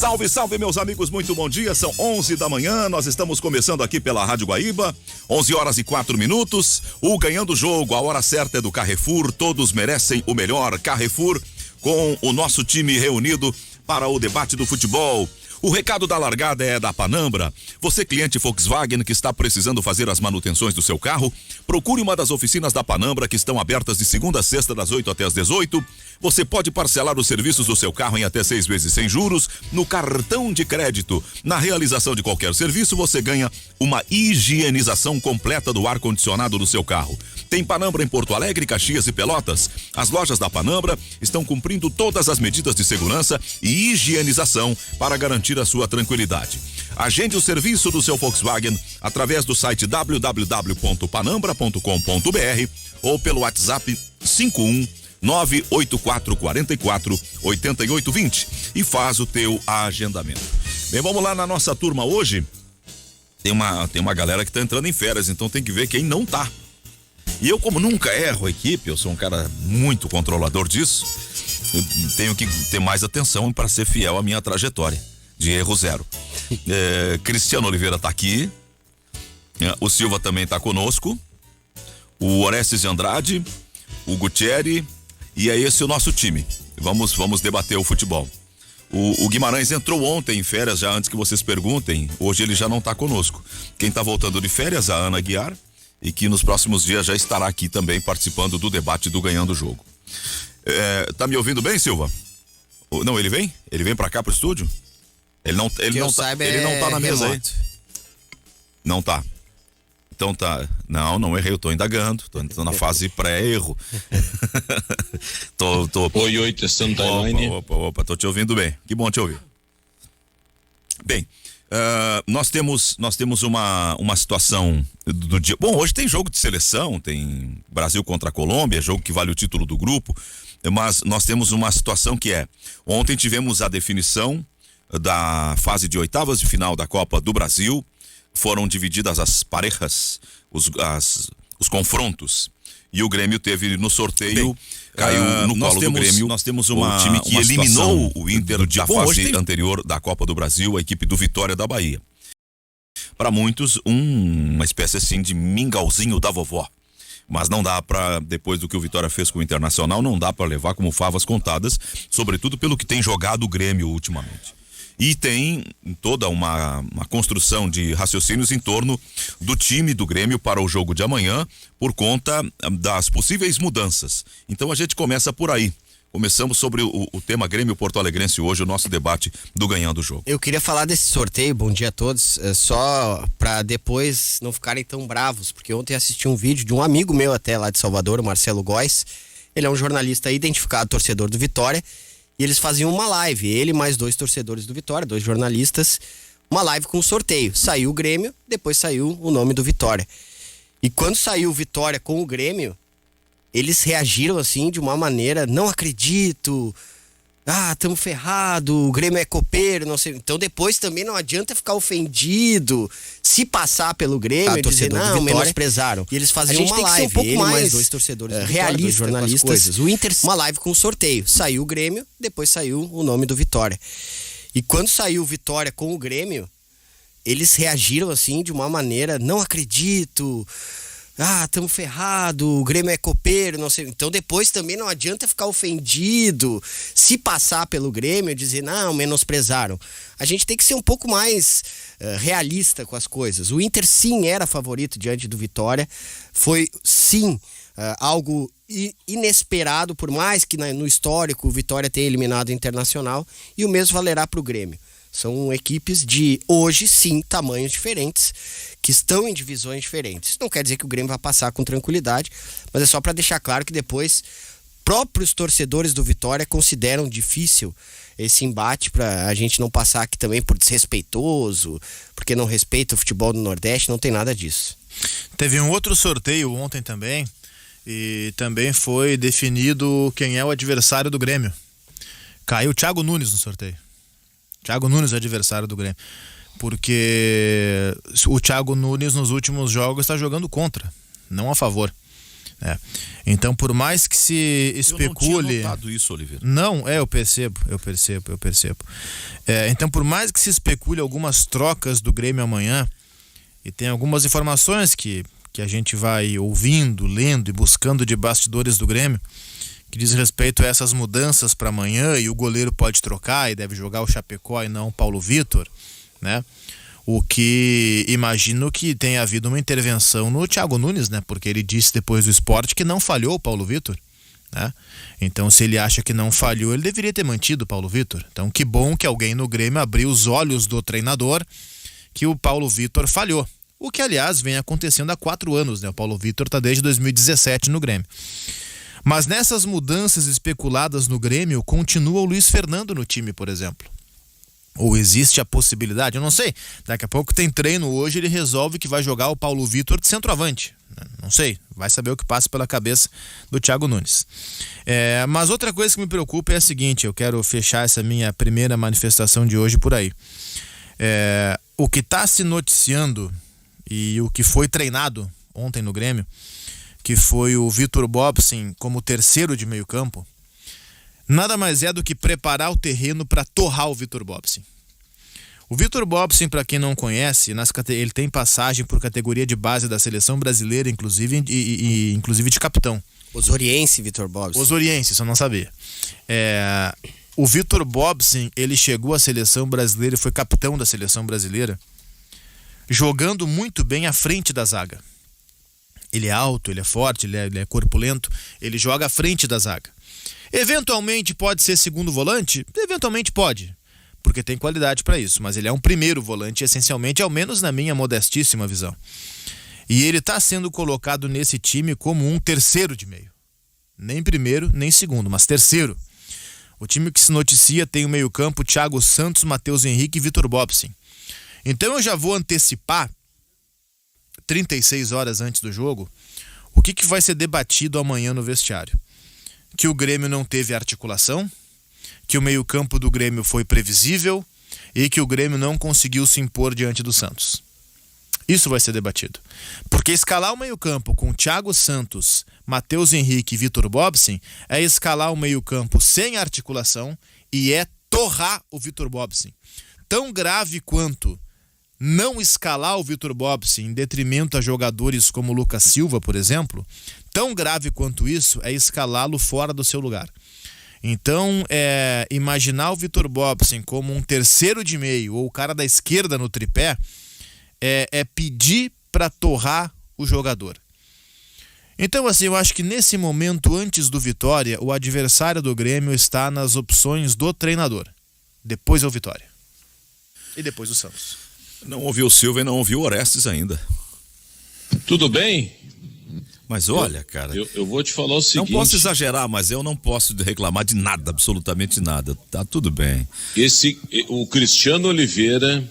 Salve, salve, meus amigos, muito bom dia. São 11 da manhã, nós estamos começando aqui pela Rádio Guaíba, 11 horas e 4 minutos. O Ganhando o Jogo, a hora certa é do Carrefour, todos merecem o melhor. Carrefour, com o nosso time reunido para o debate do futebol. O recado da largada é da Panambra. Você, cliente Volkswagen que está precisando fazer as manutenções do seu carro, procure uma das oficinas da Panambra que estão abertas de segunda a sexta, das 8 até as 18. Você pode parcelar os serviços do seu carro em até 6 vezes sem juros no cartão de crédito. Na realização de qualquer serviço, você ganha uma higienização completa do ar-condicionado do seu carro. Tem Panambra em Porto Alegre, Caxias e Pelotas. As lojas da Panambra estão cumprindo todas as medidas de segurança e higienização para garantir a sua tranquilidade. Agende o serviço do seu Volkswagen através do site www.panambra.com.br ou pelo WhatsApp 51984448820 e faz o teu agendamento. Bem, vamos lá na nossa turma hoje. Tem uma galera que tá entrando em férias, então tem que ver quem não tá. E eu, como nunca erro a equipe, eu sou um cara muito controlador disso, eu tenho que ter mais atenção para ser fiel à minha trajetória de erro zero. Cristiano Oliveira tá aqui, o Silva também tá conosco, o Orestes de Andrade, o Gutierre, e é esse o nosso time. Vamos debater o futebol. O Guimarães entrou ontem em férias, já antes que vocês perguntem, hoje ele já não tá conosco. Quem tá voltando de férias, a Ana Guiar, e que nos próximos dias já estará aqui também participando do debate do Ganhando o Jogo. Tá me ouvindo bem, Silva? Não, ele vem? Ele vem pra cá pro estúdio? Ele não tá na mesa aí. Não tá. Então tá. Não errei, eu tô indagando. Tô na fase pré-erro. Oi, testando timeline. Opa, tô te ouvindo bem. Que bom te ouvir. Bem, nós temos uma situação do dia. Bom, hoje tem jogo de seleção, tem Brasil contra a Colômbia, jogo que vale o título do grupo, mas nós temos uma situação que ontem tivemos a definição da fase de oitavas de final da Copa do Brasil, foram divididas as parejas, os confrontos, e o Grêmio teve no sorteio, caiu no colo do Grêmio. Nós temos o time que eliminou o Inter da fase anterior da Copa do Brasil, a equipe do Vitória da Bahia. Para muitos, uma espécie assim de mingauzinho da vovó. Mas não dá para, depois do que o Vitória fez com o Internacional, não dá para levar como favas contadas, sobretudo pelo que tem jogado o Grêmio ultimamente. E tem toda uma construção de raciocínios em torno do time do Grêmio para o jogo de amanhã, por conta das possíveis mudanças. Então a gente começa por aí. Começamos sobre o tema Grêmio Porto Alegrense hoje, o nosso debate do Ganhando o Jogo. Eu queria falar desse sorteio, bom dia a todos, só para depois não ficarem tão bravos, porque ontem assisti um vídeo de um amigo meu até lá de Salvador, o Marcelo Góes. Ele é um jornalista identificado, torcedor do Vitória, e eles faziam uma live, ele mais 2 torcedores do Vitória, 2 jornalistas, uma live com um sorteio. Saiu o Grêmio, depois saiu o nome do Vitória. E quando saiu o Vitória com o Grêmio, eles reagiram assim de uma maneira, não acredito, tamo ferrado, o Grêmio é copeiro, não sei. Então depois também não adianta ficar ofendido, se passar pelo Grêmio, dizer, não, menosprezaram. E eles faziam uma live, um pouco mais 2 torcedores realistas, jornalistas, o Inter, uma live com sorteio. Saiu o Grêmio, depois saiu o nome do Vitória. E quando saiu o Vitória com o Grêmio, eles reagiram assim de uma maneira, não acredito, tamo ferrado, o Grêmio é copeiro, não sei. Então depois também não adianta ficar ofendido, se passar pelo Grêmio, dizer, não, menosprezaram. A gente tem que ser um pouco mais realista com as coisas. O Inter sim era favorito diante do Vitória, foi sim algo inesperado, por mais que no histórico o Vitória tenha eliminado o Internacional, e o mesmo valerá para o Grêmio. São equipes de, hoje sim, tamanhos diferentes, que estão em divisões diferentes. Não quer dizer que o Grêmio vai passar com tranquilidade, mas é só para deixar claro que depois próprios torcedores do Vitória consideram difícil esse embate, para a gente não passar aqui também por desrespeitoso, porque não respeita o futebol do Nordeste, não tem nada disso. Teve um outro sorteio ontem também, e também foi definido quem é o adversário do Grêmio. Caiu o Thiago Nunes no sorteio. Thiago Nunes é adversário do Grêmio, porque o Thiago Nunes nos últimos jogos está jogando contra, não a favor. né? Então, por mais que se especule... Eu não tinha notado isso, Oliveira. Não, eu percebo. Então, por mais que se especule algumas trocas do Grêmio amanhã, e tem algumas informações que a gente vai ouvindo, lendo e buscando de bastidores do Grêmio, que diz respeito a essas mudanças para amanhã, e o goleiro pode trocar e deve jogar o Chapecó e não o Paulo Vitor, né? O que imagino que tenha havido uma intervenção no Thiago Nunes, né? Porque ele disse depois do Sport que não falhou o Paulo Vitor, né? Então, se ele acha que não falhou, ele deveria ter mantido o Paulo Vitor. Então, que bom que alguém no Grêmio abriu os olhos do treinador que o Paulo Vitor falhou. O que, aliás, vem acontecendo há 4 anos, né? O Paulo Vitor está desde 2017 no Grêmio. Mas nessas mudanças especuladas no Grêmio, continua o Luiz Fernando no time, por exemplo. Ou existe a possibilidade, eu não sei, daqui a pouco tem treino hoje, ele resolve que vai jogar o Paulo Vitor de centroavante. Não sei, vai saber o que passa pela cabeça do Thiago Nunes. Mas outra coisa que me preocupa é a seguinte, eu quero fechar essa minha primeira manifestação de hoje por aí. O que está se noticiando e o que foi treinado ontem no Grêmio, que foi o Vitor Bobsin como terceiro de meio campo, nada mais é do que preparar o terreno para torrar o Vitor Bobsin. O Vitor Bobsin, para quem não conhece, ele tem passagem por categoria de base da seleção brasileira, inclusive de capitão. Osoriense, Vitor Bobsin. Osoriense, só não sabia. O Vitor Bobsin, ele chegou à seleção brasileira e foi capitão da seleção brasileira, jogando muito bem à frente da zaga. Ele é alto, ele é forte, ele é corpulento, ele joga à frente da zaga. Eventualmente pode ser segundo volante? Eventualmente pode, porque tem qualidade para isso, mas ele é um primeiro volante, essencialmente, ao menos na minha modestíssima visão. E ele está sendo colocado nesse time como um terceiro de meio. Nem primeiro, nem segundo, mas terceiro. O time que se noticia tem o meio-campo Thiago Santos, Matheus Henrique e Vitor Bobsin. Então eu já vou antecipar, 36 horas antes do jogo, o que vai ser debatido amanhã no vestiário. Que o Grêmio não teve articulação, que o meio-campo do Grêmio foi previsível e que o Grêmio não conseguiu se impor diante do Santos. Isso vai ser debatido. Porque escalar o meio-campo com Thiago Santos, Matheus Henrique e Vitor Bobsin é escalar o meio-campo sem articulação e é torrar o Vitor Bobsin. Tão grave quanto não escalar o Vitor Bobsin em detrimento a jogadores como o Lucas Silva, por exemplo, tão grave quanto isso é escalá-lo fora do seu lugar. Então, imaginar o Vitor Bobsin como um terceiro de meio ou o cara da esquerda no tripé é pedir para torrar o jogador. Então, assim, eu acho que nesse momento, antes do Vitória, o adversário do Grêmio está nas opções do treinador. Depois é o Vitória. E depois o Santos. Não ouviu o Silva e não ouviu o Orestes ainda. Tudo bem? Mas olha, cara... Eu vou te falar o seguinte... Não posso exagerar, mas eu não posso reclamar de nada, absolutamente nada. Tá tudo bem. O Cristiano Oliveira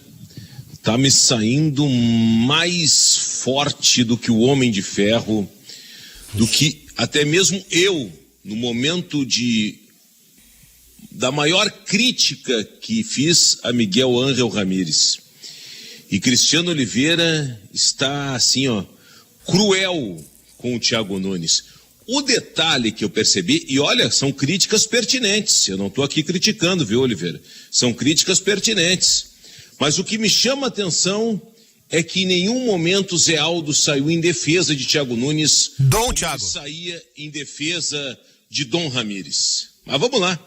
tá me saindo mais forte do que o Homem de Ferro, do que até mesmo eu, no momento da maior crítica que fiz a Miguel Ángel Ramírez. E Cristiano Oliveira está assim, cruel com o Thiago Nunes. O detalhe que eu percebi, e olha, são críticas pertinentes, eu não estou aqui criticando, viu, Oliveira? São críticas pertinentes. Mas o que me chama a atenção é que em nenhum momento o Zé Aldo saiu em defesa de Thiago Nunes. Dom Thiago. Saía em defesa de Dom Ramírez. Mas vamos lá.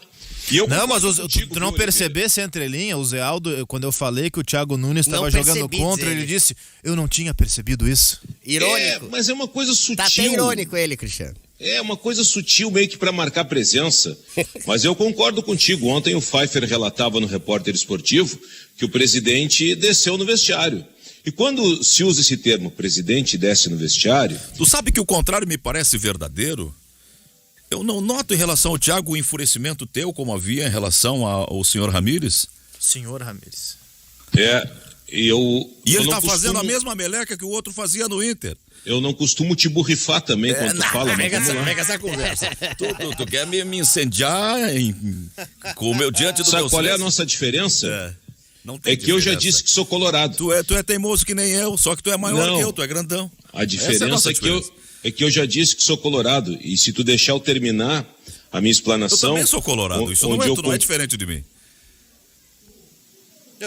Não, mas tu não percebesse entre linhas, o Zé Aldo, quando eu falei que o Thiago Nunes estava jogando contra, ele disse, eu não tinha percebido isso. Irônico. Mas é uma coisa sutil. Tá até irônico ele, Cristiano. É uma coisa sutil, meio que para marcar presença. Mas eu concordo contigo. Ontem o Pfeiffer relatava no Repórter Esportivo que o presidente desceu no vestiário. E quando se usa esse termo, presidente desce no vestiário... Tu sabe que o contrário me parece verdadeiro? Eu não noto em relação ao Thiago o enfurecimento teu, como havia em relação ao senhor Ramírez? Senhor Ramírez. E ele tá fazendo a mesma meleca que o outro fazia no Inter. Eu não costumo te borrifar também quando tu fala. Pega essa conversa. Tu quer me incendiar com o meu diante do Sabe meu qual senso? É a nossa diferença? Não tem que eu já disse que sou colorado. Tu é teimoso que nem eu, só que tu é maior que eu, tu é grandão. A diferença é que é que eu já disse que sou colorado, e se tu deixar eu terminar a minha explanação... Eu também sou colorado, isso não é diferente de mim.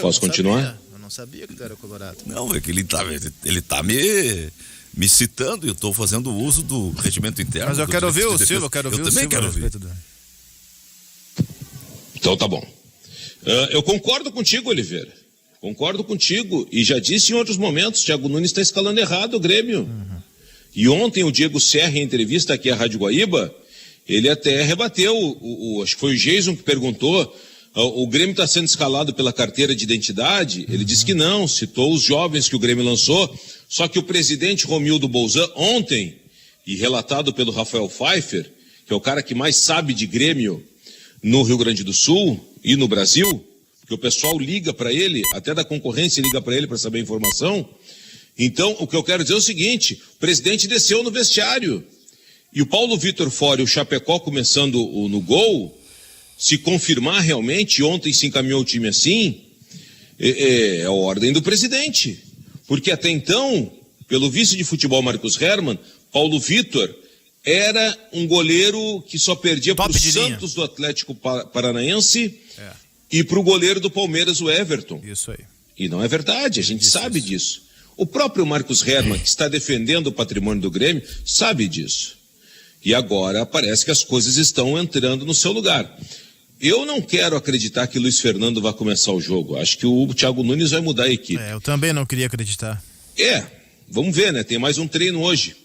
Posso continuar? Eu não sabia que tu era colorado. Não, é que ele tá me citando e eu estou fazendo uso do regimento interno. Mas eu quero ouvir o Silva, eu também quero ouvir. Então tá bom. Eu concordo contigo, Oliveira. Concordo contigo. E já disse em outros momentos, Thiago Nunes está escalando errado o Grêmio. Uhum. E ontem o Diego Serra, em entrevista aqui à Rádio Guaíba, ele até rebateu, acho que foi o Jason que perguntou, o Grêmio está sendo escalado pela carteira de identidade? Ele disse que não, citou os jovens que o Grêmio lançou, só que o presidente Romildo Bolzan, ontem, e relatado pelo Rafael Pfeiffer, que é o cara que mais sabe de Grêmio no Rio Grande do Sul e no Brasil, que o pessoal liga para ele, até da concorrência liga para ele para saber a informação. Então, o que eu quero dizer é o seguinte, o presidente desceu no vestiário, e o Paulo Vitor fora e o Chapecó começando no gol, se confirmar realmente, ontem se encaminhou o time assim, é a ordem do presidente. Porque até então, pelo vice de futebol Marcos Hermann, Paulo Vitor era um goleiro que só perdia para o Santos do Atlético Paranaense e para o goleiro do Palmeiras, o Everton. Isso aí. E não é verdade, a gente sabe disso. O próprio Marcos Hermann, que está defendendo o patrimônio do Grêmio, sabe disso. E agora parece que as coisas estão entrando no seu lugar. Eu não quero acreditar que Luiz Fernando vai começar o jogo. Acho que o Thiago Nunes vai mudar a equipe. Eu também não queria acreditar. Vamos ver, né? Tem mais um treino hoje.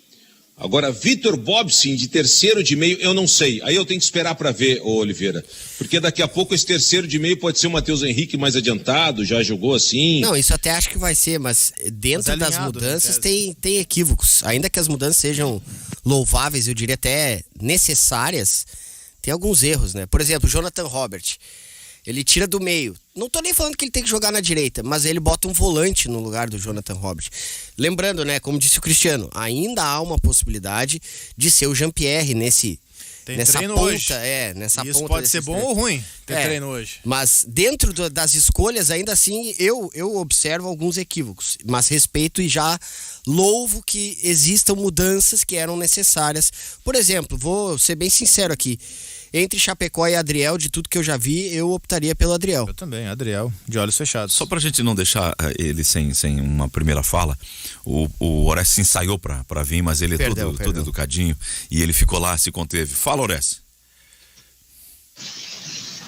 Agora, Vitor Bobsin, de terceiro de meio, eu não sei. Aí eu tenho que esperar para ver, Oliveira. Porque daqui a pouco esse terceiro de meio pode ser o Matheus Henrique mais adiantado, já jogou assim. Não, isso até acho que vai ser, mas dentro das mudanças tem equívocos. Ainda que as mudanças sejam louváveis, eu diria até necessárias, tem alguns erros, né? Por exemplo, o Jonathan Robert, ele tira do meio. Não tô nem falando que ele tem que jogar na direita, mas ele bota um volante no lugar do Jonathan Robert. Lembrando, né, como disse o Cristiano, ainda há uma possibilidade de ser o Jean-Pierre nessa ponta. Hoje. Nessa Isso ponta pode ser bom ou ruim, ter treino hoje. Mas dentro das escolhas, ainda assim, eu observo alguns equívocos. Mas respeito e já louvo que existam mudanças que eram necessárias. Por exemplo, vou ser bem sincero aqui. Entre Chapecó e Adriel, de tudo que eu já vi, eu optaria pelo Adriel. Eu também, Adriel, de olhos fechados. Só pra gente não deixar ele sem uma primeira fala, o Oreste se ensaiou pra vir, mas ele é todo educadinho e ele ficou lá, se conteve. Fala, Oreste.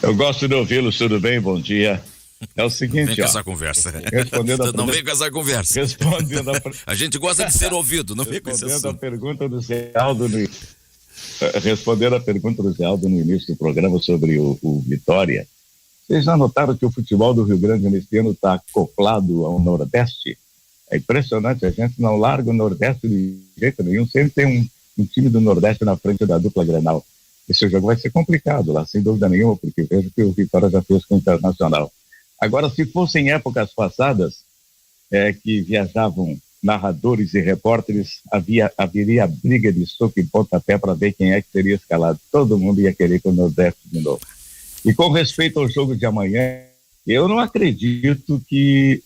Eu gosto de ouvi-los, tudo bem? Bom dia. É o seguinte, não vem com essa conversa. Não vem com essa conversa. A gente gosta de ser ouvido, não vem com esse assunto. Respondendo a pergunta do Zé Aldo no início do programa sobre o Vitória, vocês já notaram que o futebol do Rio Grande nesse ano está acoplado ao Nordeste? É impressionante, a gente não larga o Nordeste de jeito nenhum, sempre tem um time do Nordeste na frente da dupla Grenal. Esse jogo vai ser complicado lá, sem dúvida nenhuma, porque vejo que o Vitória já fez com o Internacional. Agora, se fossem épocas passadas, que viajavam narradores e repórteres, haveria briga de soco e pontapé para ver quem é que seria escalado. Todo mundo ia querer com o Nordeste de novo. E com respeito ao jogo de amanhã, eu não acredito que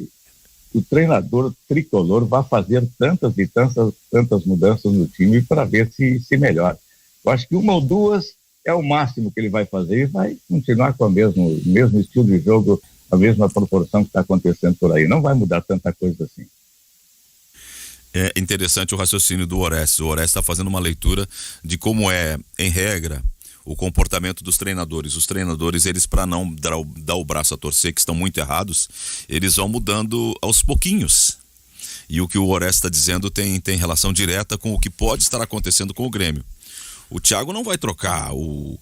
o treinador tricolor vá fazer tantas e tantas mudanças no time para ver se melhora. Eu acho que uma ou duas é o máximo que ele vai fazer e vai continuar com o mesmo estilo de jogo, a mesma proporção que está acontecendo por aí. Não vai mudar tanta coisa assim. É interessante o raciocínio do Oreste. O Oreste está fazendo uma leitura de como é, em regra, o comportamento dos treinadores. Os treinadores, eles, para não dar o braço a torcer, que estão muito errados, eles vão mudando aos pouquinhos. E o que o Oreste está dizendo tem relação direta com o que pode estar acontecendo com o Grêmio. O Thiago não vai trocar o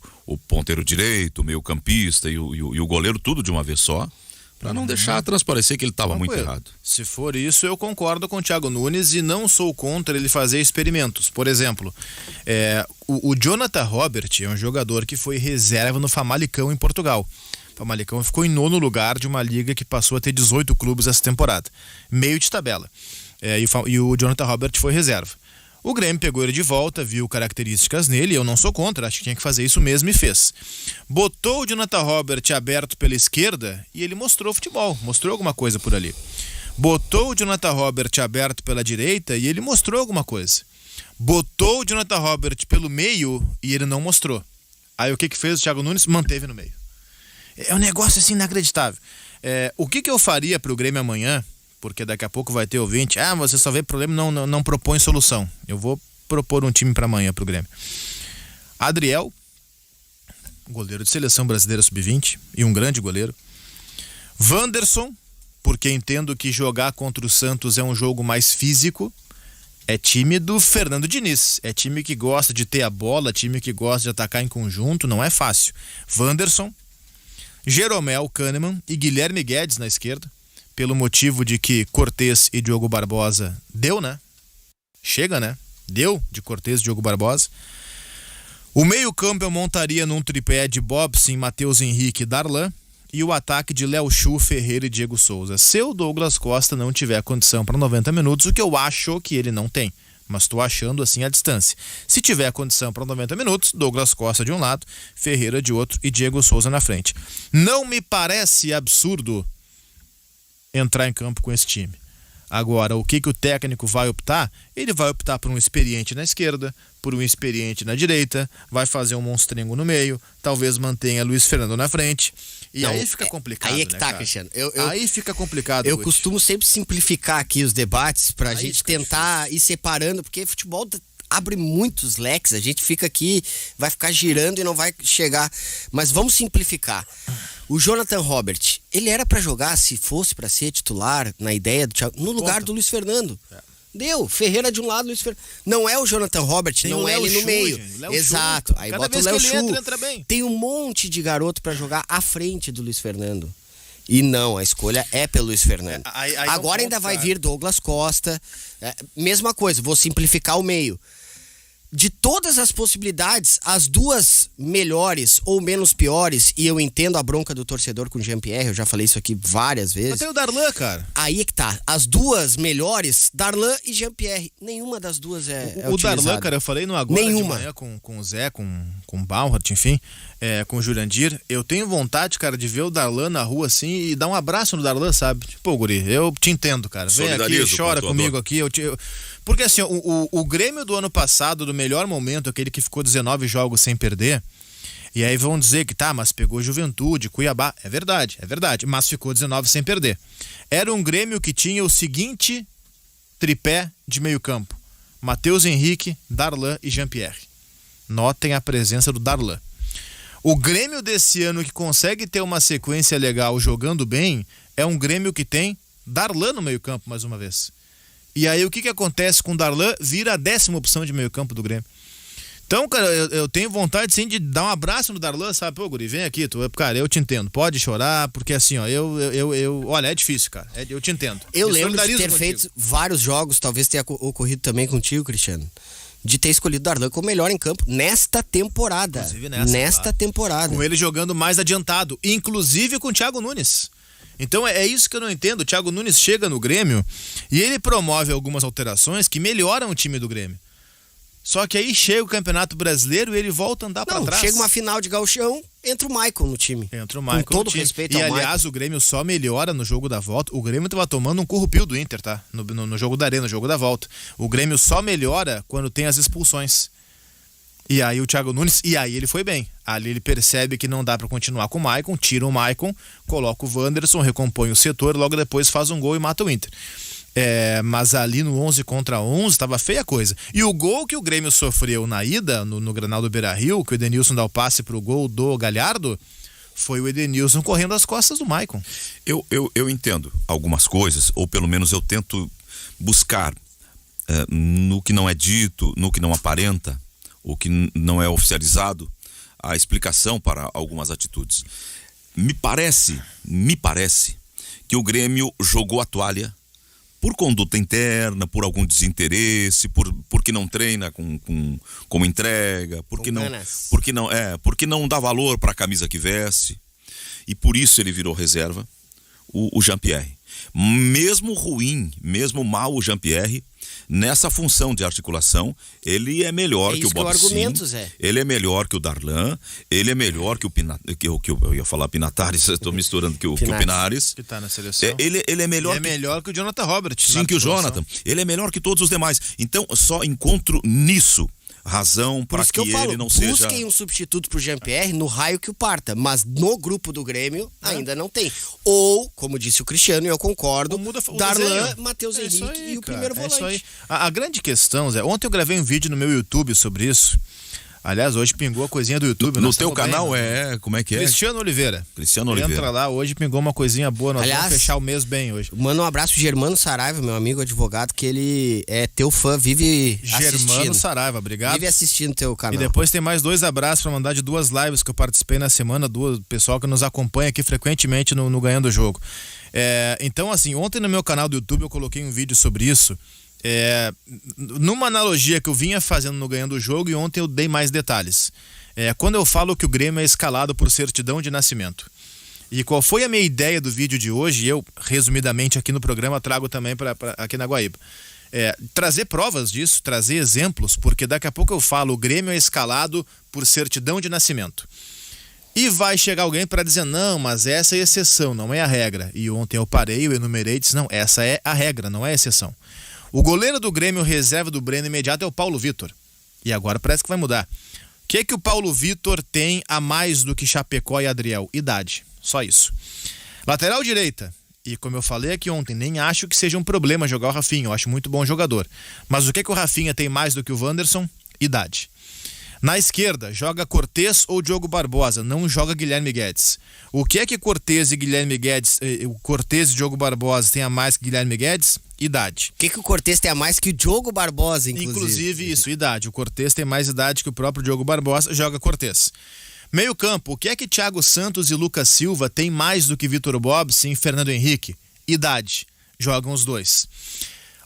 ponteiro direito, o meio-campista e o goleiro tudo de uma vez só, para não deixar transparecer que ele estava muito errado. Se for isso, eu concordo com o Thiago Nunes e não sou contra ele fazer experimentos. Por exemplo, o Jonathan Robert é um jogador que foi reserva no Famalicão em Portugal. O Famalicão ficou em 9º lugar de uma liga que passou a ter 18 clubes essa temporada. Meio de tabela. E o Jonathan Robert foi reserva. O Grêmio pegou ele de volta, viu características nele, eu não sou contra, acho que tinha que fazer isso mesmo e fez. Botou o Jonathan Robert aberto pela esquerda e ele mostrou futebol, mostrou alguma coisa por ali. Botou o Jonathan Robert aberto pela direita e ele mostrou alguma coisa. botou o Jonathan Robert pelo meio e ele não mostrou. Aí o que fez o Thiago Nunes? Manteve no meio. É um negócio assim inacreditável. O que eu faria pro Grêmio amanhã, porque daqui a pouco vai ter ouvinte, você só vê problema e não propõe solução. Eu vou propor um time para amanhã pro Grêmio. Adriel, goleiro de seleção brasileira sub-20 e um grande goleiro. Wanderson, porque entendo que jogar contra o Santos é um jogo mais físico. É time do Fernando Diniz, é time que gosta de ter a bola, time que gosta de atacar em conjunto, não é fácil. Wanderson, Jeromel, Kahneman e Guilherme Guedes na esquerda, pelo motivo de que Cortez e Diogo Barbosa deu, né? Chega, né? Deu de Cortez e Diogo Barbosa. O meio-campo eu montaria num tripé de Bobson, Matheus Henrique e Darlan, e o ataque de Léo Chu, Ferreira e Diego Souza. Se o Douglas Costa não tiver condição para 90 minutos, o que eu acho que ele não tem, mas estou achando assim à distância. Se tiver condição para 90 minutos, Douglas Costa de um lado, Ferreira de outro e Diego Souza na frente. Não me parece absurdo entrar em campo com esse time. Agora, o que o técnico vai optar? Ele vai optar por um experiente na esquerda, por um experiente na direita, vai fazer um monstrengo no meio, talvez mantenha Luiz Fernando na frente. E não, aí fica complicado, aí é que né, tá, cara? Cristiano. Aí fica complicado. Eu costumo sempre simplificar aqui os debates pra gente tentar ir separando, porque futebol abre muitos leques, a gente fica aqui, vai ficar girando e não vai chegar. Mas vamos simplificar. O Jonathan Robert, ele era pra jogar, se fosse pra ser titular, na ideia do Thiago, no lugar do Luiz Fernando. Deu, Ferreira de um lado, Luiz Fernando. Não é o Jonathan Robert, não é ele no meio. Exato. Aí bota o Léo Chu. Tem um monte de garoto pra jogar à frente do Luiz Fernando. E não, a escolha é pelo Luiz Fernando. Agora ainda vai vir Douglas Costa. Mesma coisa, vou simplificar o meio. De todas as possibilidades, as duas melhores ou menos piores, e eu entendo a bronca do torcedor com o Jean-Pierre, eu já falei isso aqui várias vezes. Mas tem o Darlan, cara. Aí é que tá. As duas melhores, Darlan e Jean-Pierre. Nenhuma das duas é o Darlan, cara, eu falei no Agora Nenhuma. De manhã com o Zé, com o Bauhart, enfim, com o Jurandir. Eu tenho vontade, cara, de ver o Darlan na rua assim e dar um abraço no Darlan, sabe? Pô, guri, eu te entendo, cara. Vem aqui, chora comigo aqui. Porque assim, o Grêmio do ano passado, do melhor momento, aquele que ficou 19 jogos sem perder, e aí vão dizer que mas pegou Juventude, Cuiabá, é verdade, mas ficou 19 sem perder. Era um Grêmio que tinha o seguinte tripé de meio campo: Matheus Henrique, Darlan e Jean-Pierre. Notem a presença do Darlan. O Grêmio desse ano que consegue ter uma sequência legal jogando bem, é um Grêmio que tem Darlan no meio campo mais uma vez. E aí o que acontece com o Darlan? Vira a 10ª opção de meio campo do Grêmio. Então, cara, eu tenho vontade sim de dar um abraço no Darlan, sabe? Pô, guri, vem aqui, cara, eu te entendo. Pode chorar, porque assim, ó, olha, é difícil, cara. Eu te entendo. Eu lembro de ter feito vários jogos, talvez tenha ocorrido também contigo, Cristiano, de ter escolhido o Darlan como melhor em campo nesta temporada. Inclusive nesta temporada. Com ele jogando mais adiantado, inclusive com o Thiago Nunes. Então é isso que eu não entendo. O Thiago Nunes chega no Grêmio e ele promove algumas alterações que melhoram o time do Grêmio. Só que aí chega o Campeonato Brasileiro e ele volta a andar pra trás. Chega uma final de gauchão, entra o Maicon no time. Entra o Maicon com todo respeito ao Maicon. E aliás, o Grêmio só melhora no jogo da volta. O Grêmio tava tomando um currupio do Inter, tá? No jogo da Arena, no jogo da volta. O Grêmio só melhora quando tem as expulsões. E aí o Thiago Nunes, e aí ele foi bem. Ali ele percebe que não dá pra continuar com o Maicon, tira o Maicon, coloca o Wanderson, recompõe o setor, logo depois faz um gol e mata o Inter. Mas ali no 11 contra 11 tava feia a coisa. E o gol que o Grêmio sofreu na ida, no Granal do Beira-Rio, que o Edenilson dá o passe pro gol do Galhardo, foi o Edenilson correndo às costas do Maicon. Eu entendo algumas coisas, ou pelo menos eu tento buscar no que não é dito, no que não aparenta, o que não é oficializado, a explicação para algumas atitudes. Me parece que o Grêmio jogou a toalha por conduta interna, por algum desinteresse, porque não treina como entrega, porque não dá valor para a camisa que veste, e por isso ele virou reserva. o Jean-Pierre. Mesmo ruim, mesmo mal o Jean-Pierre, nessa função de articulação, ele é melhor que o Bob Sim, ele é melhor que o Darlan, ele é melhor que o eu ia falar Pinatares, estou misturando que o Pinares. Que tá na seleção. Ele é melhor. Ele é melhor que o Jonathan Roberts. Sim, que o Jonathan. Ele é melhor que todos os demais. Então, só encontro nisso razão para que ele não seja... Busquem um substituto pro Jean-Pierre no raio que o parta, mas no grupo do Grêmio ainda não tem. Ou, como disse o Cristiano, e eu concordo, Darlan, Matheus Henrique aí, e o primeiro volante. Isso aí. A grande questão, Zé, ontem eu gravei um vídeo no meu YouTube sobre isso. Aliás, hoje pingou a coisinha do YouTube. No teu canal como é que é? Cristiano Oliveira. Entra lá, hoje pingou uma coisinha boa, nós vamos fechar o mês bem hoje. Manda um abraço pro Germano Saraiva, meu amigo advogado, que ele é teu fã, vive assistindo. Germano Saraiva, obrigado. Vive assistindo teu canal. E depois tem mais 2 abraços pra mandar de 2 lives que eu participei na semana, do pessoal que nos acompanha aqui frequentemente no Ganhando o Jogo. Então, assim, ontem no meu canal do YouTube eu coloquei um vídeo sobre isso, numa analogia que eu vinha fazendo no Ganhando o Jogo, e ontem eu dei mais detalhes. Quando eu falo que o Grêmio é escalado por certidão de nascimento. E qual foi a minha ideia do vídeo de hoje? Eu, resumidamente, aqui no programa trago também aqui na Guaíba. Trazer provas disso, trazer exemplos, porque daqui a pouco eu falo, o Grêmio é escalado por certidão de nascimento. E vai chegar alguém para dizer, não, mas essa é a exceção, não é a regra. E ontem eu parei, eu enumerei e disse, não, essa é a regra, não é a exceção. O goleiro do Grêmio, reserva do Breno imediato, é o Paulo Vitor. E agora parece que vai mudar. O que é que o Paulo Vitor tem a mais do que Chapecó e Adriel? Idade. Só isso. Lateral direita. E como eu falei aqui ontem, nem acho que seja um problema jogar o Rafinha. Eu acho muito bom jogador. Mas o que é que o Rafinha tem mais do que o Wanderson? Idade. Na esquerda, joga Cortez ou Diogo Barbosa, não joga Guilherme Guedes. O que é que Cortez e Guilherme Guedes, o Cortez e Diogo Barbosa tem a mais que Guilherme Guedes? Idade. O que o Cortez tem a mais que o Diogo Barbosa, inclusive? Inclusive isso, idade. O Cortez tem mais idade que o próprio Diogo Barbosa, joga Cortez. Meio campo, o que é que Thiago Santos e Lucas Silva tem mais do que Vitor Bobson e Fernando Henrique? Idade. Jogam os dois.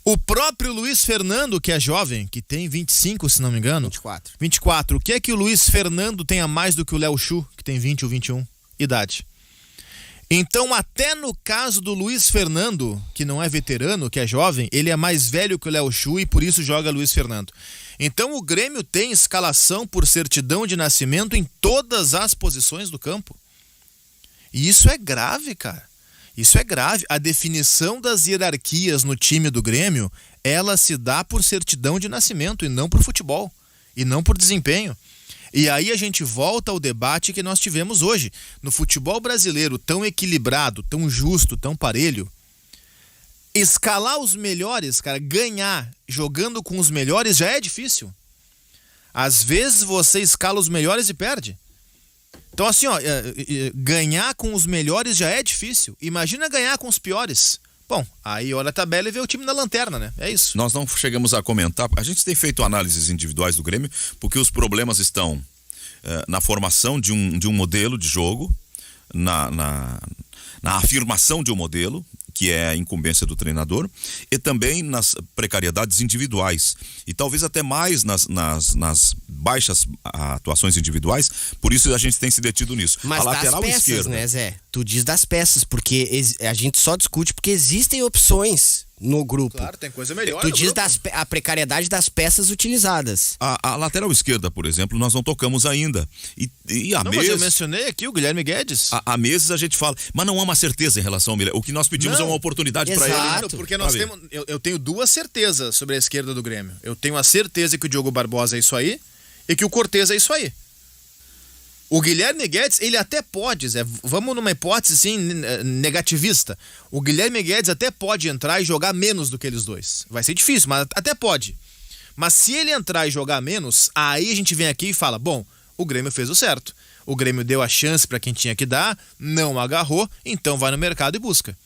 O próprio Luiz Fernando, que é jovem, que tem 25, se não me engano. 24. O que é que o Luiz Fernando tem a mais do que o Léo Chu, que tem 20 ou 21? Idade. Então, até no caso do Luiz Fernando, que não é veterano, que é jovem, ele é mais velho que o Léo Chu e por isso joga Luiz Fernando. Então, o Grêmio tem escalação por certidão de nascimento em todas as posições do campo. E isso é grave, cara. Isso é grave. A definição das hierarquias no time do Grêmio, ela se dá por certidão de nascimento e não por futebol. E não por desempenho. E aí a gente volta ao debate que nós tivemos hoje. No futebol brasileiro tão equilibrado, tão justo, tão parelho, escalar os melhores, cara, ganhar jogando com os melhores já é difícil. Às vezes você escala os melhores e perde. Então assim, ganhar com os melhores já é difícil. Imagina ganhar com os piores. Bom, aí olha a tabela e vê o time na lanterna, né? É isso. Nós não chegamos a comentar, a gente tem feito análises individuais do Grêmio, porque os problemas estão na formação de um modelo de jogo, na afirmação de um modelo, que é a incumbência do treinador, e também nas precariedades individuais. E talvez até mais nas baixas atuações individuais, por isso a gente tem se detido nisso. Mas a lateral das peças, esquerda, né, Zé? Tu diz das peças, porque a gente só discute porque existem opções no grupo. Claro, tem coisa melhor. Tu diz a precariedade das peças utilizadas. A lateral esquerda, por exemplo, nós não tocamos ainda. E há não, meses... mas eu mencionei aqui o Guilherme Guedes. Há meses a gente fala, mas não há uma certeza em relação ao Milher. O que nós pedimos é uma oportunidade para ele. Exato, porque nós temos... Eu tenho duas certezas sobre a esquerda do Grêmio. Eu tenho a certeza que o Diogo Barbosa é isso aí e que o Cortez é isso aí. O Guilherme Guedes, ele até pode, Zé, vamos numa hipótese assim, negativista. O Guilherme Guedes até pode entrar e jogar menos do que eles dois. Vai ser difícil, mas até pode. Mas se ele entrar e jogar menos, aí a gente vem aqui e fala, bom, o Grêmio fez o certo. O Grêmio deu a chance para quem tinha que dar, não agarrou, então vai no mercado e busca.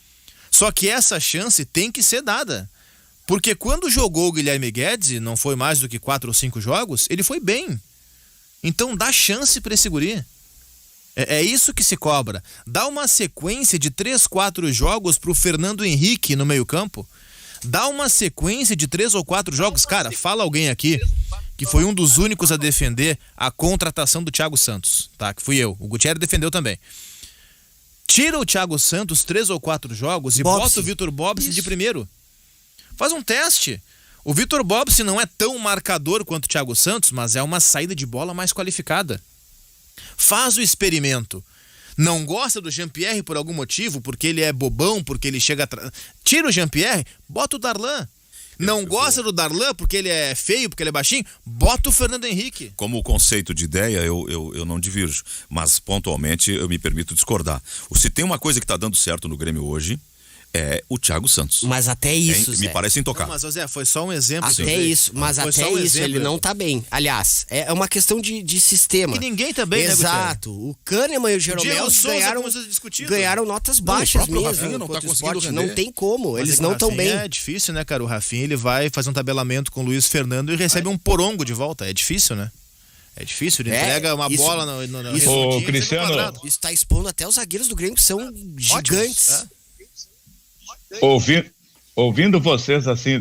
Só que essa chance tem que ser dada. Porque quando jogou o Guilherme Guedes, não foi mais do que 4 ou 5 jogos, ele foi bem. Então dá chance para esse guri. É isso que se cobra. Dá uma sequência de 3, 4 jogos pro Fernando Henrique no meio campo. Dá uma sequência de 3 ou 4 jogos. Cara, fala alguém aqui que foi um dos únicos a defender a contratação do Thiago Santos, tá? Que fui eu. O Gutierrez defendeu também. Tira o Thiago Santos 3 ou 4 jogos e Bobson. bota o Vitor Bobson de primeiro. Faz um teste. O Vitor Bobson não é tão marcador quanto o Thiago Santos, mas é uma saída de bola mais qualificada. Faz o experimento. Não gosta do Jean-Pierre por algum motivo, porque ele é bobão, porque ele chega atrás. Tira o Jean-Pierre, bota o Darlan. Não gosta do Darlan porque ele é feio, porque ele é baixinho, bota o Fernando Henrique. Como conceito de ideia, eu não divirjo, mas pontualmente eu me permito discordar. Se tem uma coisa que está dando certo no Grêmio hoje, é o Thiago Santos. Mas até isso, Me Zé. parece intocável. Não, mas, Zé, foi só um exemplo. Até isso, mas Foi até só um isso exemplo. ele não tá bem. Aliás, é uma questão de sistema. Que ninguém tá bem, Exato. O Kahneman e o Jeromel Diego Souza ganharam, começou a discutir. ganharam notas baixas próprio mesmo. Rafinha não tá contra o conseguindo Sport. render. Não tem como, Mas eles é que não o estão Rafinha bem. É difícil, né, cara? O Rafinha, ele vai fazer um tabelamento com o Luiz Fernando e recebe um porongo de volta. É difícil, né? É difícil. Ele entrega uma isso- bola no isso- redondinho, Ô, sempre no Cristiano, quadrado. Isso tá expondo até os zagueiros do Grêmio, que são gigantes. Ouvindo vocês assim,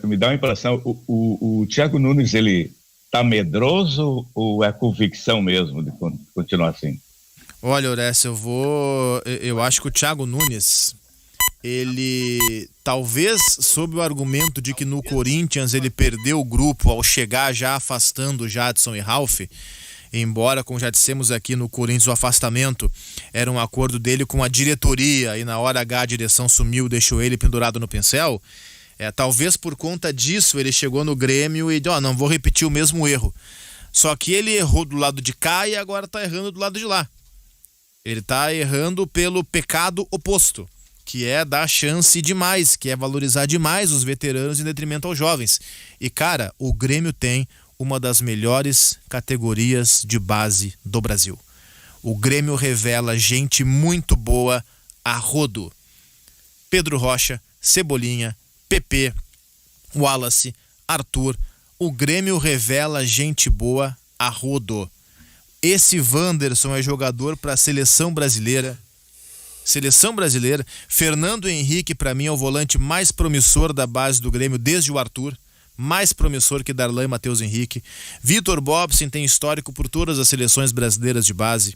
me dá uma impressão, o Thiago Nunes, ele tá medroso ou é convicção mesmo de continuar assim? Olha, Orestes, eu acho que o Thiago Nunes, ele talvez sob o argumento de que no Corinthians ele perdeu o grupo ao chegar já afastando o Jadson e Ralf, embora, como já dissemos aqui no Corinthians, o afastamento era um acordo dele com a diretoria e na hora H a direção sumiu, deixou ele pendurado no pincel, talvez por conta disso ele chegou no Grêmio e disse, não vou repetir o mesmo erro. Só que ele errou do lado de cá e agora tá errando do lado de lá. Ele tá errando pelo pecado oposto, que é dar chance demais, que é valorizar demais os veteranos em detrimento aos jovens. E, cara, o Grêmio tem uma das melhores categorias de base do Brasil. O Grêmio revela gente muito boa a rodo. Pedro Rocha, Cebolinha, PP, Wallace, Arthur. O Grêmio revela gente boa a rodo. Esse Wanderson é jogador para a seleção brasileira. Seleção brasileira. Fernando Henrique, para mim, é o volante mais promissor da base do Grêmio desde o Arthur. Mais promissor que Darlan e Matheus Henrique. Vitor Bobson tem histórico por todas as seleções brasileiras de base.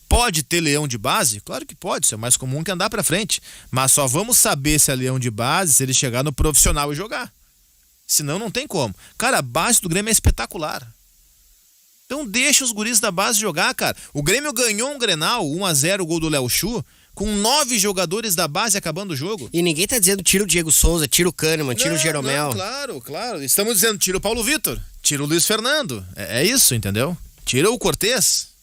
Pode ter leão de base? Claro que pode, isso é mais comum que andar pra frente. Mas só vamos saber se é leão de base se ele chegar no profissional e jogar. Senão não tem como. Cara, a base do Grêmio é espetacular. Então deixa os guris da base jogar, cara. O Grêmio ganhou um Grenal, 1-0, o gol do Léo Chu, com 9 jogadores da base acabando o jogo. E ninguém tá dizendo tira o Diego Souza, tira o Kahneman, tira o Jeromel. Não, claro. Estamos dizendo tira o Paulo Vitor, tira o Luiz Fernando. É isso, entendeu? Tira o Cortez.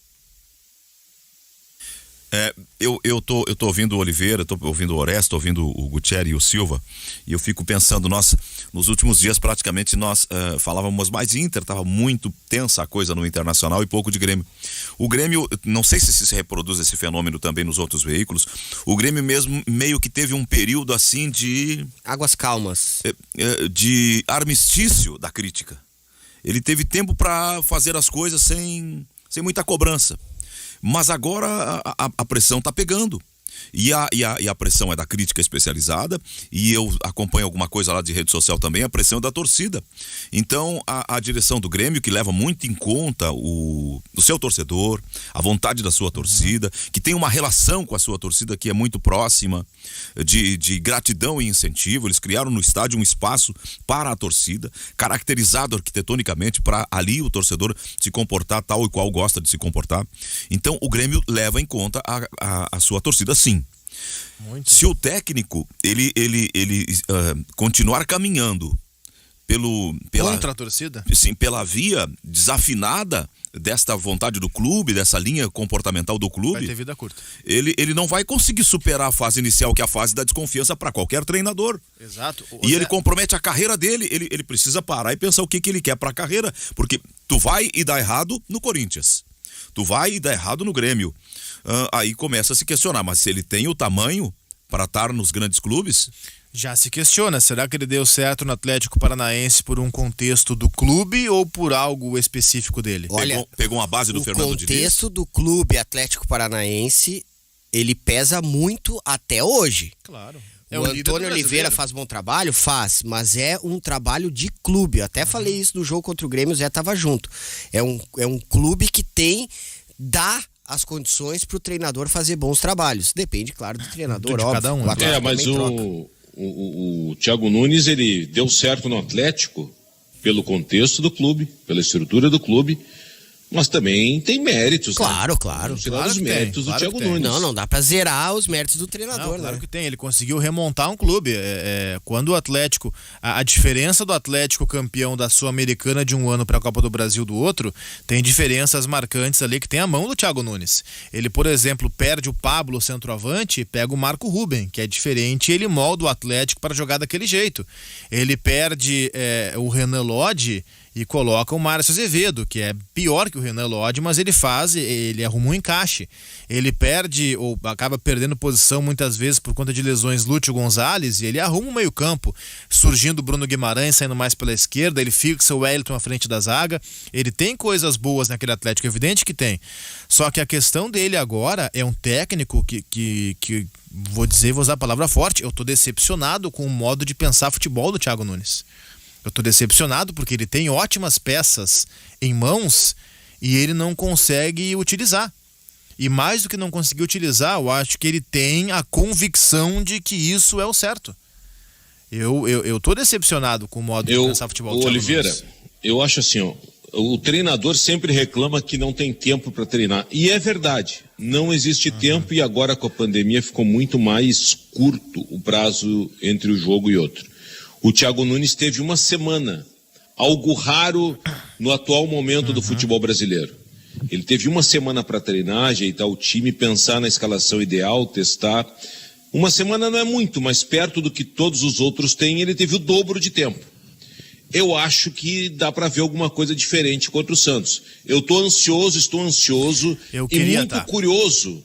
Eu tô ouvindo o Oliveira, tô ouvindo o Orestes, tô ouvindo o Gutierrez e o Silva, e eu fico pensando, nossa, nos últimos dias praticamente nós falávamos mais de Inter, tava muito tensa a coisa no Internacional e pouco de Grêmio. O Grêmio, não sei se reproduz esse fenômeno também nos outros veículos, o Grêmio mesmo meio que teve um período assim de... Águas calmas. de armistício da crítica. Ele teve tempo para fazer as coisas sem muita cobrança. Mas agora a pressão está pegando. E a pressão é da crítica especializada, e eu acompanho alguma coisa lá de rede social também, a pressão é da torcida. Então a direção do Grêmio, que leva muito em conta o seu torcedor, a vontade da sua torcida, que tem uma relação com a sua torcida que é muito próxima, de gratidão e incentivo. Eles criaram no estádio um espaço para a torcida, caracterizado arquitetonicamente para ali o torcedor se comportar tal e qual gosta de se comportar. Então o Grêmio leva em conta a sua torcida, sim. Muito. Se o técnico ele continuar caminhando contra a torcida? Sim, pela via desafinada desta vontade do clube, dessa linha comportamental do clube, Vai ter vida curta. ele não vai conseguir superar a fase inicial, que é a fase da desconfiança para qualquer treinador. Exato. E ele compromete a carreira dele, ele precisa parar e pensar o que ele quer para a carreira, porque tu vai e dá errado no Corinthians, tu vai e dá errado no Grêmio. Aí começa a se questionar, mas se ele tem o tamanho para estar nos grandes clubes... Já se questiona, será que ele deu certo no Atlético Paranaense por um contexto do clube ou por algo específico dele? Olha, pegou uma base do Fernando Diniz. O contexto do clube Atlético Paranaense, ele pesa muito até hoje. Claro. O Antônio Oliveira faz bom trabalho? Faz, mas é um trabalho de clube. Eu até falei isso no jogo contra o Grêmio, o Zé tava junto. É um clube que dá as condições para o treinador fazer bons trabalhos. Depende, claro, do treinador, De óbvio. cada um. O Atlético Mas também troca. o Thiago Nunes, ele deu certo no Atlético pelo contexto do clube, pela estrutura do clube, mas também tem méritos. Claro, né? claro. Vamos tirar Claro os que tem, méritos claro do Thiago que tem. Nunes. Não dá pra zerar os méritos do treinador, Não, claro né? que tem, ele conseguiu remontar um clube. Quando o Atlético, a diferença do Atlético campeão da Sul-Americana de um ano para a Copa do Brasil do outro, tem diferenças marcantes ali que tem a mão do Thiago Nunes. Ele, por exemplo, perde o Pablo, centroavante, pega o Marco Ruben, que é diferente, e ele molda o Atlético para jogar daquele jeito. Ele perde o Renan Lodge e coloca o Márcio Azevedo, que é pior que o Renan Lodge, mas ele arruma um encaixe. Ele perde ou acaba perdendo posição muitas vezes por conta de lesões Lúcio Gonzalez, e ele arruma um meio-campo, surgindo o Bruno Guimarães, saindo mais pela esquerda, ele fixa o Wellington à frente da zaga. Ele tem coisas boas naquele Atlético, evidente que tem. Só que a questão dele agora é um técnico que vou usar a palavra forte, eu tô decepcionado com o modo de pensar futebol do Thiago Nunes. Eu tô decepcionado porque ele tem ótimas peças em mãos e ele não consegue utilizar. E mais do que não conseguir utilizar, eu acho que ele tem a convicção de que isso é o certo. Eu tô decepcionado com o modo de pensar futebol do Thiago Oliveira, Nunes. eu acho assim, o treinador sempre reclama que não tem tempo para treinar. E é verdade, não existe tempo, e agora com a pandemia ficou muito mais curto o prazo entre o jogo e outro. O Thiago Nunes teve uma semana, algo raro no atual momento do futebol brasileiro. Ele teve uma semana para treinar, ajeitar o time, pensar na escalação ideal, testar. Uma semana não é muito, mas perto do que todos os outros têm, ele teve o dobro de tempo. Eu acho que dá para ver alguma coisa diferente contra o Santos. Estou ansioso e muito curioso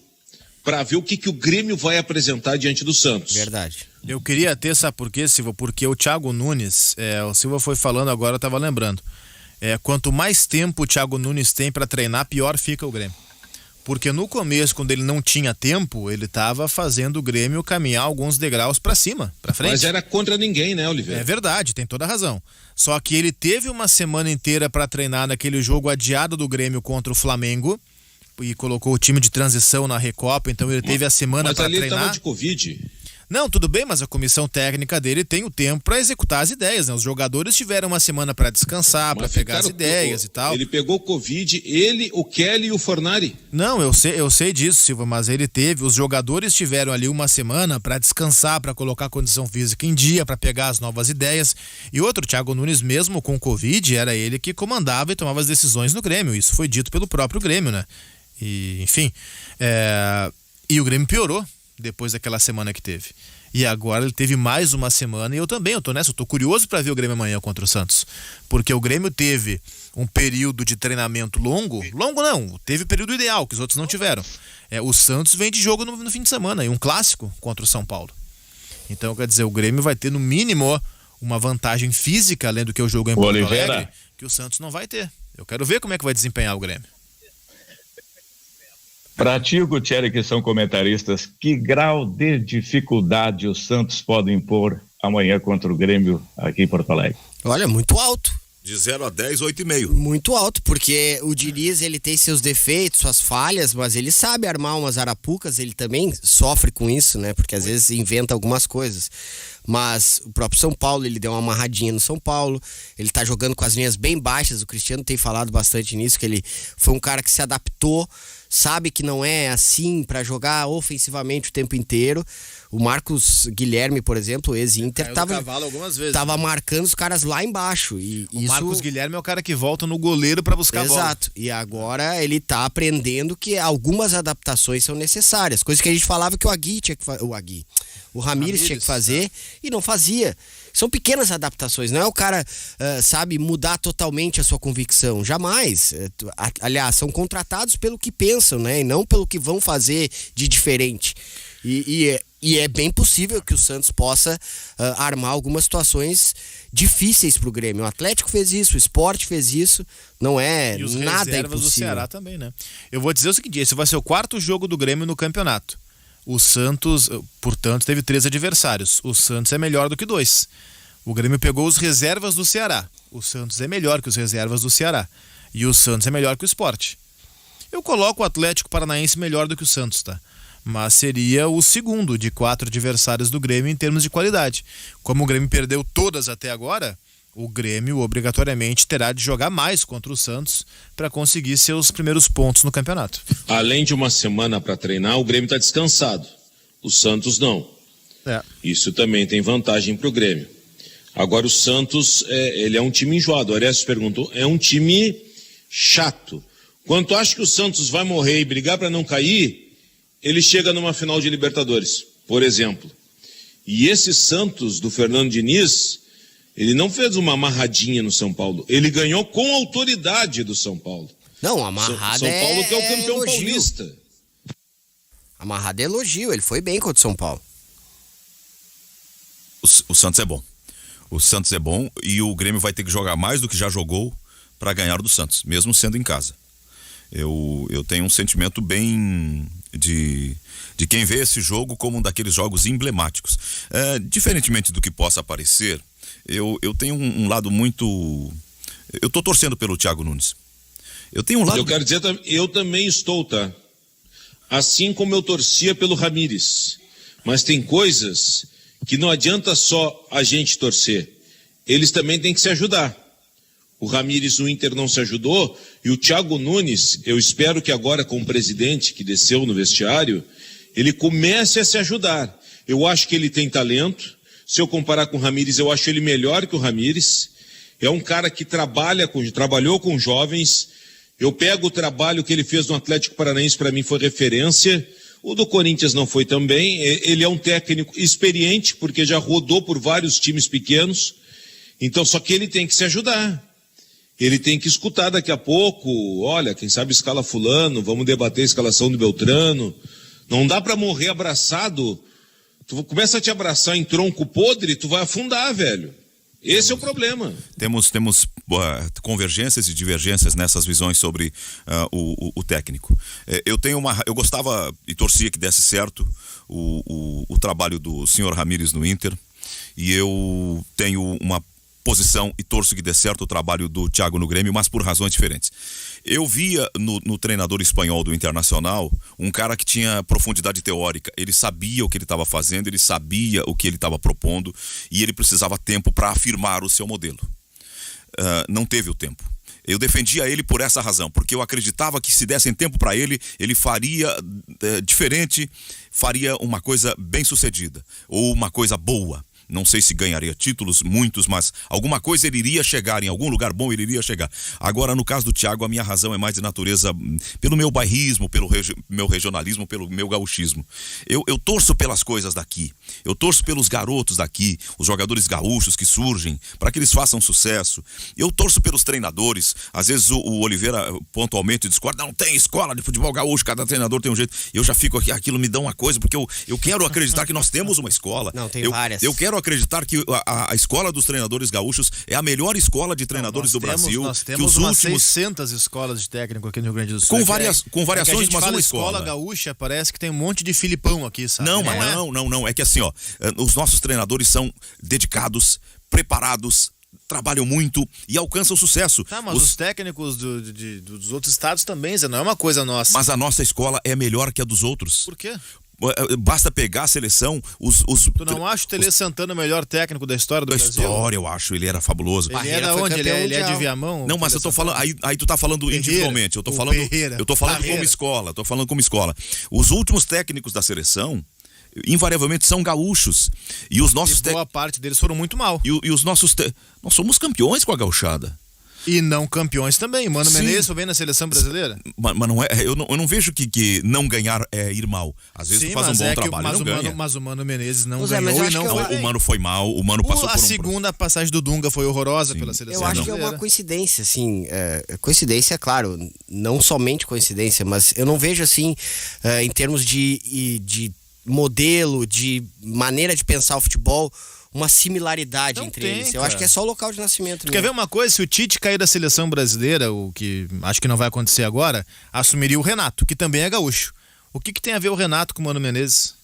para ver o que o Grêmio vai apresentar diante do Santos. Verdade. Eu queria ter, sabe por quê, Silva? Porque o Thiago Nunes, o Silva foi falando agora, eu tava lembrando. Quanto mais tempo o Thiago Nunes tem para treinar, pior fica o Grêmio. Porque no começo, quando ele não tinha tempo, ele tava fazendo o Grêmio caminhar alguns degraus para cima, para frente. Mas era contra ninguém, né, Oliveira? É verdade, tem toda a razão. Só que ele teve uma semana inteira para treinar naquele jogo adiado do Grêmio contra o Flamengo e colocou o time de transição na Recopa, então ele teve a semana para treinar. Mas ali ele tava de Covid. Não, tudo bem, mas a comissão técnica dele tem o tempo para executar as ideias, né? Os jogadores tiveram uma semana para descansar, para pegar as ideias e tal. Ele pegou Covid, ele, o Kelly e o Fornari. Não, eu sei disso, Silva, mas os jogadores tiveram ali uma semana para descansar, para colocar a condição física em dia, para pegar as novas ideias. E outro, o Thiago Nunes, mesmo com Covid, era ele que comandava e tomava as decisões no Grêmio. Isso foi dito pelo próprio Grêmio, né? E, enfim, e o Grêmio piorou depois daquela semana que teve. E agora ele teve mais uma semana, e eu tô curioso para ver o Grêmio amanhã contra o Santos. Porque o Grêmio teve um período de treinamento longo não, teve o período ideal, que os outros não tiveram. O Santos vem de jogo no fim de semana, e um clássico contra o São Paulo. Então, quer dizer, o Grêmio vai ter no mínimo uma vantagem física, além do que o jogo em Porto Alegre, que o Santos não vai ter. Eu quero ver como é que vai desempenhar o Grêmio. Para ti e o Gutierrez, que são comentaristas, que grau de dificuldade o Santos pode impor amanhã contra o Grêmio aqui em Porto Alegre? Olha, muito alto. De 0 a 10, 8,5. Muito alto, porque o Diniz, ele tem seus defeitos, suas falhas, mas ele sabe armar umas arapucas, ele também sofre com isso, né? Porque às vezes inventa algumas coisas. Mas o próprio São Paulo, ele deu uma amarradinha no São Paulo, ele tá jogando com as linhas bem baixas, o Cristiano tem falado bastante nisso, que ele foi um cara que se adaptou, sabe que não é assim para jogar ofensivamente o tempo inteiro. O Marcos Guilherme, por exemplo, ex-Inter, tava marcando os caras lá embaixo. E o Marcos Guilherme é o cara que volta no goleiro para buscar a bola. Exato. E agora ele tá aprendendo que algumas adaptações são necessárias. Coisas que a gente falava que o Ramires tinha que fazer e não fazia. São pequenas adaptações, não é o cara, mudar totalmente a sua convicção. Jamais. Aliás, são contratados pelo que pensam, né? E não pelo que vão fazer de diferente. E é bem possível que o Santos possa armar algumas situações difíceis pro Grêmio. O Atlético fez isso, o Sport fez isso, não é nada impossível. E os reservas do Ceará também, né? Eu vou dizer o seguinte, esse vai ser o 4º jogo do Grêmio no campeonato. O Santos, portanto, teve 3 adversários. O Santos é melhor do que 2. O Grêmio pegou os reservas do Ceará. O Santos é melhor que os reservas do Ceará. E o Santos é melhor que o Sport. Eu coloco o Atlético Paranaense melhor do que o Santos, tá? Mas seria o segundo de 4 adversários do Grêmio em termos de qualidade. Como o Grêmio perdeu todas até agora, o Grêmio obrigatoriamente terá de jogar mais contra o Santos para conseguir seus primeiros pontos no campeonato. Além de uma semana para treinar, o Grêmio está descansado. O Santos não. Isso também tem vantagem para o Grêmio. Agora o Santos, ele é um time enjoado. O Arécio perguntou, é um time chato. Quando tu acha que o Santos vai morrer e brigar para não cair, ele chega numa final de Libertadores, por exemplo. E esse Santos do Fernando Diniz, ele não fez uma amarradinha no São Paulo. Ele ganhou com autoridade do São Paulo. Não, amarrada São Paulo que é o campeão elogio. paulista. Amarrada é elogio, ele foi bem contra o São Paulo. O Santos é bom. O Santos é bom e o Grêmio vai ter que jogar mais do que já jogou para ganhar do Santos, mesmo sendo em casa. Eu tenho um sentimento bem de quem vê esse jogo como um daqueles jogos emblemáticos. Diferentemente do que possa parecer, eu tenho um lado muito... Eu tô torcendo pelo Thiago Nunes. Eu tenho um lado... Eu quero dizer, eu também estou, tá? Assim como eu torcia pelo Ramírez. Mas tem coisas que não adianta só a gente torcer. Eles também têm que se ajudar. O Ramírez, o Inter não se ajudou, e o Thiago Nunes, eu espero que agora com o presidente que desceu no vestiário, ele comece a se ajudar. Eu acho que ele tem talento. Se eu comparar com o Ramírez, eu acho ele melhor que o Ramírez. É um cara que trabalhou com jovens. Eu pego o trabalho que ele fez no Atlético Paranaense, para mim foi referência. O do Corinthians não foi também. Ele é um técnico experiente, porque já rodou por vários times pequenos. Então, só que ele tem que se ajudar. Ele tem que escutar daqui a pouco, olha, quem sabe escala fulano, vamos debater a escalação do Beltrano. Não dá para morrer abraçado. Tu começa a te abraçar em tronco podre, tu vai afundar, velho. Esse é o problema. Temos convergências e divergências nessas visões sobre o técnico. Eu gostava e torcia que desse certo o trabalho do senhor Ramírez no Inter, e eu tenho uma posição e torço que dê certo o trabalho do Thiago no Grêmio, mas por razões diferentes. Eu via no treinador espanhol do Internacional um cara que tinha profundidade teórica. Ele sabia o que ele estava fazendo, ele sabia o que ele estava propondo, e ele precisava tempo para afirmar o seu modelo. Não teve o tempo. Eu defendia ele por essa razão, porque eu acreditava que se dessem tempo para ele, ele faria diferente, faria uma coisa bem sucedida, ou uma coisa boa. Não sei se ganharia títulos, muitos, mas alguma coisa ele iria chegar, em algum lugar bom ele iria chegar. Agora, no caso do Thiago, a minha razão é mais de natureza pelo meu bairrismo, pelo meu regionalismo, pelo meu gauchismo. Eu torço pelas coisas daqui, eu torço pelos garotos daqui, os jogadores gaúchos que surgem, para que eles façam sucesso. Eu torço pelos treinadores. Às vezes o Oliveira pontualmente discorda, não tem escola de futebol gaúcho, cada treinador tem um jeito. Eu já fico aqui, aquilo me dá uma coisa, porque eu quero acreditar que nós temos uma escola. Não, tem várias. Eu quero acreditar que a escola dos treinadores gaúchos é a melhor escola de treinadores do Brasil. Nós temos que os umas últimos 600 escolas de técnico aqui no Rio Grande do Sul. com variações, a gente mas fala uma escola gaúcha, parece que tem um monte de Filipão aqui, sabe? Não, mas não. É que assim, ó, os nossos treinadores são dedicados, preparados, trabalham muito e alcançam sucesso. Tá, mas os técnicos dos outros estados também, Zé, não é uma coisa nossa. Mas a nossa escola é melhor que a dos outros. Por quê? Basta pegar a seleção, Tu não acha o Tele Santana o melhor técnico da história do Brasil? História, eu acho, ele era fabuloso. Ele é da onde? Ele é de Viamão? Não, mas eu tô falando, aí tu tá falando individualmente, eu tô falando como escola. Os últimos técnicos da seleção invariavelmente são gaúchos, e os nossos boa parte deles foram muito mal. E os nossos nós somos campeões com a gauchada. E não campeões também. Mano Menezes foi bem na seleção brasileira. Mas não é, eu não vejo que não ganhar é ir mal. Às vezes tu faz um bom trabalho e não ganha. Mas o Mano Menezes não ganhou e não foi bem. O Mano foi mal, o Mano passou por A segunda passagem do Dunga foi horrorosa pela seleção brasileira. Eu acho brasileira. que é uma coincidência, assim. Coincidência, é claro, não somente coincidência, mas eu não vejo, assim, em termos de modelo, de maneira de pensar o futebol, uma similaridade entre eles. Eu acho que é só o local de nascimento. Tu quer ver uma coisa? Se o Tite cair da seleção brasileira, o que acho que não vai acontecer agora, assumiria o Renato, que também é gaúcho. O que tem a ver o Renato com o Mano Menezes?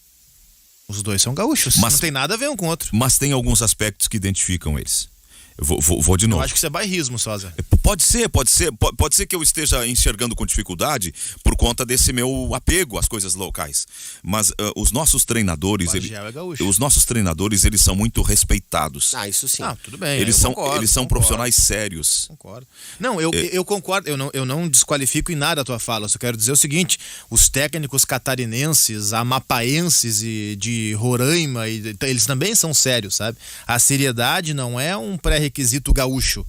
Os dois são gaúchos, mas não tem nada a ver um com o outro. Mas tem alguns aspectos que identificam eles. Vou de Eu novo. acho que isso é bairrismo, Sosa. Pode ser que eu esteja enxergando com dificuldade por conta desse meu apego às coisas locais. Mas os nossos treinadores, O Argel é gaúcho. eles são muito respeitados. Ah, isso sim. Ah, tudo bem. Eles eu são concordo. profissionais sérios. Concordo. Não, eu concordo, eu não desqualifico em nada a tua fala, eu só quero dizer o seguinte, os técnicos catarinenses, amapaenses e de Roraima, eles também são sérios, sabe? A seriedade não é um pré-requisito gaúcho.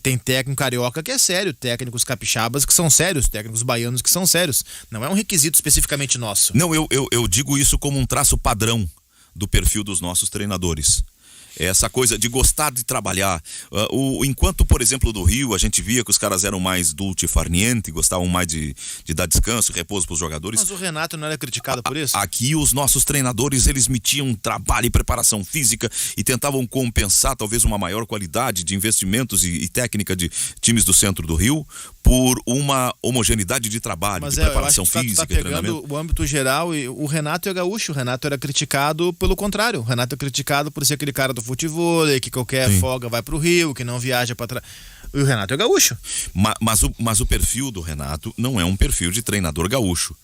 Tem técnico carioca que é sério, técnicos capixabas que são sérios, técnicos baianos que são sérios. Não é um requisito especificamente nosso. Não, eu digo isso como um traço padrão do perfil dos nossos treinadores. Essa coisa de gostar de trabalhar. Enquanto, por exemplo, do Rio, a gente via que os caras eram mais dulce far niente, gostavam mais de dar descanso, repouso para os jogadores. Mas o Renato não era criticado por isso? Aqui os nossos treinadores, eles metiam trabalho e preparação física e tentavam compensar talvez uma maior qualidade de investimentos e técnica de times do centro do Rio por uma homogeneidade de trabalho, de preparação eu acho que física, tá pegando treinamento. o âmbito geral e o Renato é gaúcho. O Renato era criticado pelo contrário. O Renato é criticado por ser aquele cara do futebol, que qualquer folga vai pro Rio, que não viaja para trás. E o Renato é gaúcho. Mas o perfil do Renato não é um perfil de treinador gaúcho.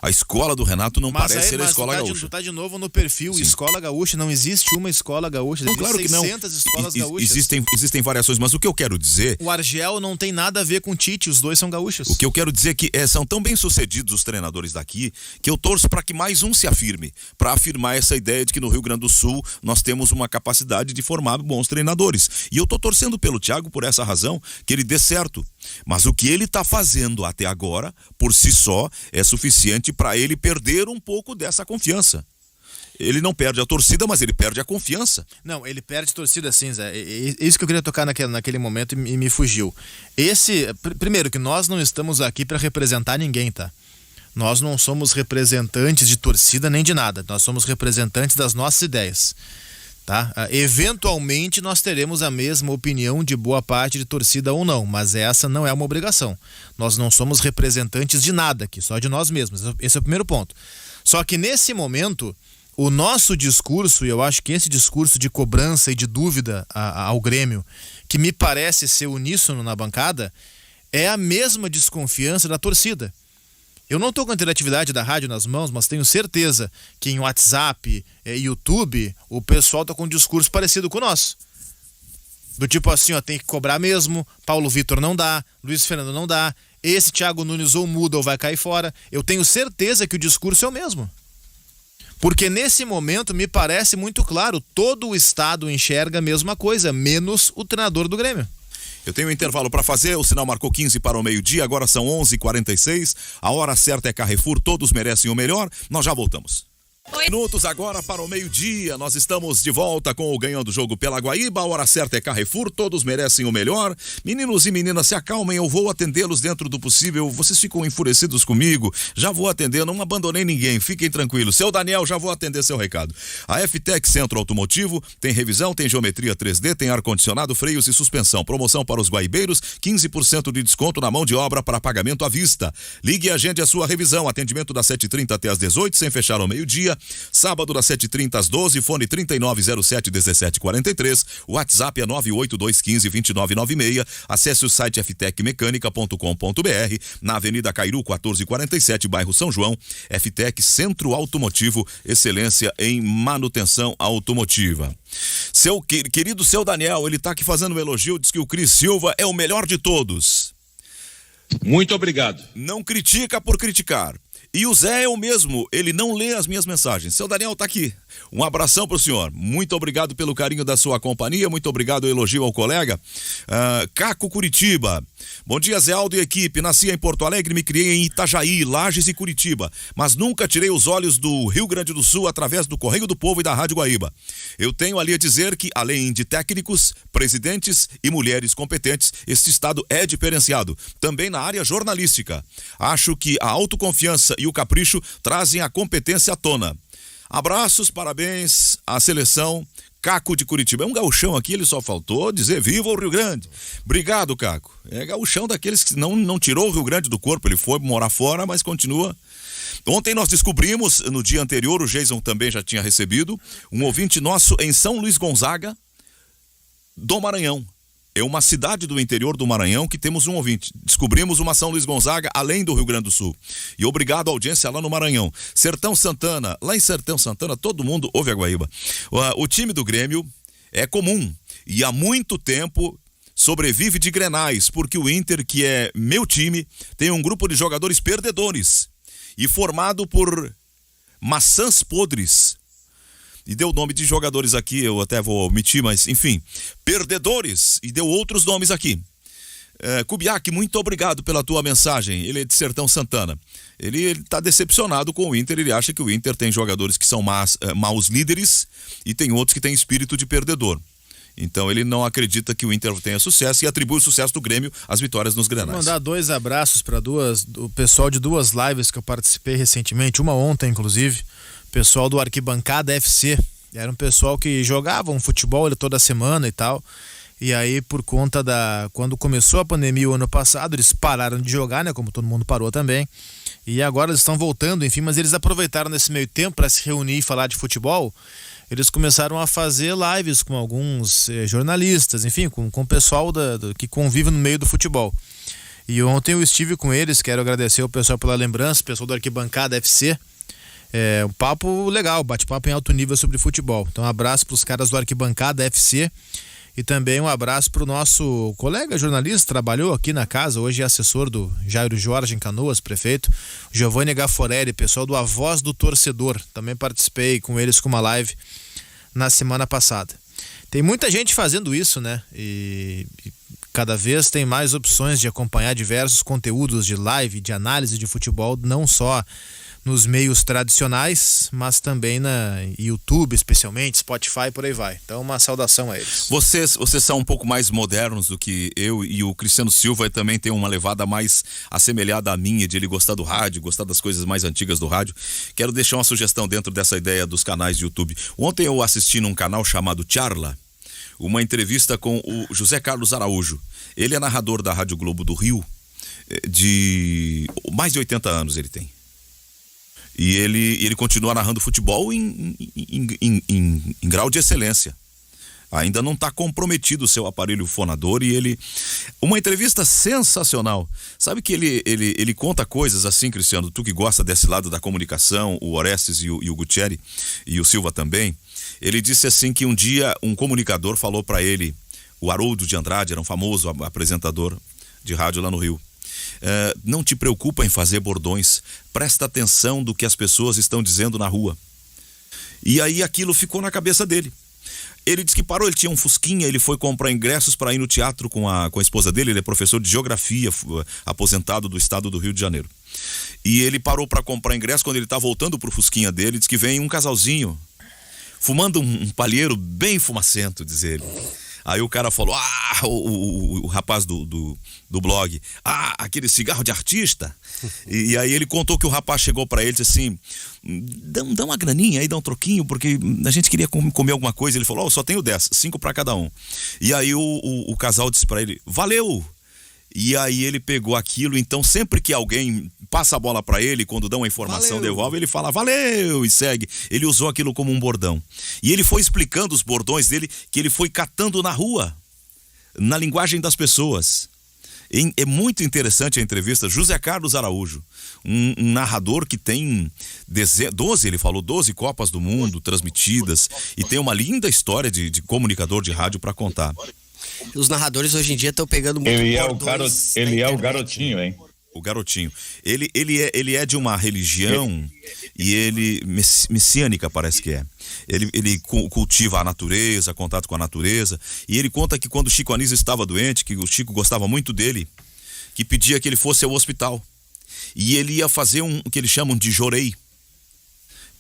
A escola do Renato não parece ser a escola gaúcha. Tu tá de novo no perfil, Sim. Escola gaúcha, não existe uma escola gaúcha, Não, existem claro que não. 600 escolas gaúchas. Existem variações, mas o que eu quero dizer... O Argel não tem nada a ver com o Tite, os dois são gaúchos. O que eu quero dizer é que são tão bem sucedidos os treinadores daqui que eu torço para que mais um se afirme, para afirmar essa ideia de que no Rio Grande do Sul nós temos uma capacidade de formar bons treinadores. E eu tô torcendo pelo Thiago por essa razão, que ele dê certo. Mas o que ele tá fazendo até agora, por si só, é suficiente para ele perder um pouco dessa confiança. Ele não perde a torcida, mas ele perde a confiança. Não, ele perde torcida sim, Zé. Isso que eu queria tocar naquele momento e me fugiu. Primeiro, que nós não estamos aqui para representar ninguém, tá? Nós não somos representantes de torcida nem de nada. Nós somos representantes das nossas ideias. Tá? Eventualmente nós teremos a mesma opinião de boa parte de torcida ou não, mas essa não é uma obrigação. Nós não somos representantes de nada aqui, só de nós mesmos. Esse é o primeiro ponto. Só que nesse momento, o nosso discurso, e eu acho que esse discurso de cobrança e de dúvida ao Grêmio, que me parece ser uníssono na bancada, é a mesma desconfiança da torcida. Eu não estou com a interatividade da rádio nas mãos, mas tenho certeza que em WhatsApp e YouTube o pessoal está com um discurso parecido com o nosso. Do tipo assim, ó, tem que cobrar mesmo, Paulo Vitor não dá, Luiz Fernando não dá, esse Thiago Nunes ou muda ou vai cair fora. Eu tenho certeza que o discurso é o mesmo. Porque nesse momento me parece muito claro, todo o estado enxerga a mesma coisa, menos o treinador do Grêmio. Eu tenho um intervalo para fazer, o sinal marcou 15 para o meio-dia, agora são 11h46, a hora certa é Carrefour, todos merecem o melhor, nós já voltamos. Minutos agora para o meio-dia, nós estamos de volta com o Ganhando o Jogo pela Guaíba, a hora certa é Carrefour, todos merecem o melhor. Meninos e meninas, se acalmem, eu vou atendê-los dentro do possível, vocês ficam enfurecidos comigo, já vou atender, não abandonei ninguém, fiquem tranquilos. Seu Daniel, já vou atender seu recado. A FTEC Centro Automotivo tem revisão, tem geometria 3D, tem ar-condicionado, freios e suspensão. Promoção para os guaibeiros, 15% de desconto na mão de obra para pagamento à vista. Ligue e agende a sua revisão, atendimento das 7h30 até às 18h, sem fechar ao meio-dia. Sábado das 7h30 às 12h, fone 3907-1743, WhatsApp é 98215-2996, acesse o site ftecmecanica.com.br, na Avenida Cairu 1447, bairro São João. FTEC Centro Automotivo, excelência em manutenção automotiva. Seu querido seu Daniel, ele tá aqui fazendo um elogio, diz que o Cris Silva é o melhor de todos. Muito obrigado. Não critica por criticar. E o Zé é o mesmo, ele não lê as minhas mensagens. Seu Daniel tá aqui. Um abração pro senhor. Muito obrigado pelo carinho da sua companhia, muito obrigado pelo elogio ao colega. Caco Curitiba. Bom dia, Zé Aldo e equipe. Nasci em Porto Alegre, me criei em Itajaí, Lages e Curitiba, mas nunca tirei os olhos do Rio Grande do Sul através do Correio do Povo e da Rádio Guaíba. Eu tenho ali a dizer que, além de técnicos, presidentes e mulheres competentes, este estado é diferenciado, também na área jornalística. Acho que a autoconfiança e o capricho trazem a competência à tona. Abraços, parabéns à seleção. Caco de Curitiba, é um gauchão aqui, ele só faltou dizer viva o Rio Grande. Obrigado, Caco. É gauchão daqueles que não tirou o Rio Grande do corpo, ele foi morar fora, mas continua. Ontem nós descobrimos, no dia anterior, o Jason também já tinha recebido, um ouvinte nosso em São Luís Gonzaga, do Maranhão. É uma cidade do interior do Maranhão que temos um ouvinte. Descobrimos uma São Luís Gonzaga além do Rio Grande do Sul. E obrigado à audiência lá no Maranhão. Sertão Santana, lá em Sertão Santana, todo mundo ouve a Guaíba. O time do Grêmio é comum e há muito tempo sobrevive de grenais, porque o Inter, que é meu time, tem um grupo de jogadores perdedores e formado por maçãs podres. E deu nome de jogadores aqui, eu até vou omitir, mas enfim, perdedores, e deu outros nomes aqui. Kubiak, muito obrigado pela tua mensagem. Ele é de Sertão Santana. Ele está decepcionado com o Inter, ele acha que o Inter tem jogadores que são maus líderes e tem outros que têm espírito de perdedor. Então ele não acredita que o Inter tenha sucesso e atribui o sucesso do Grêmio às vitórias nos grenais. Vou mandar 2 abraços para o pessoal de 2 lives que eu participei recentemente, uma ontem inclusive, o pessoal do Arquibancada FC. Era um pessoal que jogava um futebol toda semana e tal. E aí, por conta quando começou a pandemia o ano passado, eles pararam de jogar, né? Como todo mundo parou também. E agora eles estão voltando, enfim, mas eles aproveitaram nesse meio tempo para se reunir e falar de futebol. Eles começaram a fazer lives com alguns jornalistas, enfim, com o pessoal que convive no meio do futebol. E ontem eu estive com eles, quero agradecer o pessoal pela lembrança, o pessoal do Arquibancada FC. Um papo legal, bate-papo em alto nível sobre futebol. Então um abraço para os caras do Arquibancada FC e também um abraço para o nosso colega jornalista, trabalhou aqui na casa, hoje é assessor do Jairo Jorge em Canoas, prefeito, Giovanni Gaforelli, pessoal do A Voz do Torcedor. Também participei com eles com uma live na semana passada. Tem muita gente fazendo isso, né? E cada vez tem mais opções de acompanhar diversos conteúdos de live, de análise de futebol, não só nos meios tradicionais, mas também na YouTube, especialmente, Spotify, por aí vai. Então, uma saudação a eles. Vocês são um pouco mais modernos do que eu, e o Cristiano Silva também tem uma levada mais assemelhada à minha, de ele gostar do rádio, gostar das coisas mais antigas do rádio. Quero deixar uma sugestão dentro dessa ideia dos canais de YouTube. Ontem eu assisti num canal chamado Charla, uma entrevista com o José Carlos Araújo. Ele é narrador da Rádio Globo do Rio, de mais de 80 anos ele tem. E ele continua narrando futebol em grau de excelência. Ainda não está comprometido o seu aparelho fonador e ele... Uma entrevista sensacional. Sabe que ele conta coisas assim, Cristiano, tu que gosta desse lado da comunicação, o Orestes e o Gutierrez, e o Silva também. Ele disse assim que um dia um comunicador falou para ele, o Haroldo de Andrade, era um famoso apresentador de rádio lá no Rio. Não te preocupa em fazer bordões, presta atenção do que as pessoas estão dizendo na rua. E aí aquilo ficou na cabeça dele. Ele disse que parou, ele tinha um fusquinha, ele foi comprar ingressos para ir no teatro com a esposa dele, ele é professor de geografia, aposentado do estado do Rio de Janeiro. E ele parou para comprar ingresso, quando ele está voltando pro fusquinha dele, diz que vem um casalzinho, fumando um palheiro bem fumacento, diz ele. Aí o cara falou, o rapaz do blog, aquele cigarro de artista. E aí ele contou que o rapaz chegou pra ele e disse assim, dá uma graninha aí, dá um troquinho, porque a gente queria comer alguma coisa. Ele falou, só tenho 10, 5 pra cada um. E aí o casal disse pra ele, valeu! E aí ele pegou aquilo, então sempre que alguém passa a bola pra ele, quando dá uma informação, valeu, devolve, ele fala, valeu, e segue. Ele usou aquilo como um bordão. E ele foi explicando os bordões dele, que ele foi catando na rua, na linguagem das pessoas. É muito interessante a entrevista. José Carlos Araújo, um narrador que tem 12 Copas do Mundo transmitidas, e tem uma linda história de comunicador de rádio pra contar. Os narradores hoje em dia estão pegando muito. Ele é o garotinho, hein? O garotinho. Ele é de uma religião e ele messiânica, parece que é. Ele cultiva a natureza, contato com a natureza, e ele conta que quando o Chico Anísio estava doente, que o Chico gostava muito dele, que pedia que ele fosse ao hospital. E ele ia fazer o que eles chamam de jorei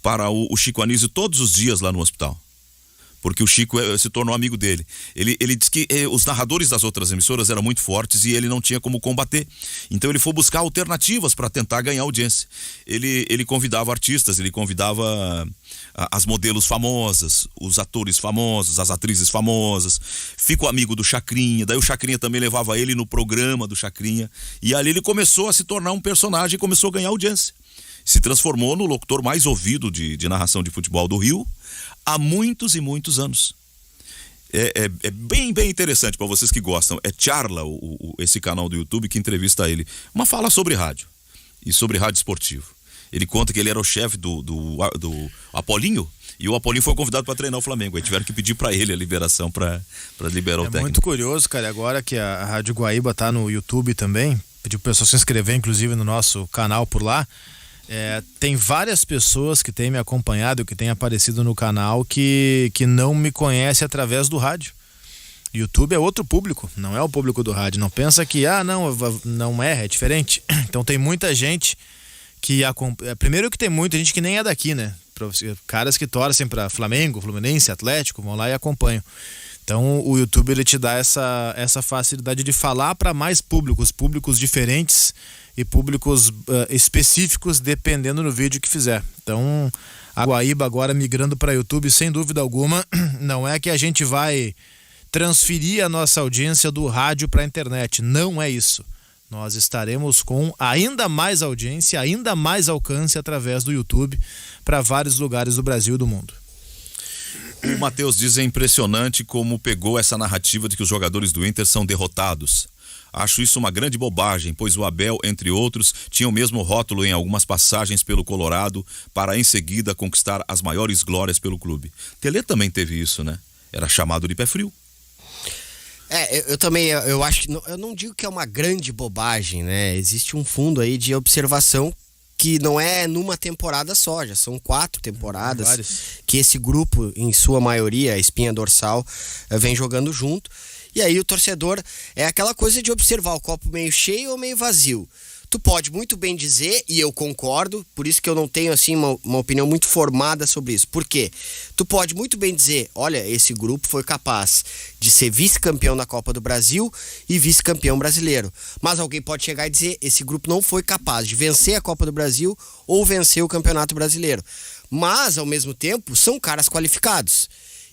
para o Chico Anísio todos os dias lá no hospital. Porque o Chico se tornou amigo dele. Ele disse que os narradores das outras emissoras eram muito fortes e ele não tinha como combater. Então ele foi buscar alternativas para tentar ganhar audiência. Ele convidava artistas, ele convidava as modelos famosas, os atores famosos, as atrizes famosas. Ficou amigo do Chacrinha, daí o Chacrinha também levava ele no programa do Chacrinha. E ali ele começou a se tornar um personagem e começou a ganhar audiência. Se transformou no locutor mais ouvido de narração de futebol do Rio há muitos e muitos anos. É bem interessante para vocês que gostam. É Charla, esse canal do YouTube que entrevista ele. Uma fala sobre rádio e sobre rádio esportivo. Ele conta que ele era o chefe do Apolinho, e o Apolinho foi convidado para treinar o Flamengo. Aí tiveram que pedir para ele a liberação para liberar o técnico. É muito curioso, cara, agora que a Rádio Guaíba tá no YouTube também, pedi pro pessoal se inscrever, inclusive, no nosso canal por lá. Tem várias pessoas que têm me acompanhado, que têm aparecido no canal, que não me conhecem através do rádio. YouTube é outro público, não é o público do rádio. Não pensa que, não é diferente. Então tem muita gente que acompanha. Primeiro que tem muita gente que nem é daqui, né? Caras que torcem para Flamengo, Fluminense, Atlético, vão lá e acompanham. Então o YouTube ele te dá essa facilidade de falar para mais públicos diferentes e públicos específicos, dependendo do vídeo que fizer. Então a Guaíba agora migrando para YouTube, sem dúvida alguma, não é que a gente vai transferir a nossa audiência do rádio para a internet, não é isso. Nós estaremos com ainda mais audiência, ainda mais alcance através do YouTube para vários lugares do Brasil e do mundo. O Matheus diz: é impressionante como pegou essa narrativa de que os jogadores do Inter são derrotados. Acho isso uma grande bobagem, pois o Abel, entre outros, tinha o mesmo rótulo em algumas passagens pelo Colorado para em seguida conquistar as maiores glórias pelo clube. Tele também teve isso, né? Era chamado de pé frio. Eu também, eu acho que, eu não digo que é uma grande bobagem, né? Existe um fundo aí de observação que não é numa temporada só, já são 4 temporadas que esse grupo, em sua maioria, a espinha dorsal, vem jogando junto. E aí o torcedor é aquela coisa de observar o copo meio cheio ou meio vazio. Tu pode muito bem dizer, e eu concordo, por isso que eu não tenho assim uma opinião muito formada sobre isso. Por quê? Tu pode muito bem dizer, olha, esse grupo foi capaz de ser vice-campeão da Copa do Brasil e vice-campeão brasileiro. Mas alguém pode chegar e dizer, esse grupo não foi capaz de vencer a Copa do Brasil ou vencer o Campeonato Brasileiro. Mas, ao mesmo tempo, são caras qualificados.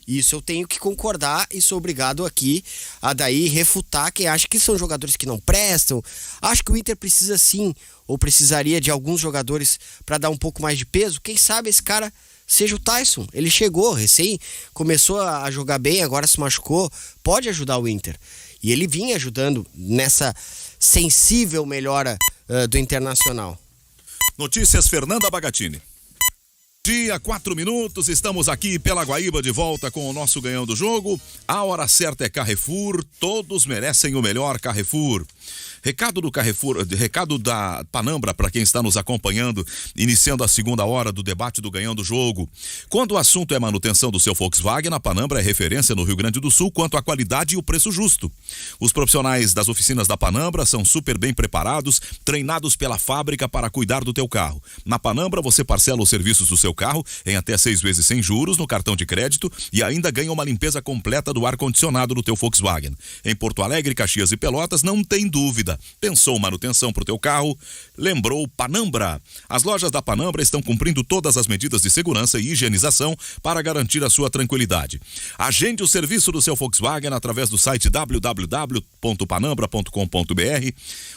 Isso eu tenho que concordar e sou obrigado aqui a daí refutar quem acha que são jogadores que não prestam. Acho que o Inter precisa sim, ou precisaria de alguns jogadores para dar um pouco mais de peso. Quem sabe esse cara seja o Tyson. Ele chegou recém, começou a jogar bem, agora se machucou, pode ajudar o Inter. E ele vinha ajudando nessa sensível melhora do Internacional. Notícias Fernanda Bagatini. Dia 4 minutos, estamos aqui pela Guaíba de volta com o nosso Ganhão do Jogo. A hora certa é Carrefour, todos merecem o melhor Carrefour. Recado do Carrefour, recado da Panambra para quem está nos acompanhando, iniciando a segunda hora do debate do Ganhão do Jogo. Quando o assunto é manutenção do seu Volkswagen, a Panambra é referência no Rio Grande do Sul quanto à qualidade e o preço justo. Os profissionais das oficinas da Panambra são super bem preparados, treinados pela fábrica para cuidar do teu carro. Na Panambra você parcela os serviços do seu carro em até 6 vezes sem juros no cartão de crédito e ainda ganha uma limpeza completa do ar-condicionado do teu Volkswagen. Em Porto Alegre, Caxias e Pelotas, não tem dúvida. Pensou manutenção para o teu carro? Lembrou Panambra. As lojas da Panambra estão cumprindo todas as medidas de segurança e higienização para garantir a sua tranquilidade. Agende o serviço do seu Volkswagen através do site www.panambra.com.br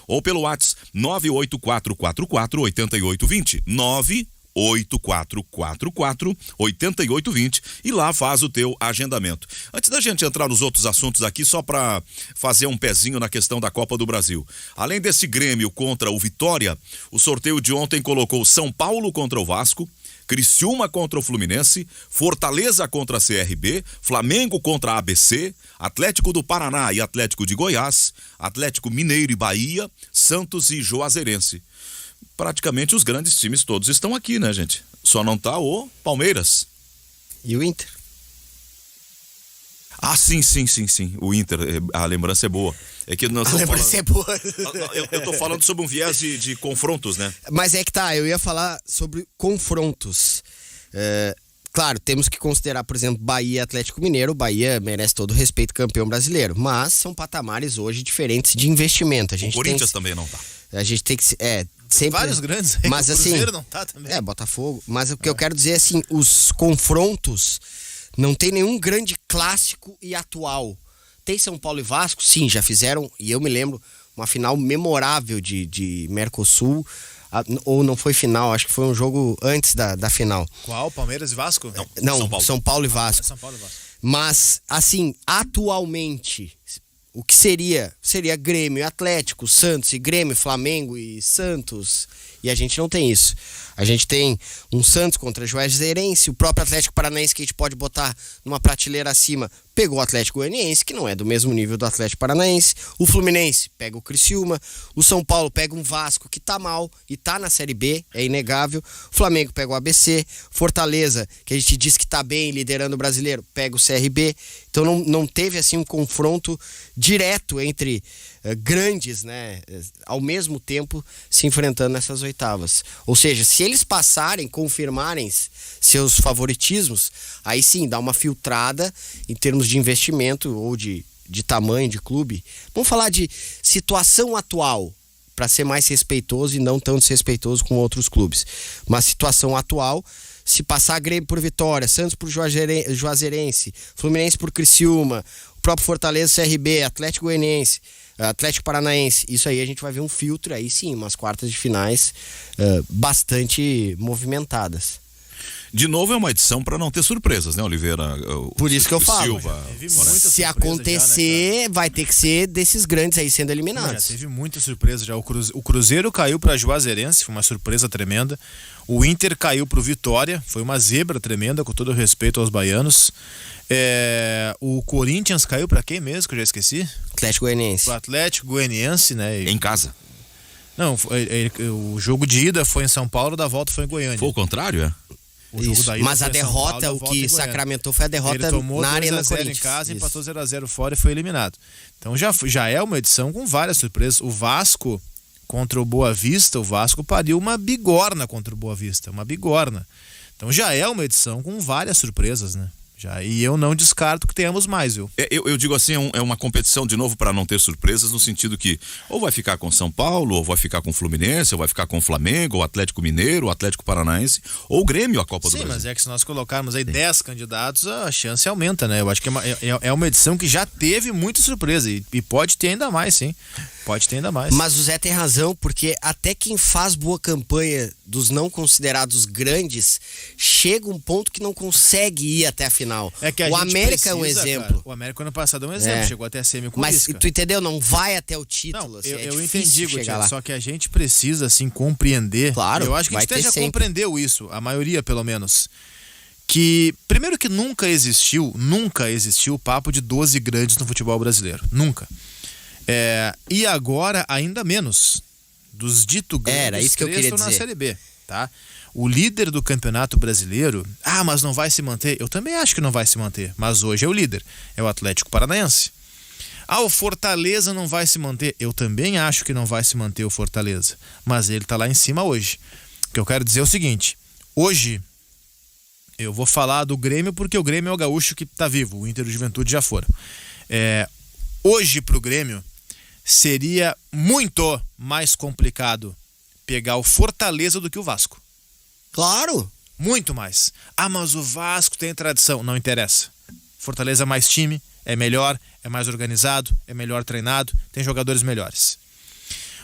ou pelo WhatsApp 984448820. 984448820 e lá faz o teu agendamento. Antes da gente entrar nos outros assuntos aqui, só para fazer um pezinho na questão da Copa do Brasil. Além desse Grêmio contra o Vitória, o sorteio de ontem colocou São Paulo contra o Vasco, Criciúma contra o Fluminense, Fortaleza contra a CRB, Flamengo contra a ABC, Atlético do Paraná e Atlético de Goiás, Atlético Mineiro e Bahia, Santos e Juazeirense. Praticamente os grandes times todos estão aqui, né, gente? Só não tá o Palmeiras. E o Inter? Ah, sim. O Inter, a lembrança é boa. É que nós a lembrança é boa. Eu tô falando sobre um viés de confrontos, né? Mas é que tá, eu ia falar sobre confrontos. Claro, temos que considerar, por exemplo, Bahia e Atlético Mineiro. Bahia merece todo o respeito, campeão brasileiro. Mas são patamares hoje diferentes de investimento. O Corinthians também não tá. A gente tem que... sempre, vários grandes aí, mas, o assim, Cruzeiro não tá também. Botafogo. Mas o que eu quero dizer é assim, os confrontos, não tem nenhum grande clássico e atual. Tem São Paulo e Vasco? Sim, já fizeram, e eu me lembro, uma final memorável de Mercosul, ou não foi final, acho que foi um jogo antes da final. Qual? Palmeiras e Vasco? Não, São Paulo e Vasco. São Paulo e Vasco. Mas, assim, atualmente, o que seria Grêmio e Atlético, Santos e Grêmio, Flamengo e Santos, e a gente não tem isso. A gente tem um Santos contra Juazeirense, o próprio Atlético Paranaense, que a gente pode botar numa prateleira acima, pegou o Atlético Goianiense, que não é do mesmo nível do Atlético Paranaense. O Fluminense pega o Criciúma. O São Paulo pega um Vasco que tá mal e tá na Série B, é inegável. O Flamengo pega o ABC. Fortaleza, que a gente diz que tá bem liderando o brasileiro, pega o CRB. Então não teve assim um confronto direto entre grandes, né, ao mesmo tempo se enfrentando nessas oitavas. Ou seja, se eles passarem, confirmarem seus favoritismos, aí sim dá uma filtrada em termos de investimento ou de tamanho de clube. Vamos falar de situação atual, para ser mais respeitoso e não tão desrespeitoso com outros clubes. Mas situação atual, se passar Grêmio por Vitória, Santos por Juazeirense, Fluminense por Criciúma, o próprio Fortaleza, CRB, Atlético Goianiense, Atlético Paranaense, isso aí a gente vai ver um filtro, aí sim, umas quartas de finais bastante movimentadas. De novo, é uma edição para não ter surpresas, né, Oliveira? Por isso que eu falo. Silva, se acontecer, já, né, vai ter que ser desses grandes aí sendo eliminados. Teve muita surpresa já. O Cruzeiro caiu para Juazeirense, foi uma surpresa tremenda. O Inter caiu para o Vitória, foi uma zebra tremenda, com todo respeito aos baianos. O Corinthians caiu para quem mesmo, que eu já esqueci? Atlético Goianiense. O Atlético Goianiense, né? Em casa. Não, o jogo de ida foi em São Paulo, da volta foi em Goiânia. Foi o contrário, é? Mas a derrota, Paulo, o que sacramentou foi a derrota na Arena Corinthians. Em casa, empatou 0-0 fora e foi eliminado. Então já é uma edição com várias surpresas. O Vasco contra o Boa Vista, o Vasco pariu uma bigorna contra o Boa Vista, uma bigorna. Então já é uma edição com várias surpresas, né? E eu não descarto que tenhamos mais, viu? Eu digo assim, é uma competição de novo para não ter surpresas, no sentido que ou vai ficar com São Paulo, ou vai ficar com o Fluminense, ou vai ficar com o Flamengo, ou o Atlético Mineiro, o Atlético Paranaense, ou o Grêmio, a Copa do Brasil. Sim, mas é que se nós colocarmos aí 10 candidatos, a chance aumenta, né? Eu acho que é uma edição que já teve muita surpresa e pode ter ainda mais, sim. Pode ter ainda mais. Mas o Zé tem razão, porque até quem faz boa campanha dos não considerados grandes, chega um ponto que não consegue ir até a final. O América é um exemplo. Cara, o América ano passado é um exemplo, chegou até a semi com Mas tu entendeu? Não vai até o título. Não, assim, eu entendi, Gutiérrez, só que a gente precisa assim compreender. Claro, eu acho que a gente já compreendeu isso, a maioria pelo menos. Que, primeiro que nunca existiu o papo de 12 grandes no futebol brasileiro. Nunca. E agora ainda menos. Dos dito grandes, era isso que eu queria dizer. Na Série B, tá? O líder do Campeonato Brasileiro, mas não vai se manter. Eu também acho que não vai se manter, mas hoje é o líder, é o Atlético Paranaense. O Fortaleza não vai se manter. Eu também acho que não vai se manter o Fortaleza, mas ele tá lá em cima hoje. O que eu quero dizer é o seguinte: hoje eu vou falar do Grêmio porque o Grêmio é o gaúcho que tá vivo, o Inter e o Juventude já foram. Hoje pro Grêmio seria muito mais complicado pegar o Fortaleza do que o Vasco. Claro. Muito mais. Mas o Vasco tem tradição. Não interessa. Fortaleza é mais time, é melhor, é mais organizado, é melhor treinado, tem jogadores melhores.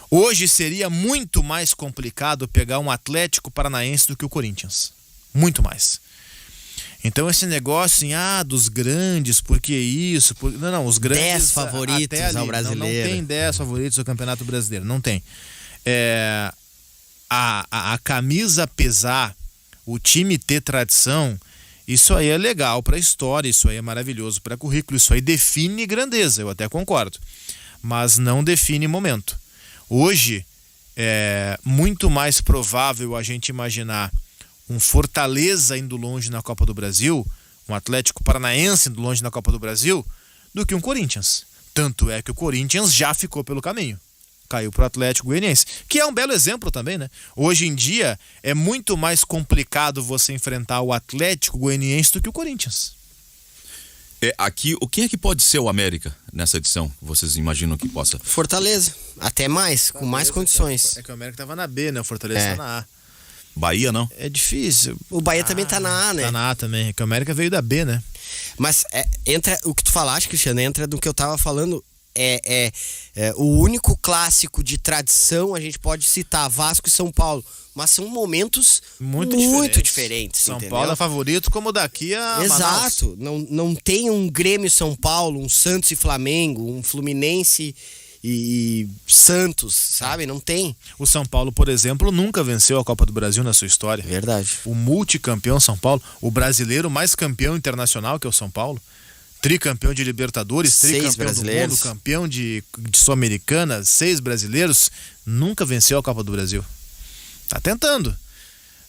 Hoje seria muito mais complicado pegar um Atlético Paranaense do que o Corinthians. Muito mais. Então esse negócio assim, dos grandes, por que isso? Não, os grandes... 10 favoritos ao brasileiro. Não tem 10 favoritos do Campeonato Brasileiro, não tem. A camisa pesar, o time ter tradição, isso aí é legal para a história, isso aí é maravilhoso para currículo, isso aí define grandeza, eu até concordo. Mas não define momento. Hoje é muito mais provável a gente imaginar um Fortaleza indo longe na Copa do Brasil, um Atlético Paranaense indo longe na Copa do Brasil, do que um Corinthians. Tanto é que o Corinthians já ficou pelo caminho. Caiu pro Atlético Goianiense, que é um belo exemplo também, né? Hoje em dia é muito mais complicado você enfrentar o Atlético Goianiense do que o Corinthians. Aqui, o quem é que pode ser o América nessa edição? Vocês imaginam que possa? Fortaleza, até mais, com mais condições. É que o América tava na B, né? O Fortaleza tá na A. Bahia não? É difícil. O Bahia também tá na A, né? Tá na A também, é que o América veio da B, né? Mas entra o que tu falaste, Cristiano, entra do que eu tava falando o único clássico de tradição, a gente pode citar Vasco e São Paulo, mas são momentos muito diferentes. São entendeu? Paulo é favorito como daqui a Exato, não tem um Grêmio e São Paulo, um Santos e Flamengo, um Fluminense e Santos, sabe? Não tem. O São Paulo, por exemplo, nunca venceu a Copa do Brasil na sua história. Verdade. O multicampeão São Paulo, o brasileiro mais campeão internacional, que é o São Paulo, tricampeão de Libertadores, 6 tricampeão brasileiros. do mundo, campeão de Sul-Americana, 6 brasileiros, nunca venceu a Copa do Brasil. Tá tentando,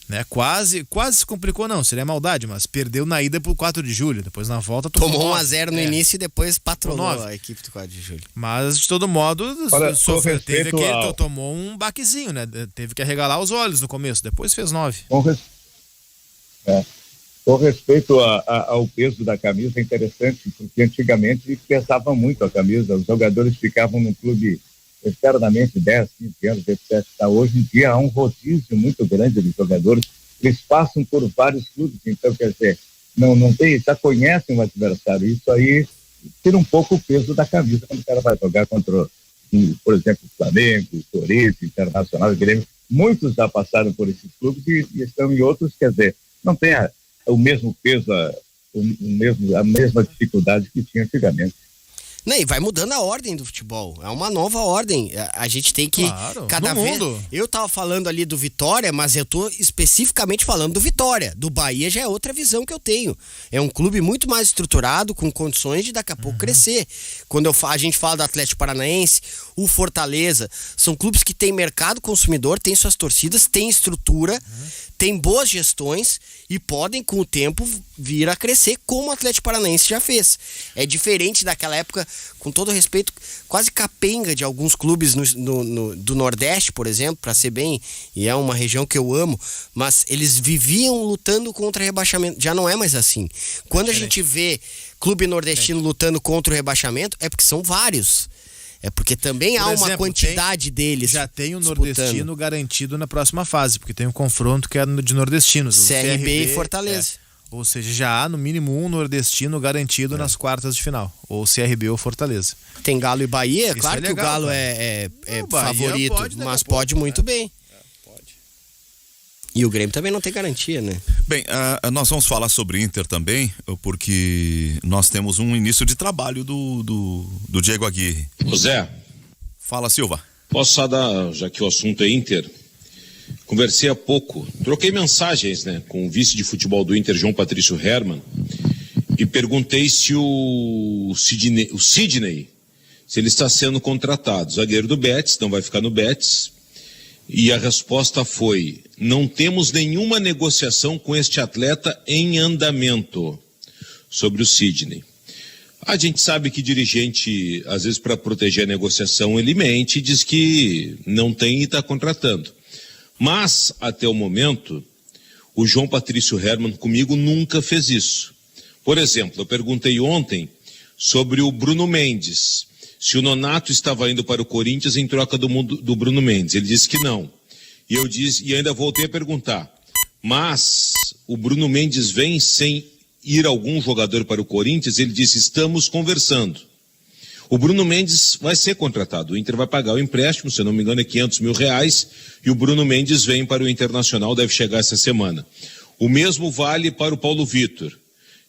né? Quase se complicou, não, seria maldade, mas perdeu na ida pro 4 de julho, depois na volta tomou 1-0 no início e depois patronou 9. a equipe do 4 de julho. Mas de todo modo, Olha, tomou um baquezinho, né? Teve que arregalar os olhos no começo, depois fez 9. Com respeito ao peso da camisa, é interessante, porque antigamente pesava muito a camisa, os jogadores ficavam no clube eternamente 10, 15 anos, etc. Hoje em dia há um rodízio muito grande de jogadores, eles passam por vários clubes, então quer dizer, não tem, já conhecem o adversário, isso aí tira um pouco o peso da camisa quando o cara vai jogar contra, por exemplo, o Flamengo, o Corinthians, Internacional, o Grêmio, muitos já passaram por esses clubes e estão em outros, quer dizer, não tem o mesmo peso, a mesma dificuldade que tinha antigamente. Não, e vai mudando a ordem do futebol. É uma nova ordem. A gente tem que cada vez. Eu tava falando ali do Vitória, mas eu tô especificamente falando do Vitória. Do Bahia já é outra visão que eu tenho. É um clube muito mais estruturado, com condições de daqui a pouco crescer. Quando a gente fala do Atlético Paranaense, o Fortaleza, são clubes que têm mercado consumidor, têm suas torcidas, têm estrutura, têm boas gestões e podem, com o tempo, vir a crescer, como o Atlético Paranaense já fez. É diferente daquela época, com todo respeito, quase capenga de alguns clubes do Nordeste, por exemplo, para ser bem, e é uma região que eu amo, mas eles viviam lutando contra rebaixamento. Já não é mais assim. Quando a gente vê clube nordestino lutando contra o rebaixamento, é porque são vários. É porque também há uma quantidade deles. Já tem o nordestino garantido na próxima fase, porque tem um confronto que é de nordestinos. CRB e Fortaleza. Ou seja, já há no mínimo um nordestino garantido nas quartas de final. Ou CRB ou Fortaleza. Tem Galo e Bahia, Isso claro é legal, que o Galo cara. é Bahia favorito, pode, mas pode muito bem. E o Grêmio também não tem garantia, né? Bem, nós vamos falar sobre Inter também, porque nós temos um início de trabalho do Diego Aguirre. José, Fala, Silva. posso só dar, já que o assunto é Inter, conversei há pouco, troquei mensagens, né, com o vice de futebol do Inter, João Patrício Hermann, e perguntei se o Sidney, se ele está sendo contratado, zagueiro do Betis, não vai ficar no Betis, e a resposta foi: não temos nenhuma negociação com este atleta em andamento. Sobre o Sidney. A gente sabe que dirigente, às vezes para proteger a negociação, ele mente e diz que não tem e está contratando. Mas, até o momento, o João Patrício Hermann comigo nunca fez isso. Por exemplo, eu perguntei ontem sobre o Bruno Mendes, se o Nonato estava indo para o Corinthians em troca do Bruno Mendes. Ele disse que não. E ainda voltei a perguntar, mas o Bruno Mendes vem sem ir algum jogador para o Corinthians? Ele disse: estamos conversando. O Bruno Mendes vai ser contratado, o Inter vai pagar o empréstimo, se eu não me engano é R$500 mil, e o Bruno Mendes vem para o Internacional, deve chegar essa semana. O mesmo vale para o Paulo Vitor.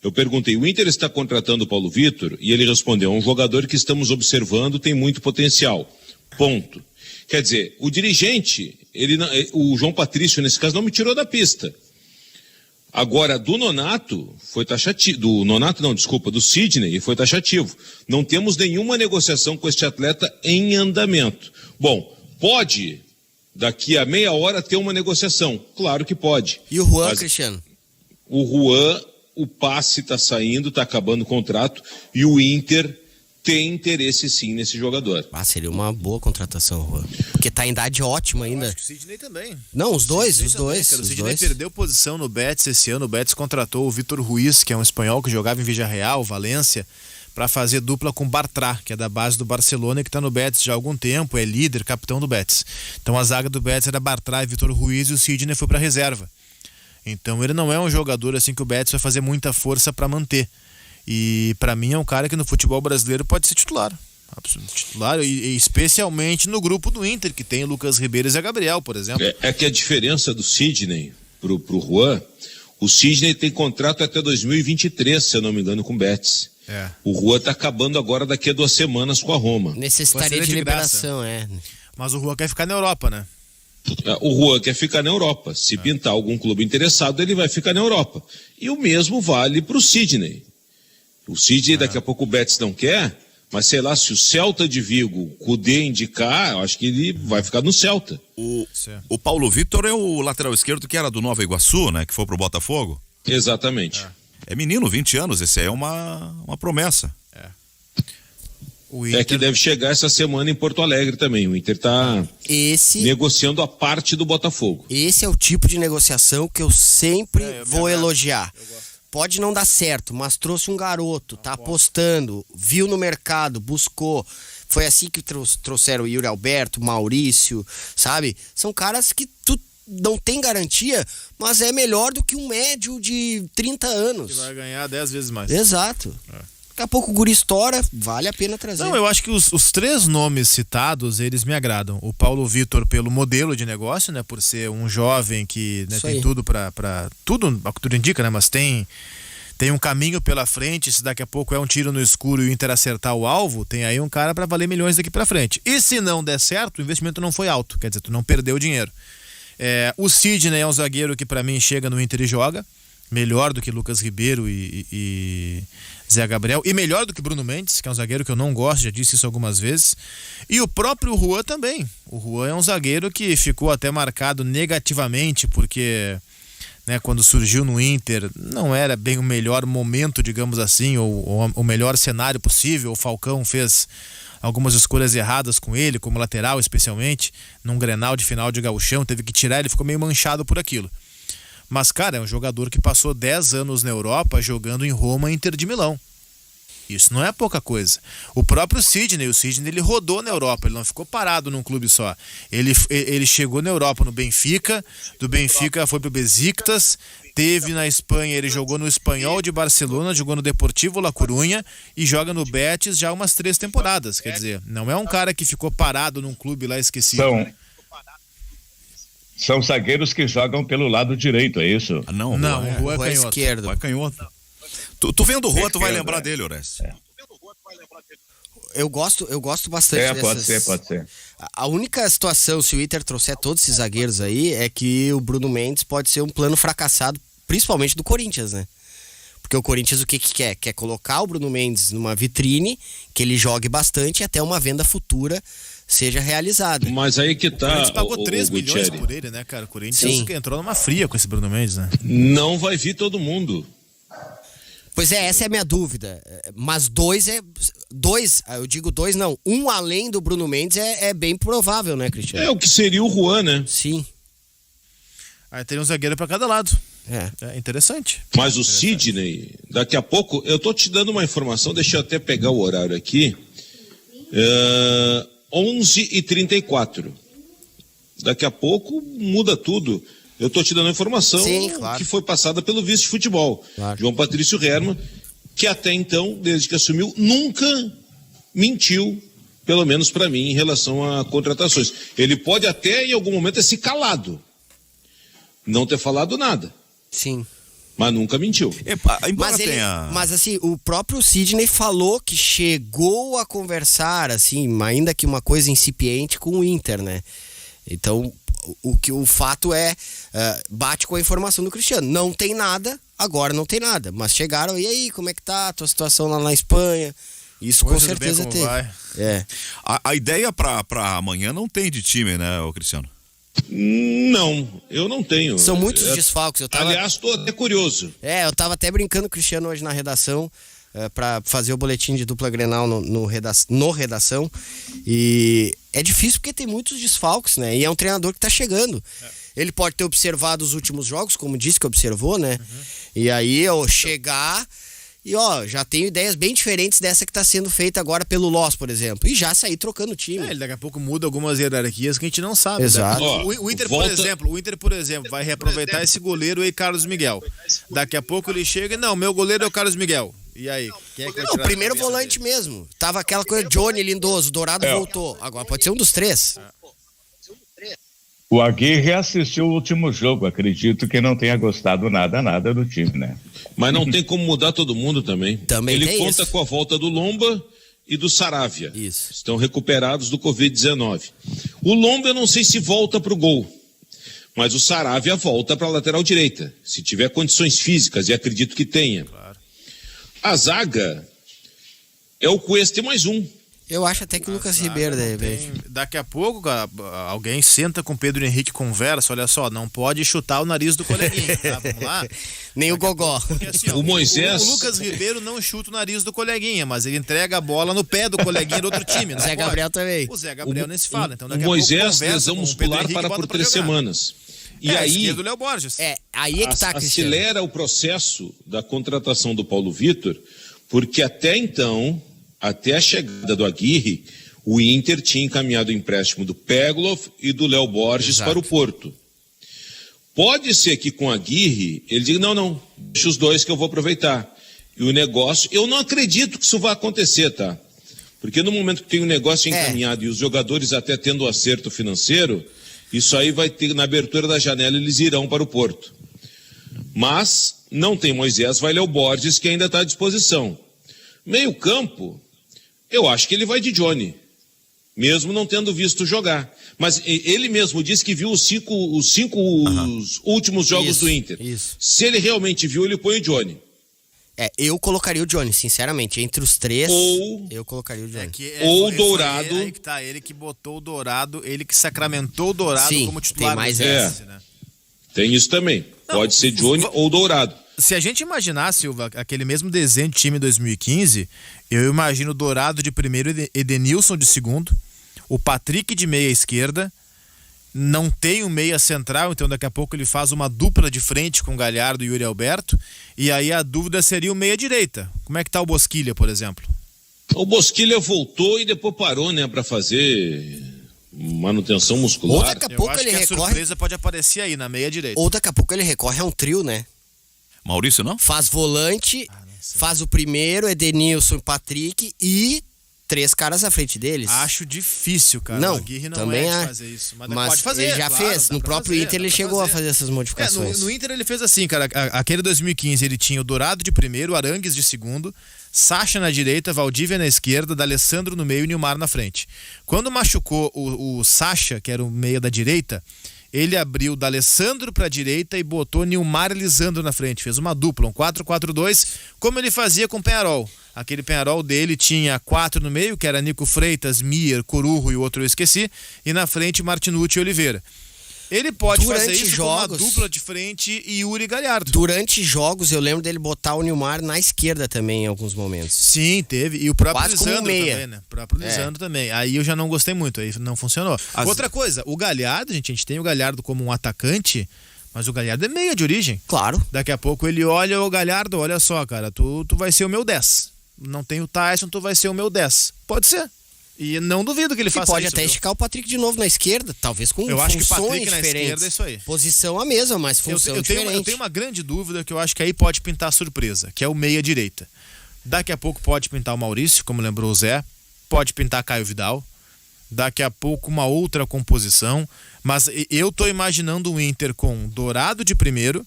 Eu perguntei: o Inter está contratando o Paulo Vitor? E ele respondeu: é um jogador que estamos observando, tem muito potencial. Ponto. Quer dizer, o dirigente, o João Patrício, nesse caso, não me tirou da pista. Agora, do Nonato, foi taxativo. Do Sidney, foi taxativo. Não temos nenhuma negociação com este atleta em andamento. Bom, pode, daqui a meia hora, ter uma negociação. Claro que pode. E o Juan, Cristiano? O Juan, o passe está saindo, está acabando o contrato, e o Inter tem interesse sim nesse jogador. Seria uma boa contratação, Juan. Porque tá em idade ótima ainda. Eu acho que o Sidney também. Não, os dois. O Sidney perdeu posição no Betis esse ano. O Betis contratou o Vitor Ruiz, que é um espanhol que jogava em Villarreal, Valência, para fazer dupla com Bartra, que é da base do Barcelona e que está no Betis já há algum tempo, é líder, capitão do Betis. Então a zaga do Betis era Bartra e Vitor Ruiz, e o Sidney foi para reserva. Então ele não é um jogador assim que o Betis vai fazer muita força para manter. E para mim é um cara que no futebol brasileiro pode ser titular. Titular, e especialmente no grupo do Inter, que tem Lucas Ribeiro e Zé Gabriel, por exemplo. É que a diferença do Sidney pro Juan, o Sidney tem contrato até 2023, se eu não me engano, com o Betis. O Juan tá acabando agora daqui a 2 semanas com a Roma. Necessitaria de liberação, Mas o Juan quer ficar na Europa, né? O Juan quer ficar na Europa. Se pintar algum clube interessado, ele vai ficar na Europa. E o mesmo vale pro Sidney. O Sidney, daqui a pouco o Betis não quer, mas sei lá, se o Celta de Vigo, o Kudê indicar, eu acho que ele vai ficar no Celta. O Paulo Vitor é o lateral esquerdo que era do Nova Iguaçu, né? Que foi pro Botafogo. Exatamente. É menino, 20 anos, esse aí é uma promessa. O Inter... É que deve chegar essa semana em Porto Alegre também. O Inter tá negociando a parte do Botafogo. Esse é o tipo de negociação que eu sempre vou elogiar. Pode não dar certo, mas trouxe um garoto, tá apostando, viu no mercado, buscou. Foi assim que trouxeram o Yuri Alberto, Maurício, sabe? São caras que tu não tem garantia, mas é melhor do que um médio de 30 anos. Que vai ganhar 10 vezes mais. Exato. Daqui a pouco o guri estoura, vale a pena trazer. Não, eu acho que os 3 nomes citados, eles me agradam. O Paulo Vitor pelo modelo de negócio, né? Por ser um jovem que, né, tem tudo pra... Tudo indica, né? Mas tem um caminho pela frente. Se daqui a pouco é um tiro no escuro e o Inter acertar o alvo, tem aí um cara pra valer milhões daqui pra frente. E se não der certo, o investimento não foi alto. Quer dizer, tu não perdeu dinheiro. O Sidney é um zagueiro que pra mim chega no Inter e joga. Melhor do que Lucas Ribeiro e Zé Gabriel, e melhor do que Bruno Mendes, que é um zagueiro que eu não gosto, já disse isso algumas vezes. E o próprio Juan também. O Juan é um zagueiro que ficou até marcado negativamente, porque, né, quando surgiu no Inter, não era bem o melhor momento, digamos assim, ou o melhor cenário possível. O Falcão fez algumas escolhas erradas com ele, como lateral especialmente, num Grenal de final de Gauchão, teve que tirar, ele ficou meio manchado por aquilo. Mas, cara, é um jogador que passou 10 anos na Europa jogando em Roma e Inter de Milão. Isso não é pouca coisa. O próprio Sidney, ele rodou na Europa, ele não ficou parado num clube só. Ele chegou na Europa no Benfica, do Benfica foi pro Besiktas, teve na Espanha, ele jogou no Espanhol de Barcelona, jogou no Deportivo La Coruña e joga no Betis já umas 3 temporadas. Quer dizer, não é um cara que ficou parado num clube lá esquecido. São zagueiros que jogam pelo lado direito, é isso? Não, o Juan é esquerdo. É canhoto. Tu vendo o Juan, tu vai lembrar dele, Horácio. Eu gosto bastante dessas... Pode ser. A única situação, se o Inter trouxer todos esses zagueiros aí, é que o Bruno Mendes pode ser um plano fracassado, principalmente do Corinthians, né? Porque o Corinthians o que quer? Quer colocar o Bruno Mendes numa vitrine, que ele jogue bastante até uma venda futura seja realizada. Mas aí que tá. O Corinthians pagou 3 milhões por ele, né, cara? O Corinthians entrou numa fria com esse Bruno Mendes, né? Não vai vir todo mundo. Pois essa é a minha dúvida. Mas eu digo dois não. Um além do Bruno Mendes é bem provável, né, Cristiano? É o que seria o Juan, né? Sim. Aí teria um zagueiro pra cada lado. É interessante. Mas o Sidney, daqui a pouco, eu tô te dando uma informação, deixa eu até pegar o horário aqui. 11h34. Daqui a pouco muda tudo. Eu tô te dando a informação que foi passada pelo vice de futebol, João Patrício Herman, que até então, desde que assumiu, nunca mentiu, pelo menos para mim, em relação a contratações. Ele pode até, em algum momento, ter se calado, não ter falado nada. Sim. Mas nunca mentiu. Mas assim, o próprio Sidney falou que chegou a conversar, assim, ainda que uma coisa incipiente, com o Inter, né? Então, o fato bate com a informação do Cristiano. Não tem nada, agora não tem nada. Mas chegaram, e aí, como é que tá a tua situação lá na Espanha? Isso com certeza teve. A ideia pra amanhã não tem de time, né, Cristiano? Não, eu não tenho. São muitos desfalques. Aliás, estou até curioso. Eu tava até brincando com o Cristiano hoje na redação, para fazer o boletim de dupla Grenal no redação. E é difícil porque tem muitos desfalques, né? E é um treinador que tá chegando. Ele pode ter observado os últimos jogos, como disse que observou, né? E aí, chegar... E já tenho ideias bem diferentes dessa que está sendo feita agora pelo Loss, por exemplo. E já sair trocando o time. Ele daqui a pouco muda algumas hierarquias que a gente não sabe. Exato. O Inter, por exemplo, vai reaproveitar esse goleiro aí, Carlos Miguel. Daqui a pouco ele chega, não, meu goleiro é o Carlos Miguel. E aí? Quem é que vai Não, tirar o primeiro a cabeça volante dele? mesmo. Tava aquela coisa, Johnny Lindoso, Dourado voltou. Agora pode ser um dos três. O Aguirre assistiu o último jogo, acredito que não tenha gostado nada do time, né? Mas não tem como mudar todo mundo também. Também Ele tem conta isso. com a volta do Lomba e do Saravia. Isso. Estão recuperados do Covid-19. O Lomba eu não sei se volta para o gol, mas o Saravia volta para a lateral direita, se tiver condições físicas, e acredito que tenha. Claro. A zaga é o Cuesta mais um. Eu acho até que o Lucas Ribeiro, de repente. Daqui a pouco, cara, alguém senta com o Pedro Henrique, conversa, olha só, não pode chutar o nariz do coleguinha, tá? Vamos lá? Nem o Gogó. Porque, assim, ó, O Moisés- o Lucas Ribeiro não chuta o nariz do coleguinha, mas ele entrega a bola no pé do coleguinha do outro time. O Zé Gabriel também. O Zé Gabriel nem se fala. Então, O daqui a pouco Moisés, conversa lesão com o Pedro muscular Henrique e para bota por pra 3 jogar. semanas. E A aí esquerda do Léo Borges. Aí é que tá, Cristiano. acelera o processo da contratação do Paulo Vitor, porque até então, até a chegada do Aguirre, o Inter tinha encaminhado o empréstimo do Pegloff e do Léo Borges Exato. para o Porto. Pode ser que com a Aguirre ele diga, não, deixa os dois que eu vou aproveitar. E o negócio, eu não acredito que isso vai acontecer, tá? Porque no momento que tem um negócio encaminhado e os jogadores até tendo o acerto financeiro, isso aí vai ter, na abertura da janela, eles irão para o Porto. Mas não tem Moisés, vai Léo Borges, que ainda está à disposição. Meio campo, eu acho que ele vai de Johnny, mesmo não tendo visto jogar. Mas ele mesmo disse que viu os cinco últimos jogos Isso, do Inter. isso. Se ele realmente viu, ele põe o Johnny. Eu colocaria o Johnny, sinceramente. Entre os três, eu colocaria o Johnny. Ou Esse Dourado. Aí que tá, ele que botou o Dourado, ele que sacramentou o Dourado Sim, como titular. tem mais do essa. Chelsea, né? Tem isso também. Não, Pode ser Johnny ou Dourado. Se a gente imaginar, Silva, aquele mesmo desenho de time 2015, eu imagino o Dourado de primeiro, Edenilson de segundo, o Patrick de meia esquerda, não tem um meia central, então daqui a pouco ele faz uma dupla de frente com o Galhardo e Yuri Alberto, e aí a dúvida seria o meia direita. Como é que tá o Bosquilha, por exemplo? O Bosquilha voltou e depois parou, né, para fazer manutenção Ou muscular. daqui a Eu pouco acho ele que a recorre. surpresa pode aparecer aí, na meia direita. Ou daqui a pouco ele recorre a um trio, né? Maurício, não? Faz volante, faz o primeiro, Edenilson e Patrick e 3 caras à frente deles. Acho difícil, cara. Não, o Aguirre não também é de acho. fazer isso. Mas, Mas pode fazer, ele já claro, fez. dá No pra próprio fazer, Inter dá ele pra chegou a fazer essas modificações. No Inter ele fez assim, cara. Aquele 2015 ele tinha o Dourado de primeiro, Arangues de segundo, Sacha na direita, Valdívia na esquerda, D'Alessandro no meio e Nilmar na frente. Quando machucou o Sacha, que era o meio da direita, ele abriu D'Alessandro para a direita e botou Nilmar e Lisandro na frente. Fez uma dupla, um 4-4-2, como ele fazia com o Peñarol. Aquele Peñarol dele tinha 4 no meio, que era Nico Freitas, Mier, Corujo e o outro eu esqueci, e na frente Martinucci e Oliveira. Ele pode Durante fazer isso jogos, com uma dupla de frente e Yuri Galhardo. Durante jogos, eu lembro dele botar o Nilmar na esquerda também em alguns momentos. Sim, teve. E o próprio Quase como Lisandro meia. também, né? O próprio Lisandro também. Aí eu já não gostei muito, aí não funcionou. Outra coisa, o Galhardo, gente, a gente tem o Galhardo como um atacante, mas o Galhardo é meia de origem. Claro. Daqui a pouco ele olha o Galhardo, olha só, cara, tu vai ser o meu 10. Não tem o Tyson, tu vai ser o meu 10. Pode ser. E não duvido que ele E faça pode isso. até viu? esticar o Patrick de novo na esquerda, talvez com Eu acho que o funções Patrick na diferentes. esquerda é isso aí. Posição a mesma, mas função eu diferente. tenho uma grande dúvida que eu acho que aí pode pintar surpresa, que é o meia direita. Daqui a pouco pode pintar o Maurício, como lembrou o Zé, pode pintar Caio Vidal, daqui a pouco uma outra composição, mas eu tô imaginando um Inter com Dourado de primeiro,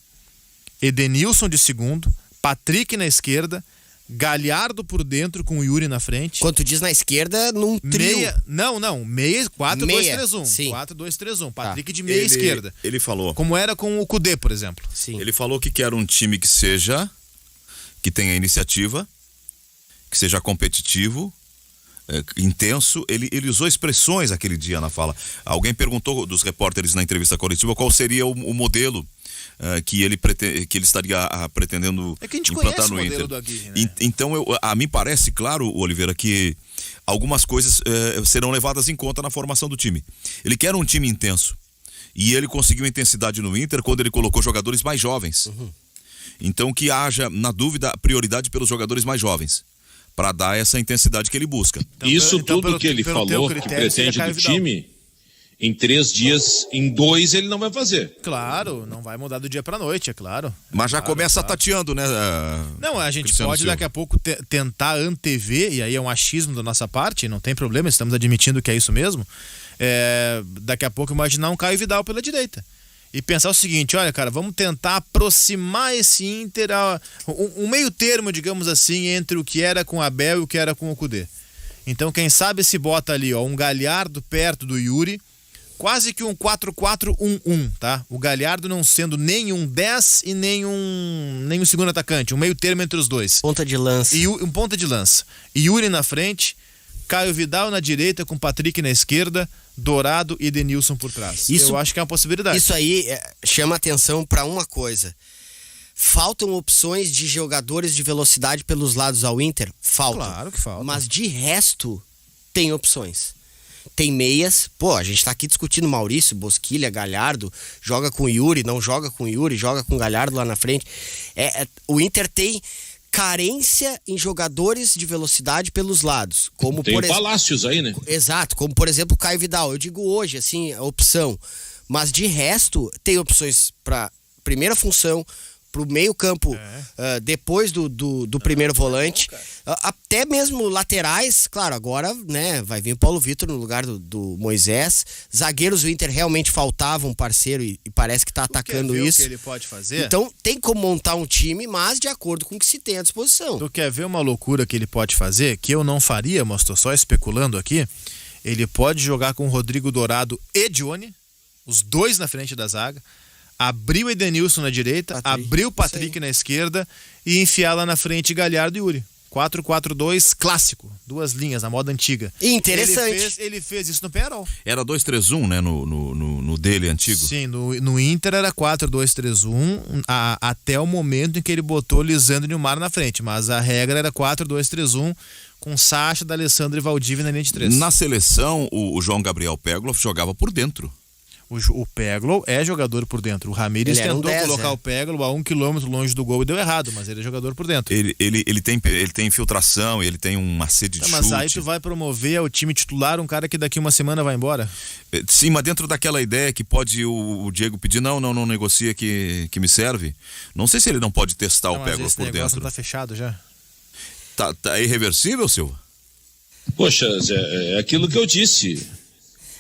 Edenilson de segundo, Patrick na esquerda, Galhardo por dentro com o Yuri na frente. Quando tu diz na esquerda, num trio. Meia, 4-2-3-1. Sim. 4-2-3-1. Patrick de meia esquerda. Ele falou. Como era com o Kudê, por exemplo. Sim. Ele falou que quer um time que tenha iniciativa, que seja competitivo, intenso. Ele usou expressões aquele dia na fala. Alguém perguntou dos repórteres na entrevista coletiva qual seria o modelo que ele estaria pretendendo É que a gente implantar conhece no o modelo Inter. do Aguirre, né? Então, a mim parece claro, Oliveira, que algumas coisas serão levadas em conta na formação do time. Ele quer um time intenso. E ele conseguiu intensidade no Inter quando ele colocou jogadores mais jovens. Uhum. Então, que haja, na dúvida, prioridade pelos jogadores mais jovens, para dar essa intensidade que ele busca. Isso Então, tudo que ele pelo teu falou, que critério, seria pretende Caio do Vidal. time, em 3 dias, em 2 ele não vai fazer. Claro, não vai mudar do dia pra noite, é claro. Mas já Claro, começa claro. tateando, né? Não, a gente Cristiano pode Silva. daqui a pouco tentar antever, e aí é um achismo da nossa parte, não tem problema, estamos admitindo que é isso mesmo. Daqui a pouco imaginar um Caio Vidal pela direita. E pensar o seguinte, olha, cara, vamos tentar aproximar esse Inter, um meio termo, digamos assim, entre o que era com o Abel e o que era com o Kudê. Então, quem sabe se bota ali, ó, um Galhardo perto do Yuri, quase que um 4-4-1-1, tá? O Galhardo não sendo nem um 10 e nem um segundo atacante, um meio termo entre os dois. Ponta de lança. E um ponta de lança. Yuri na frente, Caio Vidal na direita com Patrick na esquerda, Dourado e Edenilson por trás. Eu acho que é uma possibilidade. Isso aí chama atenção para uma coisa. Faltam opções de jogadores de velocidade pelos lados ao Inter? Faltam. Claro que falta. Mas de resto, tem opções. Tem meias. Pô, a gente tá aqui discutindo Maurício, Bosquilha, Galhardo. Joga com Yuri, não joga com Yuri, joga com Galhardo lá na frente. O Inter tem carência em jogadores de velocidade pelos lados. Como Tem Palácios aí, né? Exato, como por exemplo o Caio Vidal. Eu digo hoje, assim, a opção. Mas de resto, tem opções para primeira função, pro meio campo, depois do primeiro volante, até mesmo laterais, claro, agora, né, vai vir o Paulo Vitor no lugar do Moisés. Zagueiros, o Inter realmente faltava um parceiro e parece que tá atacando isso. O que ele pode fazer? Então tem como montar um time, mas de acordo com o que se tem à disposição. Tu quer ver uma loucura que ele pode fazer, que eu não faria, mas tô só especulando aqui? Ele pode jogar com Rodrigo Dourado e Johnny, os dois na frente da zaga, abrir o Edenilson na direita, abrir o Patrick na esquerda e enfiar lá na frente Galhardo e Yuri. 4-4-2 clássico, 2 linhas, na moda antiga. Interessante. Ele fez isso no Penharol. Era 2-3-1, né? No dele antigo. Sim, no Inter era 4-2-3-1 até o momento em que ele botou Lisandro e Nilmar na frente, mas a regra era 4-2-3-1 com Sacha, D'Alessandro e Valdívia na linha de 3. Na seleção, o João Gabriel Pegloff jogava por dentro. O Peglow é jogador por dentro. O Ramires tentou colocar o Peglow a 1 quilômetro longe do gol e deu errado, mas ele é jogador por dentro. Ele tem infiltração, ele tem uma sede de chute. Mas aí tu vai promover ao time titular um cara que daqui uma semana vai embora? Sim, mas dentro daquela ideia que pode o Diego pedir, não negocia que me serve. Não sei se ele não pode testar o Peglow por dentro. Não tá fechado já. Tá irreversível, Silva? Poxa, Zé, é aquilo que eu disse.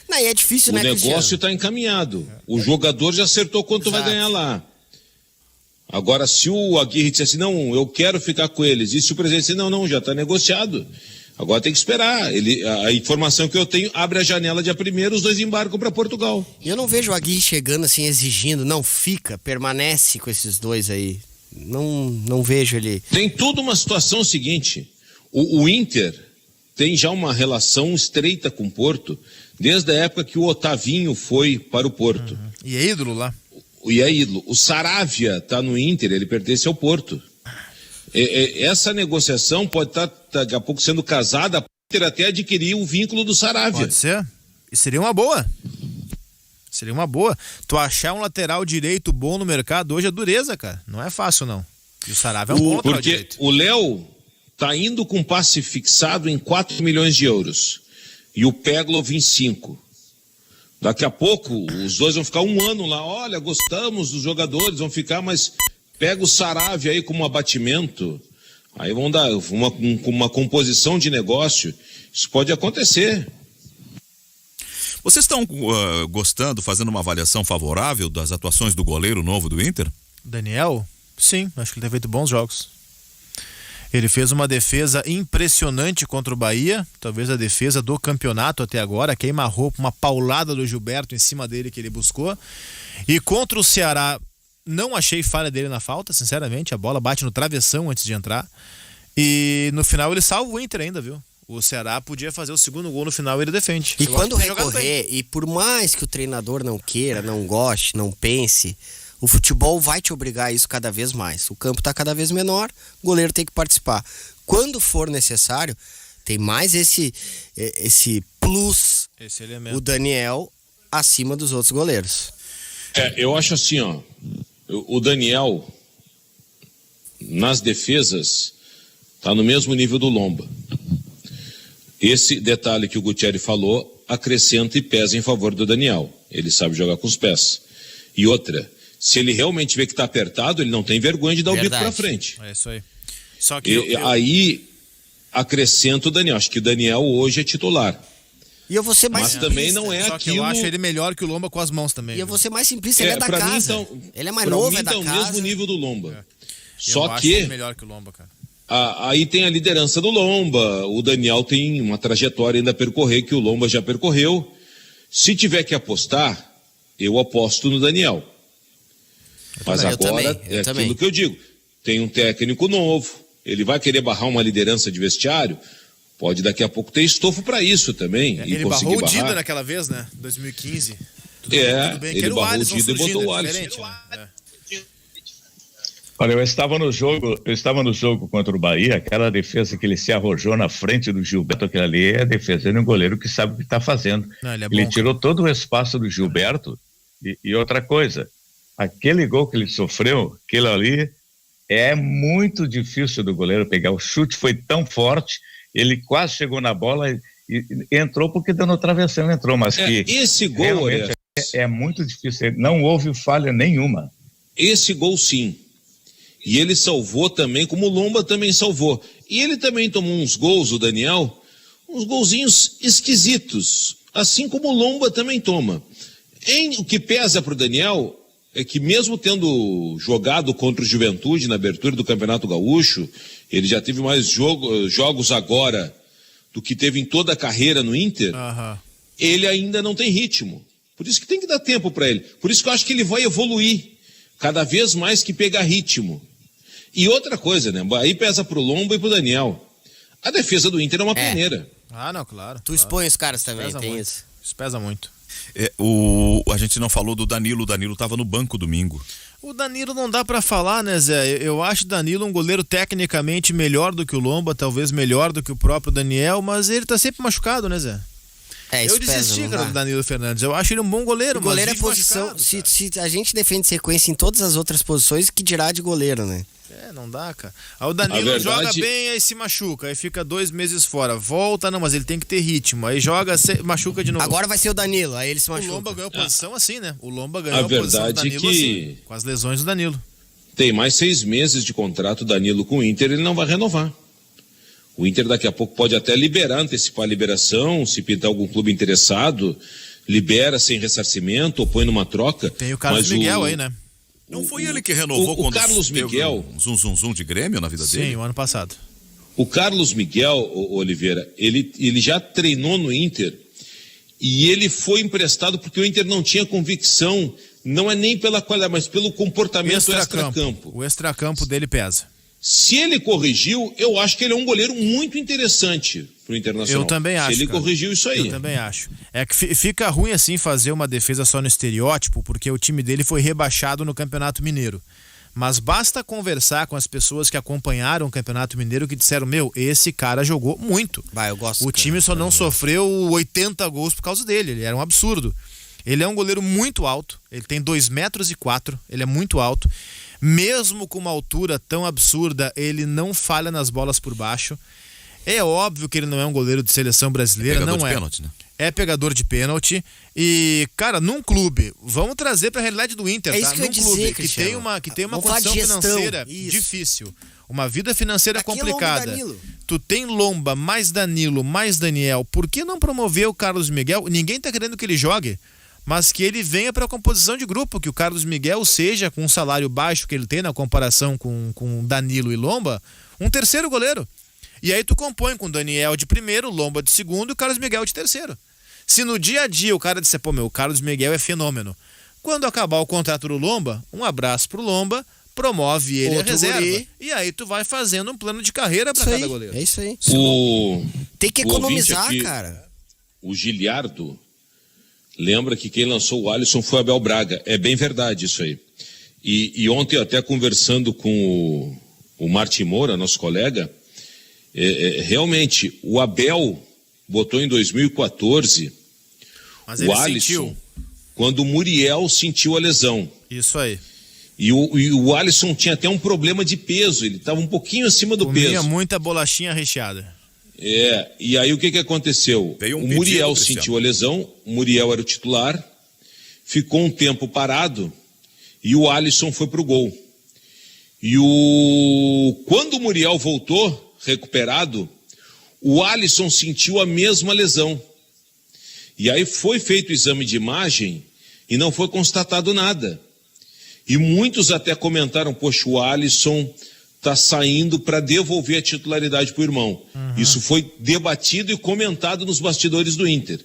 Não, e é difícil, O né, negócio está encaminhado. O jogador já acertou quanto vai ganhar lá. Agora, se o Aguirre disser assim, não, eu quero ficar com eles, e se o presidente disser, não, já está negociado. Agora tem que esperar. A informação que eu tenho abre a janela dia 1º, os dois embarcam para Portugal. E eu não vejo o Aguirre chegando assim, exigindo, não, permanece com esses dois aí. Não vejo ele. Tem tudo uma situação seguinte. O Inter tem já uma relação estreita com o Porto, desde a época que o Otavinho foi para o Porto. E é ídolo lá. E é ídolo. O Saravia está no Inter, ele pertence ao Porto. Essa negociação pode estar daqui a pouco sendo casada, a Inter até adquirir o vínculo do Saravia. Pode ser. E seria uma boa. Seria uma boa. Tu achar um lateral direito bom no mercado hoje é dureza, cara. Não é fácil, não. E o Saravia é um bom lateral direito. Porque o Léo está indo com passe fixado em 4 milhões de euros. E o Peglow em 5. Daqui a pouco, os dois vão ficar um ano lá. Olha, gostamos dos jogadores, vão ficar, mas pega o Saravia aí como abatimento. Aí vão dar uma composição de negócio. Isso pode acontecer. Vocês estão gostando, fazendo uma avaliação favorável das atuações do goleiro novo do Inter? Daniel? Sim, acho que ele tem feito bons jogos. Ele fez uma defesa impressionante contra o Bahia, talvez a defesa do campeonato até agora, queima-roupa, uma paulada do Gilberto em cima dele que ele buscou. E contra o Ceará, não achei falha dele na falta, sinceramente, a bola bate no travessão antes de entrar. E no final ele salva o Inter ainda, viu? O Ceará podia fazer o segundo gol no final e ele defende. E quando recorrer, e por mais que o treinador não queira, não goste, não pense, o futebol vai te obrigar a isso cada vez mais. O campo está cada vez menor, o goleiro tem que participar. Quando for necessário, tem mais esse plus, esse elemento. o Daniel acima dos outros goleiros. Eu acho assim, ó, o Daniel nas defesas tá no mesmo nível do Lomba. Esse detalhe que o Gutierrez falou acrescenta e pesa em favor do Daniel. Ele sabe jogar com os pés. E outra, se ele realmente vê que está apertado, ele não tem vergonha de dar o bico para frente. É isso aí. Só que aí acrescenta o Daniel. Acho que o Daniel hoje é titular. E eu vou ser mais Mas simplista. também não é Só aquilo... que eu acho ele melhor que o Lomba com as mãos também. E eu vou ser mais simplista, ele é da pra casa. Mim, então, ele é mais pra novo, mim, é da então, casa. o mesmo nível do Lomba. Eu Só acho que ele melhor que o Lomba, cara. Aí tem a liderança do Lomba. O Daniel tem uma trajetória ainda a percorrer que o Lomba já percorreu. Se tiver que apostar, eu aposto no Daniel. Mas agora é aquilo que eu digo. Tem um técnico novo, ele vai querer barrar uma liderança de vestiário, pode daqui a pouco ter estofo para isso também. Ele barrou o Dida naquela vez, né? 2015. Tudo bem, ele barrou o Dida e botou o Alisson. Né? Olha, eu estava no jogo contra o Bahia, aquela defesa que ele se arrojou na frente do Gilberto, aquela ali é a defesa de um goleiro que sabe o que está fazendo. Não, ele ele tirou todo o espaço do Gilberto e outra coisa, aquele gol que ele sofreu, aquilo ali é muito difícil do goleiro pegar. O chute foi tão forte, ele quase chegou na bola e entrou porque deu no travessão, entrou, mas que esse gol é muito difícil, não houve falha nenhuma. Esse gol sim. E ele salvou também, como o Lomba também salvou. E ele também tomou uns gols, o Daniel, uns golzinhos esquisitos, assim como o Lomba também toma. O que pesa para o Daniel é que mesmo tendo jogado contra o Juventude na abertura do Campeonato Gaúcho, ele já teve mais jogos agora do que teve em toda a carreira no Inter, ele ainda não tem ritmo. Por isso que tem que dar tempo para ele. Por isso que eu acho que ele vai evoluir cada vez mais que pegar ritmo. E outra coisa, né? Aí pesa pro Lomba e pro Daniel. A defesa do Inter é uma peneira. Ah, não, claro. Tu expõe os caras também, pesa tem muito. isso. Isso pesa muito. A gente não falou do Danilo. O Danilo tava no banco domingo. O Danilo não dá pra falar, né, Zé? Eu acho o Danilo um goleiro tecnicamente melhor do que o Lomba, talvez melhor do que o próprio Daniel, mas ele tá sempre machucado, né, Zé? Isso eu desisti, cara, do Danilo Fernandes. Eu acho ele um bom goleiro, mas goleiro é posição. Se a gente defende sequência em todas as outras posições, que dirá de goleiro, né? Não dá, cara. Aí o Danilo joga bem, aí se machuca, aí fica 2 meses fora. Volta, não, mas ele tem que ter ritmo. Aí joga, machuca de novo. Agora vai ser o Danilo, aí ele se machuca. O Lomba ganhou posição assim, né? O Lomba ganhou a posição do Danilo assim, com as lesões do Danilo. Tem mais 6 meses de contrato Danilo com o Inter, ele não vai renovar. O Inter daqui a pouco pode até antecipar a liberação, se pintar algum clube interessado, libera sem ressarcimento ou põe numa troca. Tem o Carlos Miguel aí, né? Não foi ele que renovou quando o Carlos Miguel, zum de Grêmio na vida dele? Sim, o ano passado. O Carlos Miguel, Oliveira, ele já treinou no Inter e ele foi emprestado porque o Inter não tinha convicção, não é nem pela qualidade, mas pelo comportamento extracampo. O extracampo dele pesa. Se ele corrigiu, eu acho que ele é um goleiro muito interessante pro Internacional. Eu também acho. Se ele corrigiu isso aí. Eu também acho. É que fica ruim assim fazer uma defesa só no estereótipo, porque o time dele foi rebaixado no Campeonato Mineiro. Mas basta conversar com as pessoas que acompanharam o Campeonato Mineiro que disseram, esse cara jogou muito. Eu gosto. O time só não sofreu 80 gols por causa dele, ele era um absurdo. Ele é um goleiro muito alto, ele tem 2,4 metros, ele é muito alto. Mesmo com uma altura tão absurda, ele não falha nas bolas por baixo. É óbvio que ele não é um goleiro de seleção brasileira, não é. De pênalti, né? É pegador de pênalti. E, cara, num clube, vamos trazer pra realidade do Inter, isso tá? que eu Num ia clube dizer, que tem uma condição financeira difícil, uma vida financeira complicada. Tu tem Lomba, mais Danilo, mais Daniel. Por que não promover o Carlos Miguel? Ninguém tá querendo que ele jogue, mas que ele venha para a composição de grupo, que o Carlos Miguel seja, com um salário baixo que ele tem na comparação com Danilo e Lomba, um terceiro goleiro. E aí tu compõe com o Daniel de primeiro, Lomba de segundo e o Carlos Miguel de terceiro. Se no dia a dia o cara disser, o Carlos Miguel é fenômeno. Quando acabar o contrato do Lomba, um abraço pro Lomba, promove ele a reserva. E aí tu vai fazendo um plano de carreira para cada goleiro. É isso aí. Tem que economizar, cara. O Giliardo lembra que quem lançou o Alisson foi o Abel Braga. É bem verdade isso aí. E ontem, até conversando com o Martin Moura, nosso colega, realmente, o Abel botou em 2014 o Alisson quando o Muriel sentiu a lesão. Isso aí. E o Alisson tinha até um problema de peso, ele estava um pouquinho acima do peso. Comia muita bolachinha recheada. E aí o que aconteceu? Veio um O pedido, Muriel Cristiano. sentiu a lesão, o Muriel era o titular, ficou um tempo parado e o Alisson foi pro gol. Quando o Muriel voltou, recuperado, o Alisson sentiu a mesma lesão. E aí foi feito o exame de imagem e não foi constatado nada. E muitos até comentaram, poxa, o Alisson está saindo para devolver a titularidade para o irmão. Isso foi debatido e comentado nos bastidores do Inter.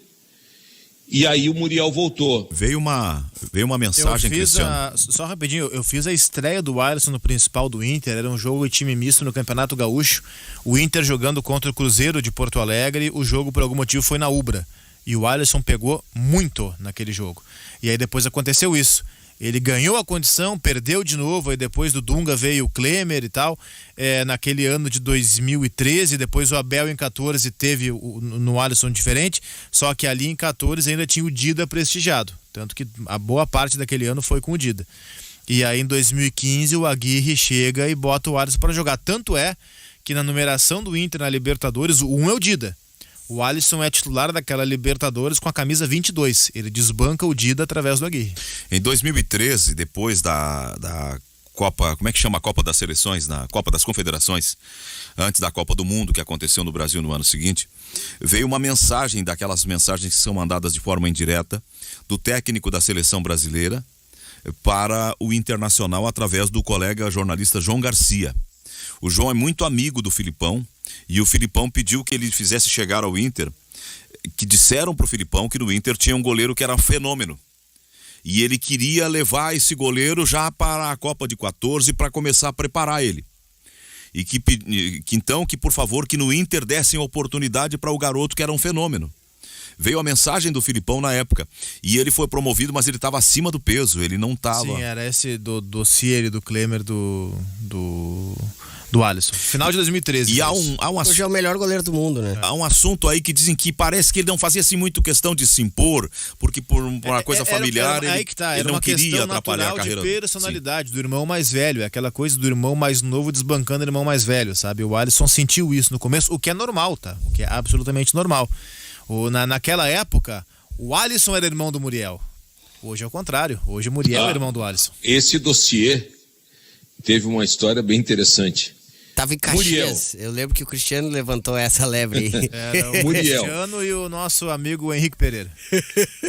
E aí o Muriel voltou. Veio uma mensagem, Cristiano. Só rapidinho, eu fiz a estreia do Alisson no principal do Inter, era um jogo de time misto no Campeonato Gaúcho, o Inter jogando contra o Cruzeiro de Porto Alegre, o jogo por algum motivo foi na Ubra, e o Alisson pegou muito naquele jogo. E aí depois aconteceu isso. Ele ganhou a condição, perdeu de novo, aí depois do Dunga veio o Klemer e tal, naquele ano de 2013, depois o Abel em 14 teve no Alisson diferente, só que ali em 14 ainda tinha o Dida prestigiado, tanto que a boa parte daquele ano foi com o Dida. E aí em 2015 o Aguirre chega e bota o Alisson para jogar, tanto é que na numeração do Inter na Libertadores, o 1 é o Dida. O Alisson é titular daquela Libertadores com a camisa 22. Ele desbanca o Dida através do Aguirre. Em 2013, depois da Copa, como é que chama a Copa das Seleções? Na Copa das Confederações, antes da Copa do Mundo, que aconteceu no Brasil no ano seguinte, veio uma mensagem, daquelas mensagens que são mandadas de forma indireta, do técnico da seleção brasileira para o Internacional através do colega jornalista João Garcia. O João é muito amigo do Filipão, e o Filipão pediu que ele fizesse chegar ao Inter, que disseram pro Filipão que no Inter tinha um goleiro que era um fenômeno. E ele queria levar esse goleiro já para a Copa de 14 para começar a preparar ele. E que então, por favor, que no Inter dessem oportunidade para o garoto que era um fenômeno. Veio a mensagem do Filipão na época. E ele foi promovido, mas ele estava acima do peso, ele não estava. Sim, era esse do dossiê do Klemer do Alisson. Final de 2013. E há um Hoje é o melhor goleiro do mundo, né? Há um assunto aí que dizem que parece que ele não fazia assim muito questão de se impor, porque por uma coisa familiar ele não queria atrapalhar a carreira. De personalidade do irmão mais velho, é aquela coisa do irmão mais novo desbancando o irmão mais velho, sabe? O Alisson sentiu isso no começo, o que é normal, tá? O que é absolutamente normal. Naquela época, o Alisson era irmão do Muriel. Hoje é o contrário, hoje o Muriel é irmão do Alisson. Esse dossiê teve uma história bem interessante. Tava em Caxias. Eu lembro que o Cristiano levantou essa lebre aí. Era o Muriel. Cristiano e o nosso amigo Henrique Pereira.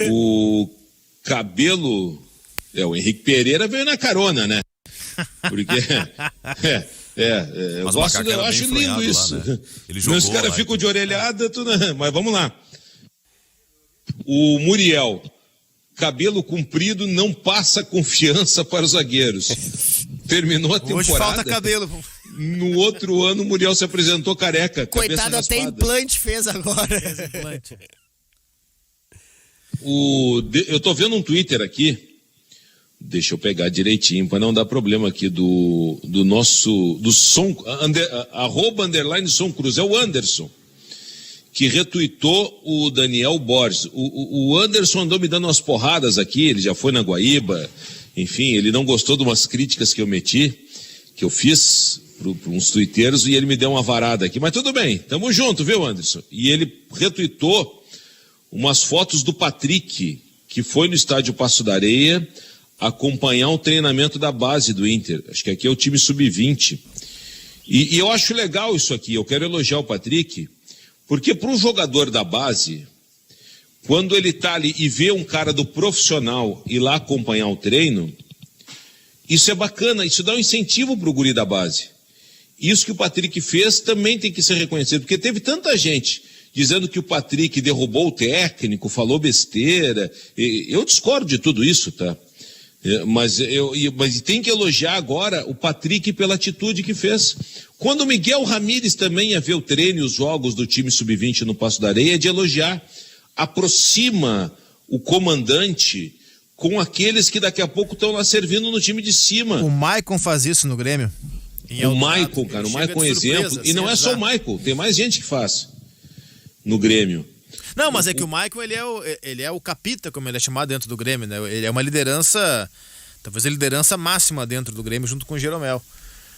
O cabelo... o Henrique Pereira veio na carona, né? Porque... eu acho lindo isso. Lá, né? Ele jogou, meus caras ficam de orelhada, mas vamos lá. O Muriel, cabelo comprido não passa confiança para os zagueiros. Terminou a temporada. Hoje falta cabelo. No outro ano, o Muriel se apresentou careca. Coitado, até implante fez agora. Eu tô vendo um Twitter aqui. Deixa eu pegar direitinho para não dar problema aqui do Som, @ Som Cruz, é o Anderson, que retuitou o Daniel Borges. O Anderson andou me dando umas porradas aqui, ele já foi na Guaíba, enfim, ele não gostou de umas críticas que eu fiz para uns tuiteiros, e ele me deu uma varada aqui, mas tudo bem, tamo junto, viu, Anderson? E ele retuitou umas fotos do Patrick, que foi no estádio Passo da Areia acompanhar o treinamento da base do Inter. Acho que aqui é o time sub-20. E eu acho legal isso aqui, eu quero elogiar o Patrick, porque para um jogador da base, quando ele tá ali e vê um cara do profissional ir lá acompanhar o treino, isso é bacana, isso dá um incentivo pro guri da base. Isso que o Patrick fez também tem que ser reconhecido, porque teve tanta gente dizendo que o Patrick derrubou o técnico, falou besteira. Eu discordo de tudo isso, tá? Mas tem que elogiar agora o Patrick pela atitude que fez. Quando o Miguel Ramírez também ia ver o treino e os jogos do time sub-20 no Passo da Areia, é de elogiar. Aproxima o comandante com aqueles que daqui a pouco estão lá servindo no time de cima. O Maicon faz isso no Grêmio. O Maicon, cara, o Maicon é exemplo. E não é só o Maicon, tem mais gente que faz no Grêmio. Não, mas é que o Maicon, ele é o capita, como ele é chamado dentro do Grêmio, né? Ele é uma liderança, talvez a liderança máxima dentro do Grêmio, junto com o Jeromel.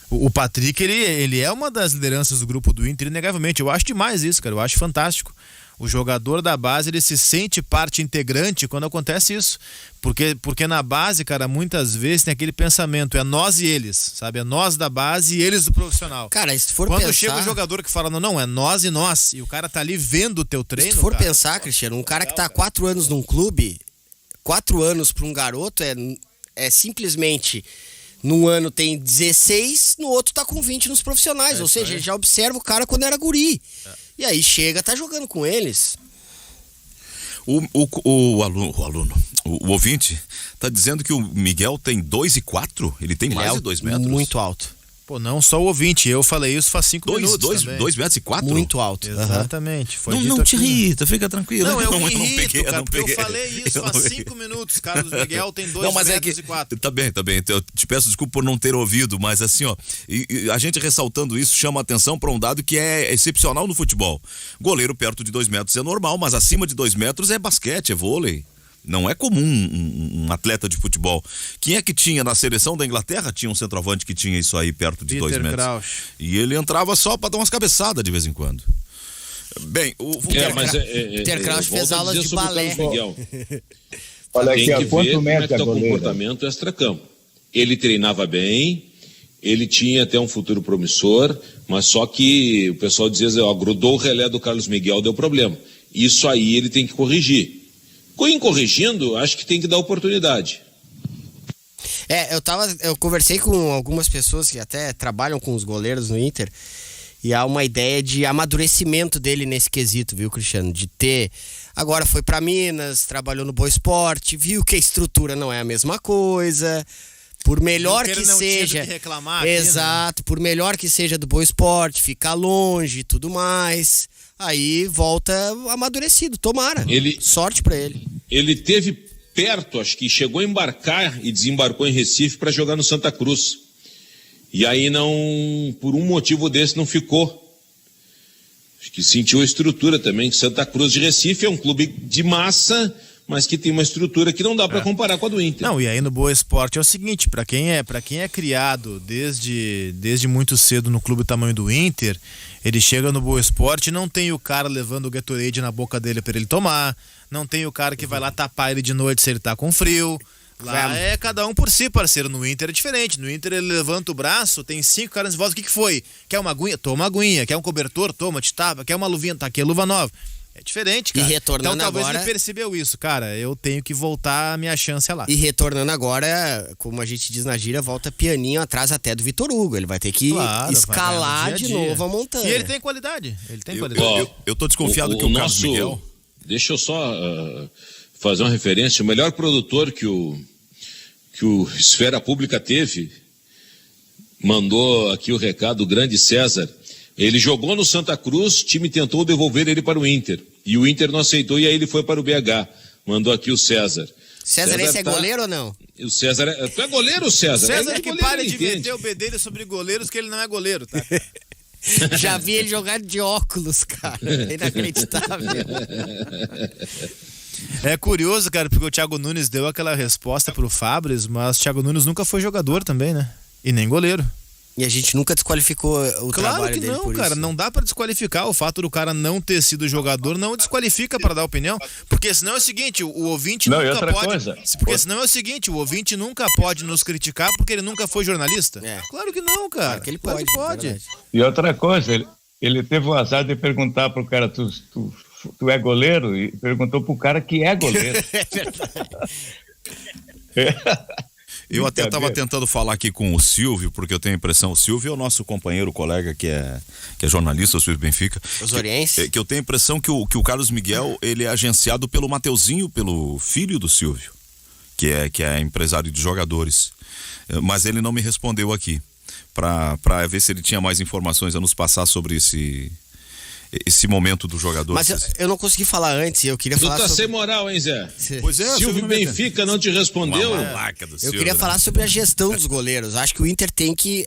O Patrick, ele é uma das lideranças do grupo do Inter, inegavelmente. Eu acho demais isso, cara. Eu acho fantástico. O jogador da base, ele se sente parte integrante quando acontece isso. Porque na base, cara, muitas vezes tem aquele pensamento, é nós e eles, sabe? É nós da base e eles do profissional. Cara, se for quando pensar... chega o jogador que fala, não, é nós e nós, e o cara tá ali vendo o teu treino... Se tu for cara, pensar, Cristiano, um cara que tá há 4 anos num clube, 4 anos pra um garoto é simplesmente... Num ano tem 16, no outro tá com 20 nos profissionais. Ou seja, ele já observa o cara quando era guri. E aí chega, tá jogando com eles. O ouvinte tá dizendo que o Miguel tem 2,4? Ele tem mais de 2 metros? Muito alto. Pô, não só o ouvinte, eu falei isso faz 5 minutos. 2 metros e 4? Muito alto. Exatamente. Foi Não te irrita, fica tranquilo. Não, eu me irrito, cara, porque eu falei isso faz 5 minutos. Carlos Miguel tem 2 metros e 4. Tá bem. Eu te peço desculpa por não ter ouvido, mas assim, ó, a gente ressaltando isso chama atenção para um dado que é excepcional no futebol. Goleiro perto de 2 metros é normal, mas acima de 2 metros é basquete, é vôlei. Não é comum um atleta de futebol. Quem é que tinha na seleção da Inglaterra? Tinha um centroavante que tinha isso aí perto de 2 metros. Crouch. E ele entrava só para dar umas cabeçadas de vez em quando. Bem, Peter Crouch fez aulas de balé. Olha Tem aqui, que quanto ver como é mede que a tá o goleira? comportamento extracampo. Ele treinava bem, ele tinha até um futuro promissor, mas só que o pessoal dizia, grudou o relé do Carlos Miguel, deu problema. Isso aí ele tem que corrigir. Corrigindo, acho que tem que dar oportunidade. Eu conversei com algumas pessoas que até trabalham com os goleiros no Inter e há uma ideia de amadurecimento dele nesse quesito, viu, Cristiano? De ter... Agora foi pra Minas, trabalhou no Boa Esporte, viu que a estrutura não é a mesma coisa... Por melhor que seja, exato, por melhor que seja do Boa Esporte, ficar longe e tudo mais, aí volta amadurecido, tomara. Sorte pra ele. Ele teve perto, acho que chegou a embarcar e desembarcou em Recife para jogar no Santa Cruz. E aí não, por um motivo desse não ficou. Acho que sentiu a estrutura também, que Santa Cruz de Recife é um clube de massa, mas que tem uma estrutura que não dá para comparar com a do Inter. Não, e aí no Boa Esporte é o seguinte, para quem é criado desde muito cedo no clube do tamanho do Inter, ele chega no Boa Esporte e não tem o cara levando o Gatorade na boca dele para ele tomar, não tem o cara que vai lá tapar ele de noite se ele tá com frio. Lá é cada um por si, parceiro. No Inter é diferente. No Inter ele levanta o braço, tem 5 caras em volta. O que foi? Quer uma aguinha? Toma uma aguinha. Quer um cobertor? Toma, te tapa. Quer uma luvinha? Tá aqui a luva nova. É diferente, cara. E retornando então talvez agora... ele percebeu isso, cara. Eu tenho que voltar a minha chance lá. E retornando agora, como a gente diz na gíria, volta pianinho atrás até do Vitor Hugo. Ele vai ter que escalar de novo a montanha. E ele tem qualidade. Eu tô desconfiado que o Carlos Miguel... Deixa eu só fazer uma referência. O melhor produtor que o Esfera Pública teve, mandou aqui o recado, o grande César. Ele jogou no Santa Cruz, o time tentou devolver ele para o Inter. E o Inter não aceitou e aí ele foi para o BH. Mandou aqui o César. César, esse é goleiro ou não? O César tu é goleiro, César? César é que pare de vender o bedelho sobre goleiros, que ele não é goleiro, tá? Já vi ele jogar de óculos, cara. É inacreditável. É curioso, cara, porque o Thiago Nunes deu aquela resposta pro Fabris, mas o Thiago Nunes nunca foi jogador também, né? E nem goleiro. E a gente nunca desqualificou o trabalho dele por isso. Claro que não, cara. Não dá pra desqualificar. O fato do cara não ter sido jogador não desqualifica pra dar opinião. Porque senão é o seguinte, o ouvinte nunca pode... Porque senão é o seguinte, o ouvinte nunca pode nos criticar porque ele nunca foi jornalista. Claro que não, cara. Claro que ele pode. E outra coisa, ele teve o azar de perguntar pro cara, tu é goleiro? E perguntou pro cara que é goleiro. É verdade. Eu até estava tentando falar aqui com o Silvio, porque eu tenho a impressão, o Silvio é o nosso companheiro, colega que é jornalista, o Silvio Benfica. Osoriense. Que eu tenho a impressão que o Carlos Miguel, ele é agenciado pelo Mateuzinho, pelo filho do Silvio, que é empresário de jogadores. Mas ele não me respondeu aqui, para ver se ele tinha mais informações a nos passar sobre esse momento do jogador. Mas eu não consegui falar antes, eu queria falar sobre... sem moral, hein, Zé? Pois é, Silvio Benfica não te respondeu. Eu queria falar sobre a gestão dos goleiros. Acho que o Inter tem que,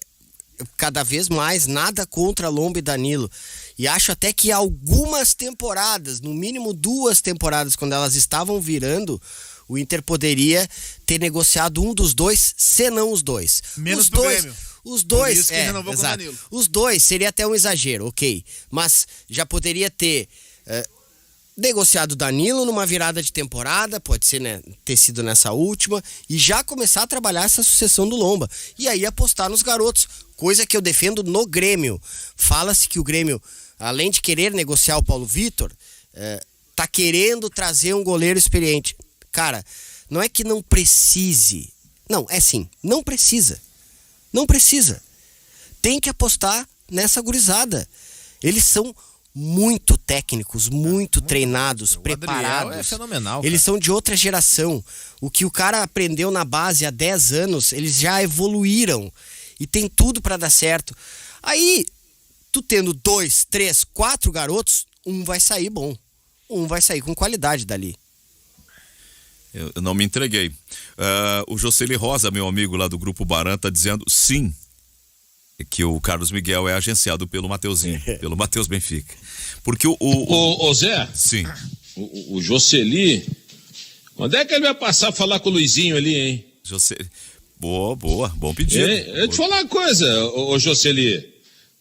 cada vez mais, nada contra Lomba e Danilo. E acho até que algumas temporadas, no mínimo 2 temporadas, quando elas estavam virando, o Inter poderia ter negociado um dos dois, se não os dois. Menos os dois. Grêmio. Os dois, Por isso que renovou com o exato. Danilo. Os dois seria até um exagero, ok. Mas já poderia ter negociado o Danilo numa virada de temporada, pode ser, né, ter sido nessa última, e já começar a trabalhar essa sucessão do Lomba. E aí apostar nos garotos, coisa que eu defendo no Grêmio. Fala-se que o Grêmio, além de querer negociar o Paulo Vitor, tá querendo trazer um goleiro experiente. Cara, não é que não precise. Não, é sim, não precisa. Não precisa. Tem que apostar nessa gurizada. Eles são muito técnicos, muito treinados, preparados. Adriel é fenomenal, cara. Eles são de outra geração. O que o cara aprendeu na base há 10 anos, eles já evoluíram. E tem tudo pra dar certo. Aí, tu tendo 2, 3, 4 garotos, um vai sair bom. Um vai sair com qualidade dali. Eu não me entreguei. O Jocely Rosa, meu amigo lá do Grupo Baran, tá dizendo sim, que o Carlos Miguel é agenciado pelo Mateuzinho, pelo Matheus Benfica. Porque Ô Zé, sim. o Jocely, onde é que ele vai passar a falar com o Luizinho ali, hein? Boa, bom pedido. Eu te falar uma coisa, ô Jocely.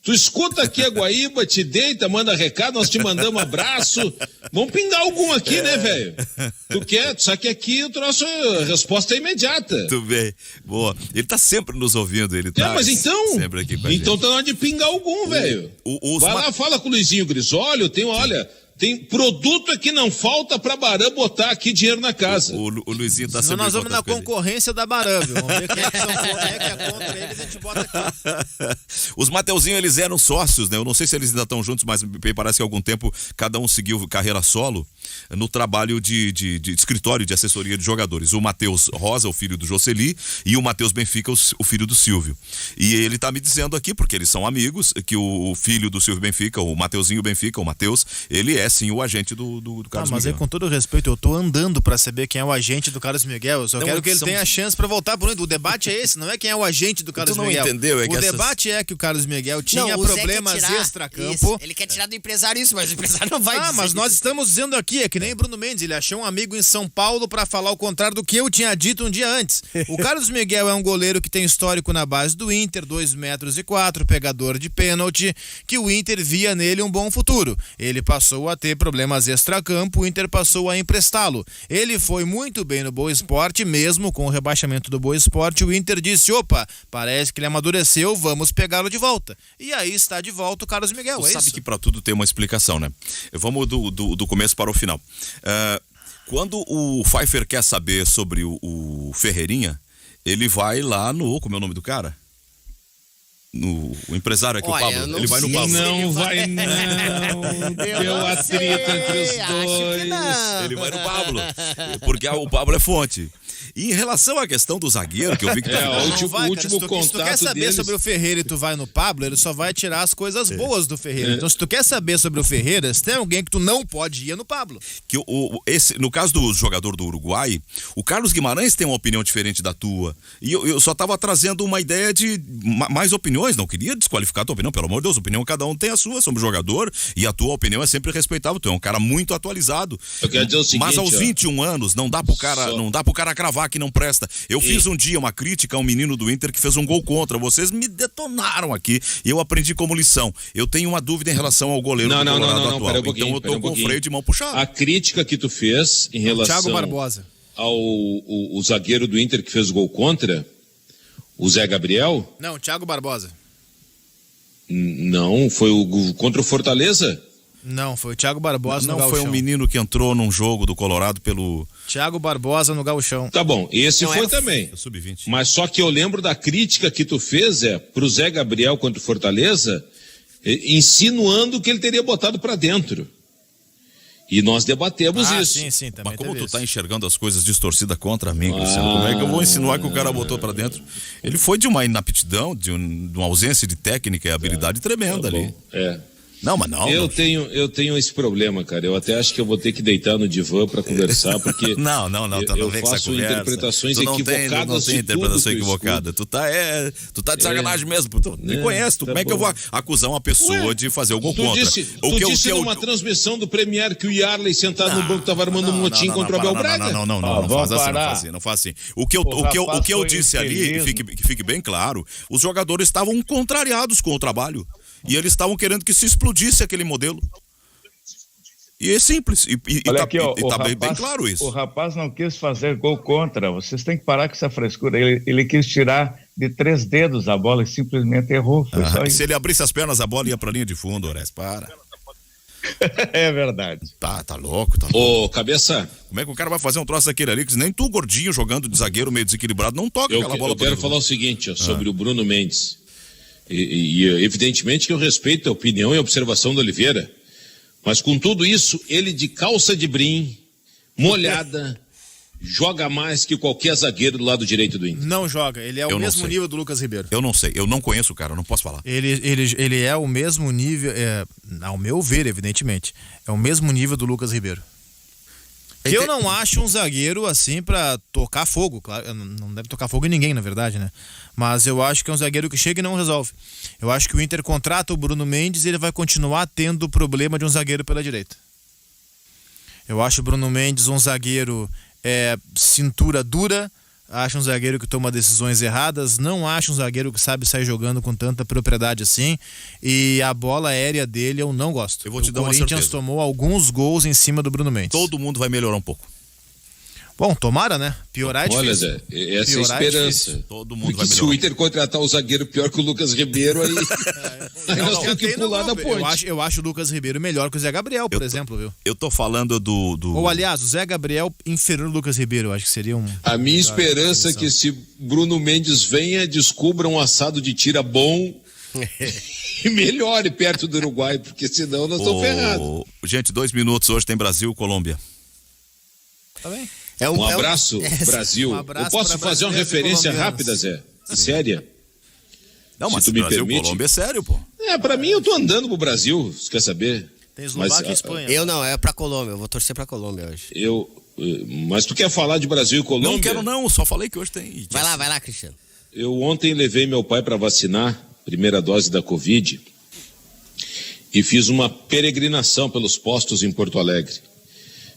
Tu escuta aqui a Guaíba, te deita, manda recado, nós te mandamos abraço. Vamos pingar algum aqui, né, velho? Tu quer? Só que aqui o troço, a resposta é imediata. Tudo bem, boa. Ele tá sempre nos ouvindo, ele tá mas então. sempre aqui com a Então gente. tá na hora de pingar algum, velho. Vai lá, fala com o Luizinho Grisólio, tem produto que não falta pra Baran botar aqui dinheiro na casa. O Luizinho tá Senão sempre nós vamos em na contato com ele. concorrência da Baran, viu? Vamos ver quem é que é contra eles, a gente bota aqui. Os Mateuzinho, eles eram sócios, né? Eu não sei se eles ainda estão juntos, mas me parece que há algum tempo cada um seguiu carreira solo no trabalho de escritório de assessoria de jogadores. O Matheus Rosa, o filho do Jocely, e o Matheus Benfica, o filho do Silvio. E ele tá me dizendo aqui, porque eles são amigos, que o filho do Silvio Benfica, o Mateuzinho Benfica, o Matheus, ele é sim o agente do Carlos Mas Miguel. aí, com todo respeito, eu tô andando pra saber quem é o agente do Carlos Miguel. Eu só quero que ele tenha a chance pra voltar pro Inter. O debate é esse, não é quem é o agente do Carlos não Miguel. Entendeu? O debate é que o Carlos Miguel tinha problemas extracampo. Ele quer tirar do empresário isso, mas o empresário não vai dizer. Mas nós estamos dizendo aqui, é que nem Bruno Mendes, ele achou um amigo em São Paulo pra falar o contrário do que eu tinha dito um dia antes. O Carlos Miguel é um goleiro que tem histórico na base do Inter, 2,4 metros, pegador de pênalti, que o Inter via nele um bom futuro. Ele passou a ter problemas extracampo, o Inter passou a emprestá-lo. Ele foi muito bem no Boa Esporte, mesmo com o rebaixamento do Boa Esporte, o Inter disse, opa, parece que ele amadureceu, vamos pegá-lo de volta. E aí está de volta o Carlos Miguel, Sabe que pra tudo tem uma explicação, né? Vamos do começo para o final. Quando o Pfeiffer quer saber sobre o Ferreirinha, ele vai lá como é o nome do cara? O empresário aqui, o Pablo. Ele vai no Pablo. Não vai não. Deu atrito entre os dois. Ele vai no Pablo. Porque o Pablo é fonte. E em relação à questão do zagueiro, que eu vi que o último contato se tu quer saber deles... sobre o Ferreira e tu vai no Pablo, ele só vai tirar as coisas boas do Ferreira. Então, se tu quer saber sobre o Ferreira, se tem alguém que tu não pode ir, é no Pablo. No caso do jogador do Uruguai, o Carlos Guimarães tem uma opinião diferente da tua. E eu só estava trazendo uma ideia de mais opiniões. Não queria desqualificar a tua opinião, pelo amor de Deus. Opinião, cada um tem a sua sobre o jogador. E a tua opinião é sempre respeitável. Tu é um cara muito atualizado. Eu quero dizer o seguinte, mas aos 21 anos, não dá pro cara cravar que não presta. Eu fiz um dia uma crítica a um menino do Inter que fez um gol contra. Vocês me detonaram aqui e eu aprendi como lição. Eu tenho uma dúvida em relação ao goleiro do Colorado atual. Então eu tô com o freio de mão puxado. A crítica que tu fez em relação Thiago Barbosa. ao o zagueiro do Inter que fez o gol contra, o Zé Gabriel? Não, Thiago Barbosa. Não, foi contra o Fortaleza? Não, foi o Thiago Barbosa no Não Gauchão. foi um menino que entrou num jogo do Colorado pelo... Thiago Barbosa no Gauchão. Tá bom, esse foi também. Sub-20. Mas só que eu lembro da crítica que tu fez, pro Zé Gabriel contra o Fortaleza, insinuando que ele teria botado pra dentro. E nós debatemos isso. Sim, também. Mas como tu tá enxergando as coisas distorcidas contra mim, Cristiano, como é que eu vou insinuar que o cara botou pra dentro? Ele foi de uma inaptidão, de uma ausência de técnica e habilidade tremenda ali. Não, mas não. Eu tenho esse problema, cara. Eu até acho que eu vou ter que deitar no divã para conversar, porque não, eu faço interpretações equivocadas. Não tem interpretação equivocada. Tu tá de sacanagem mesmo. Tu me conhece. Como é que eu vou acusar uma pessoa de fazer o gol contra? Tu disse numa transmissão do Premier que o Yarley sentado no banco estava armando um motim contra o Abel Braga. Não faz assim. O que eu disse ali, que fique bem claro, os jogadores estavam contrariados com o trabalho. E eles estavam querendo que se explodisse aquele modelo. E é simples. Olha aqui, ó, tá bem claro isso. O rapaz não quis fazer gol contra. Vocês têm que parar com essa frescura. Ele quis tirar de 3 dedos a bola e simplesmente errou. Foi só isso. Se ele abrisse as pernas, a bola ia pra linha de fundo, Ores. Para. É verdade. Tá louco. Ô, cabeça. Como é que o cara vai fazer um troço daquele ali? Que nem tu, gordinho, jogando de zagueiro meio desequilibrado, não toca aquela bola. Eu quero falar o seguinte, ó, sobre o Bruno Mendes. E evidentemente que eu respeito a opinião e a observação do Oliveira, mas com tudo isso, ele de calça de brim, molhada, joga mais que qualquer zagueiro do lado direito do Inter. Não joga, ele é o mesmo nível do Lucas Ribeiro. Eu não sei, eu não conheço o cara, eu não posso falar. Ele é o mesmo nível, ao meu ver, evidentemente, é o mesmo nível do Lucas Ribeiro. Eu não acho um zagueiro assim pra tocar fogo, claro, não deve tocar fogo em ninguém, na verdade, né? Mas eu acho que é um zagueiro que chega e não resolve. Eu acho que o Inter contrata o Bruno Mendes e ele vai continuar tendo o problema de um zagueiro pela direita. Eu acho o Bruno Mendes um zagueiro cintura dura, acho um zagueiro que toma decisões erradas, não acho um zagueiro que sabe sair jogando com tanta propriedade assim, e a bola aérea dele eu não gosto. Eu vou te dar uma certeza. O Corinthians tomou alguns gols em cima do Bruno Mendes. Todo mundo vai melhorar um pouco. Bom, tomara, né? Piorar é difícil. Olha, Zé, essa é a esperança. Todo mundo vai melhorar. Se o Inter contratar o zagueiro pior que o Lucas Ribeiro, aí nós temos que pular da ponte. Eu acho o Lucas Ribeiro melhor que o Zé Gabriel, por exemplo, viu? Eu tô falando do... Ou, aliás, o Zé Gabriel inferior ao Lucas Ribeiro, eu acho que seria um... A minha esperança é que se Bruno Mendes venha, descubra um assado de tira bom e melhore perto do Uruguai, porque senão nós estamos ferrados. Gente, 2 minutos, hoje tem Brasil e Colômbia. Tá bem. Um abraço, Brasil. Eu posso fazer uma referência rápida, Zé? Séria? Não, mas se tu me Brasil, permite. Colômbia é sério, pô. Pra mim eu tô andando pro Brasil, você quer saber? Tem Eslováquia e Espanha. Eu não, é pra Colômbia, eu vou torcer pra Colômbia hoje. Mas tu quer falar de Brasil e Colômbia? Não quero não, só falei que hoje tem. Vai lá, Cristiano. Eu ontem levei meu pai para vacinar, primeira dose da Covid, e fiz uma peregrinação pelos postos em Porto Alegre.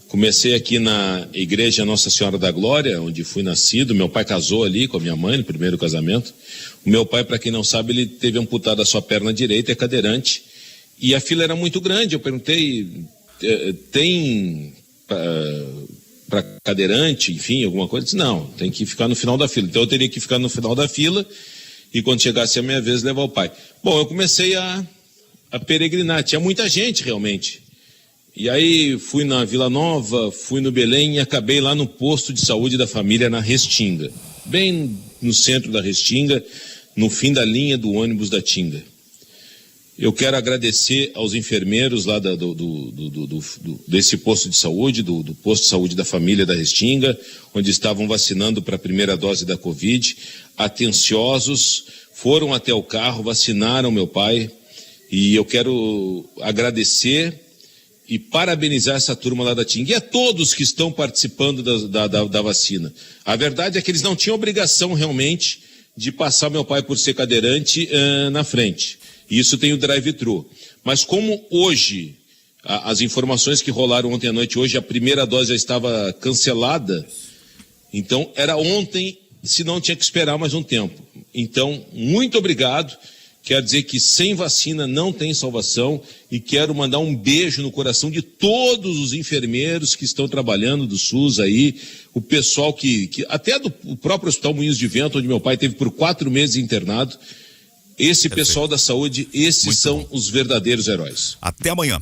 Comecei aqui na igreja Nossa Senhora da Glória, onde fui nascido. Meu pai casou ali com a minha mãe no primeiro casamento. O meu pai, para quem não sabe, ele teve amputada a sua perna direita, é cadeirante. E a fila era muito grande. Eu perguntei, tem para cadeirante, enfim, alguma coisa? Ele disse, não, tem que ficar no final da fila. Então eu teria que ficar no final da fila e quando chegasse a minha vez levar o pai. Bom, eu comecei a peregrinar. Tinha muita gente realmente. E aí fui na Vila Nova, fui no Belém e acabei lá no posto de saúde da família na Restinga. Bem no centro da Restinga, no fim da linha do ônibus da Tinga. Eu quero agradecer aos enfermeiros lá desse posto de saúde, do posto de saúde da família da Restinga, onde estavam vacinando para a primeira dose da Covid. Atenciosos, foram até o carro, vacinaram meu pai. E eu quero agradecer e parabenizar essa turma lá da Tinga e a todos que estão participando da vacina. A verdade é que eles não tinham obrigação realmente de passar meu pai por ser cadeirante na frente. E isso tem o drive-thru. Mas como hoje, as informações que rolaram ontem à noite, hoje a primeira dose já estava cancelada, então era ontem, se não tinha que esperar mais um tempo. Então, muito obrigado. Quero dizer que sem vacina não tem salvação e quero mandar um beijo no coração de todos os enfermeiros que estão trabalhando do SUS aí, o pessoal que até do próprio Hospital Moinhos de Vento, onde meu pai teve por 4 meses internado, esse pessoal da saúde, esses são os verdadeiros heróis. Até amanhã.